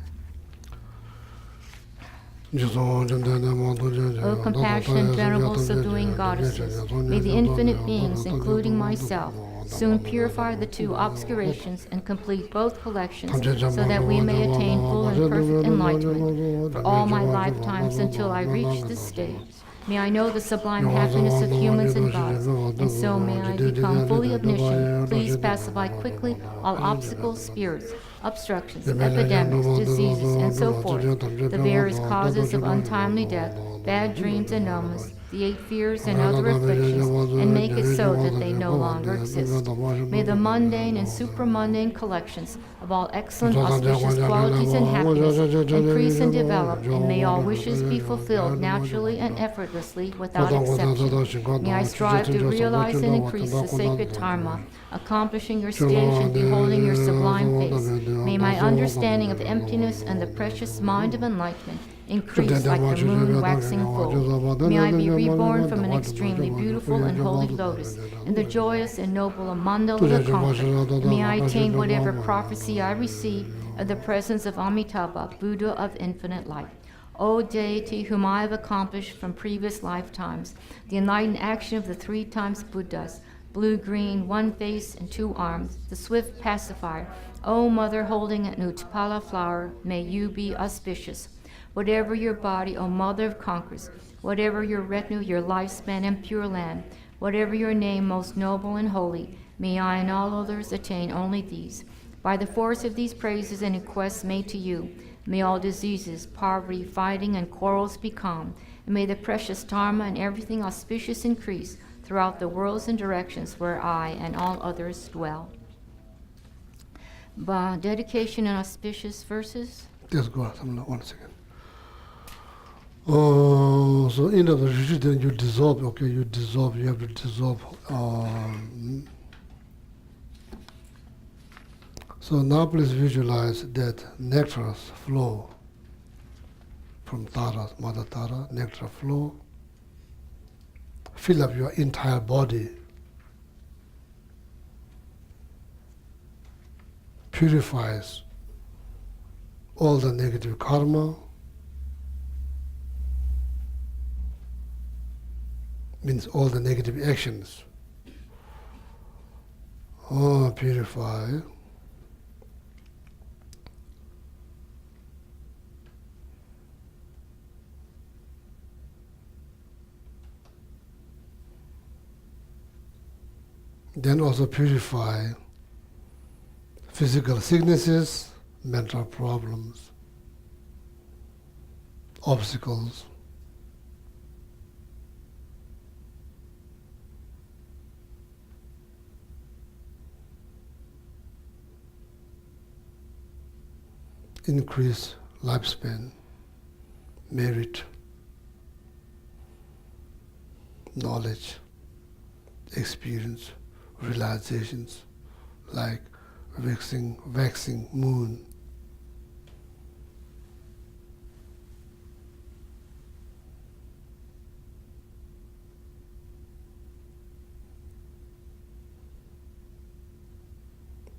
O compassionate, venerable, subduing goddesses, may the infinite beings, including myself, soon purify the 2 obscurations and complete both collections, so that we may attain full and perfect enlightenment for all my lifetimes until I reach this stage. May I know the sublime happiness of humans and gods, and so may I become fully omniscient. Please pacify quickly all obstacles, spirits, obstructions, epidemics, diseases, and so forth, the various causes of untimely death, bad dreams and illness, the 8 fears and other afflictions, and make it so that they no longer exist. May the mundane and supramundane collections of all excellent, auspicious qualities and happiness increase and develop, and may all wishes be fulfilled naturally and effortlessly without exception. May I strive to realize and increase the sacred dharma, accomplishing your stage and beholding your sublime face. May my understanding of emptiness and the precious mind of enlightenment increase like the moon waxing full. May I be reborn from an extremely beautiful and holy lotus in the joyous and noble mandala of the conqueror. May I attain whatever prophecy I receive of the presence of Amitabha, Buddha of infinite light. O deity whom I have accomplished from previous lifetimes, the enlightened action of the 3 times Buddhas, blue, green, 1 face and 2 arms, the swift pacifier. O mother holding an Utpala flower, may you be auspicious. Whatever your body, O mother of conquerors, whatever your retinue, your lifespan, and pure land, whatever your name, most noble and holy, may I and all others attain only these. By the force of these praises and requests made to you, may all diseases, poverty, fighting, and quarrels be calm, and may the precious dharma and everything auspicious increase throughout the worlds and directions where I and all others dwell. Dedication and auspicious verses. Yes, go ahead. 1 second. So in the retreat, then you dissolve. Okay, you dissolve. You have to dissolve. So now please visualize that nectars flow from Tara, Mother Tara. Nectar flow. Fill up your entire body. Purifies all the negative karma. Means all the negative actions. Purify. Then also purify physical sicknesses, mental problems. obstacles. Increase lifespan, merit, knowledge, experience, realizations, like waxing moon.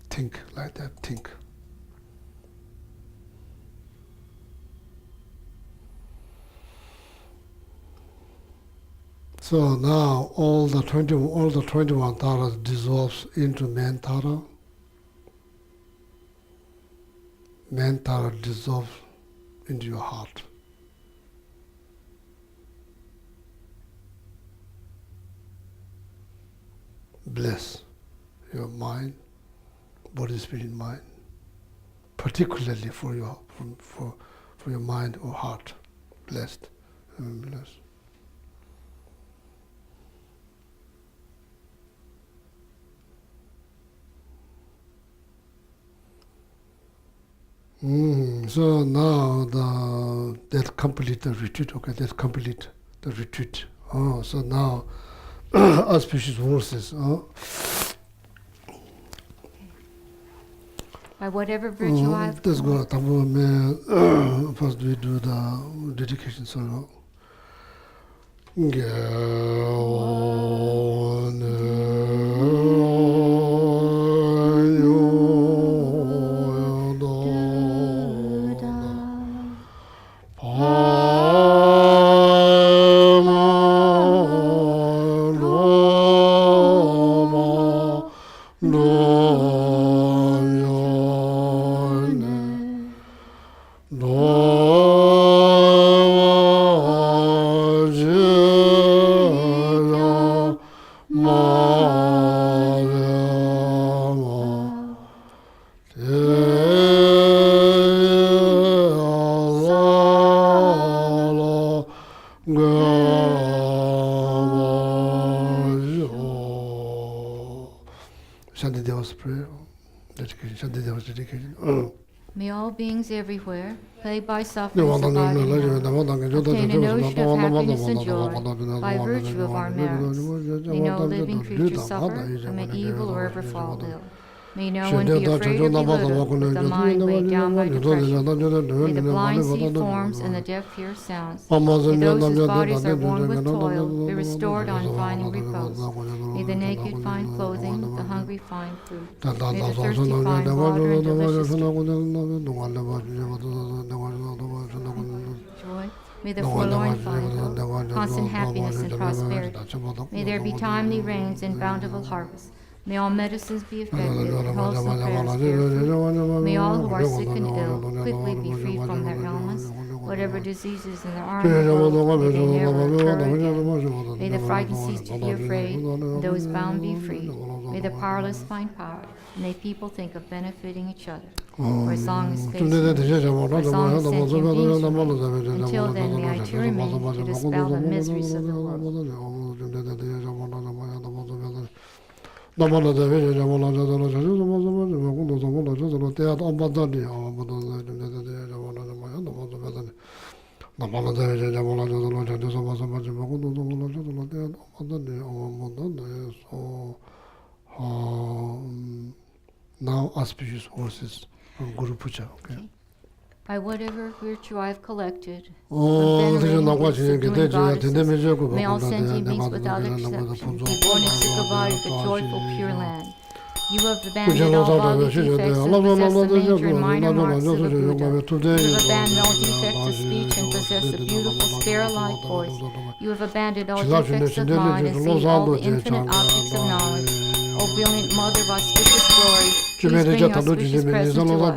Think like that, think. So now all the 21 taras dissolves into main tara. Main tara dissolves into your heart. Bless your mind, body, spirit, mind, particularly for your mind or heart. Blessed and blessed. So now that complete the retreat. Okay, that complete the retreat. Oh, so now auspicious verses. By whatever virtue I have Let's go. collected. First we do the dedication song. Shantideva's prayer, dedication, Shantideva's dedication. May all beings everywhere, plagued by suffering, survive and obtain a notion of happiness and joy by virtue of our merits. May no living creature suffer, commit evil, or ever fall ill. May no one be afraid or belittled with the mind weighed down by depression. May the blind see forms and the deaf hear sounds. May those whose bodies are worn with toil be restored on finding repose. May the naked find clothing, the hungry find food. May the thirsty find water and delicious joy. May the forlorn find hope, constant happiness and prosperity. May there be timely rains and bountiful harvests. May all medicines be effective, and wholesome prayers bear fruit. May all who are sick and ill quickly be freed from their ailments. Whatever diseases in their arm or may they never occur again. May the frightened cease to be afraid, and those bound be free. May the powerless find power, and may people think of benefiting each other. For a song is faithful, for a song is sentient beings from me. Until then, may I too remain to dispel the miseries of the world. Now auspicious horses from Guru Puja. Okay. By whatever virtue I have collected, from venerating gifts of doing goddesses, may all sentient beings without exception be born in Sikavadi, the joyful pure land. You have abandoned all bodily defects and possess the major and minor marks of a Buddha. You have abandoned all defects of speech and possess a beautiful sparrow-like voice. You have abandoned all defects of mind and see all the infinite objects of knowledge. O brilliant mother of auspicious glory, please bring your auspicious presence to us.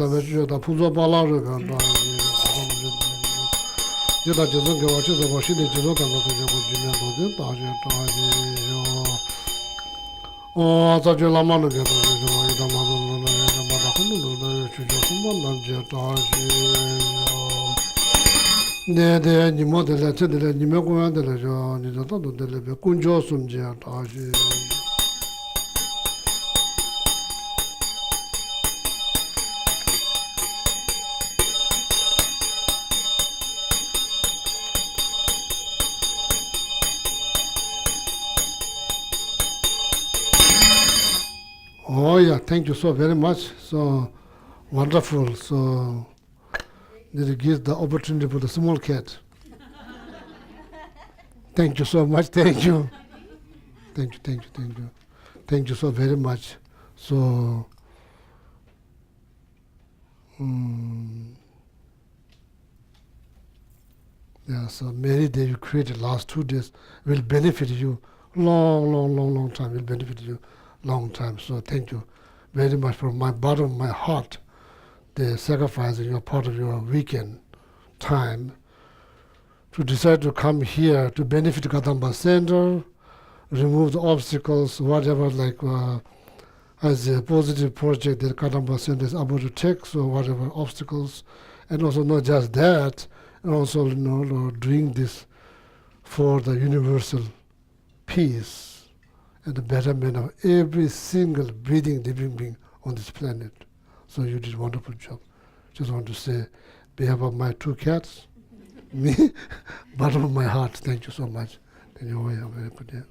네, 네, 니 모델 저들 니 메고한들 저 니도 들 군조 숨지 다시. Oh yeah, thank you so very much. So wonderful. So it gives the opportunity for the small cat. Thank you so much. Thank you. Thank you. Thank you. Thank you. Thank you so very much. So yeah. So many days you created last 2 days will benefit you long time. Will benefit you long time. So thank you very much from my bottom of my heart. The sacrificing your part of your weekend time to decide to come here to benefit Kadampa Center, remove the obstacles, whatever like as a positive project that Kadampa Center is able to take, so whatever obstacles, and also not just that, and also doing this for the universal peace and the betterment of every single breathing living being on this planet. So you did a wonderful job. Just want to say, behalf of my 2 cats, me, bottom of my heart, thank you so much. Anyway, I'm very good.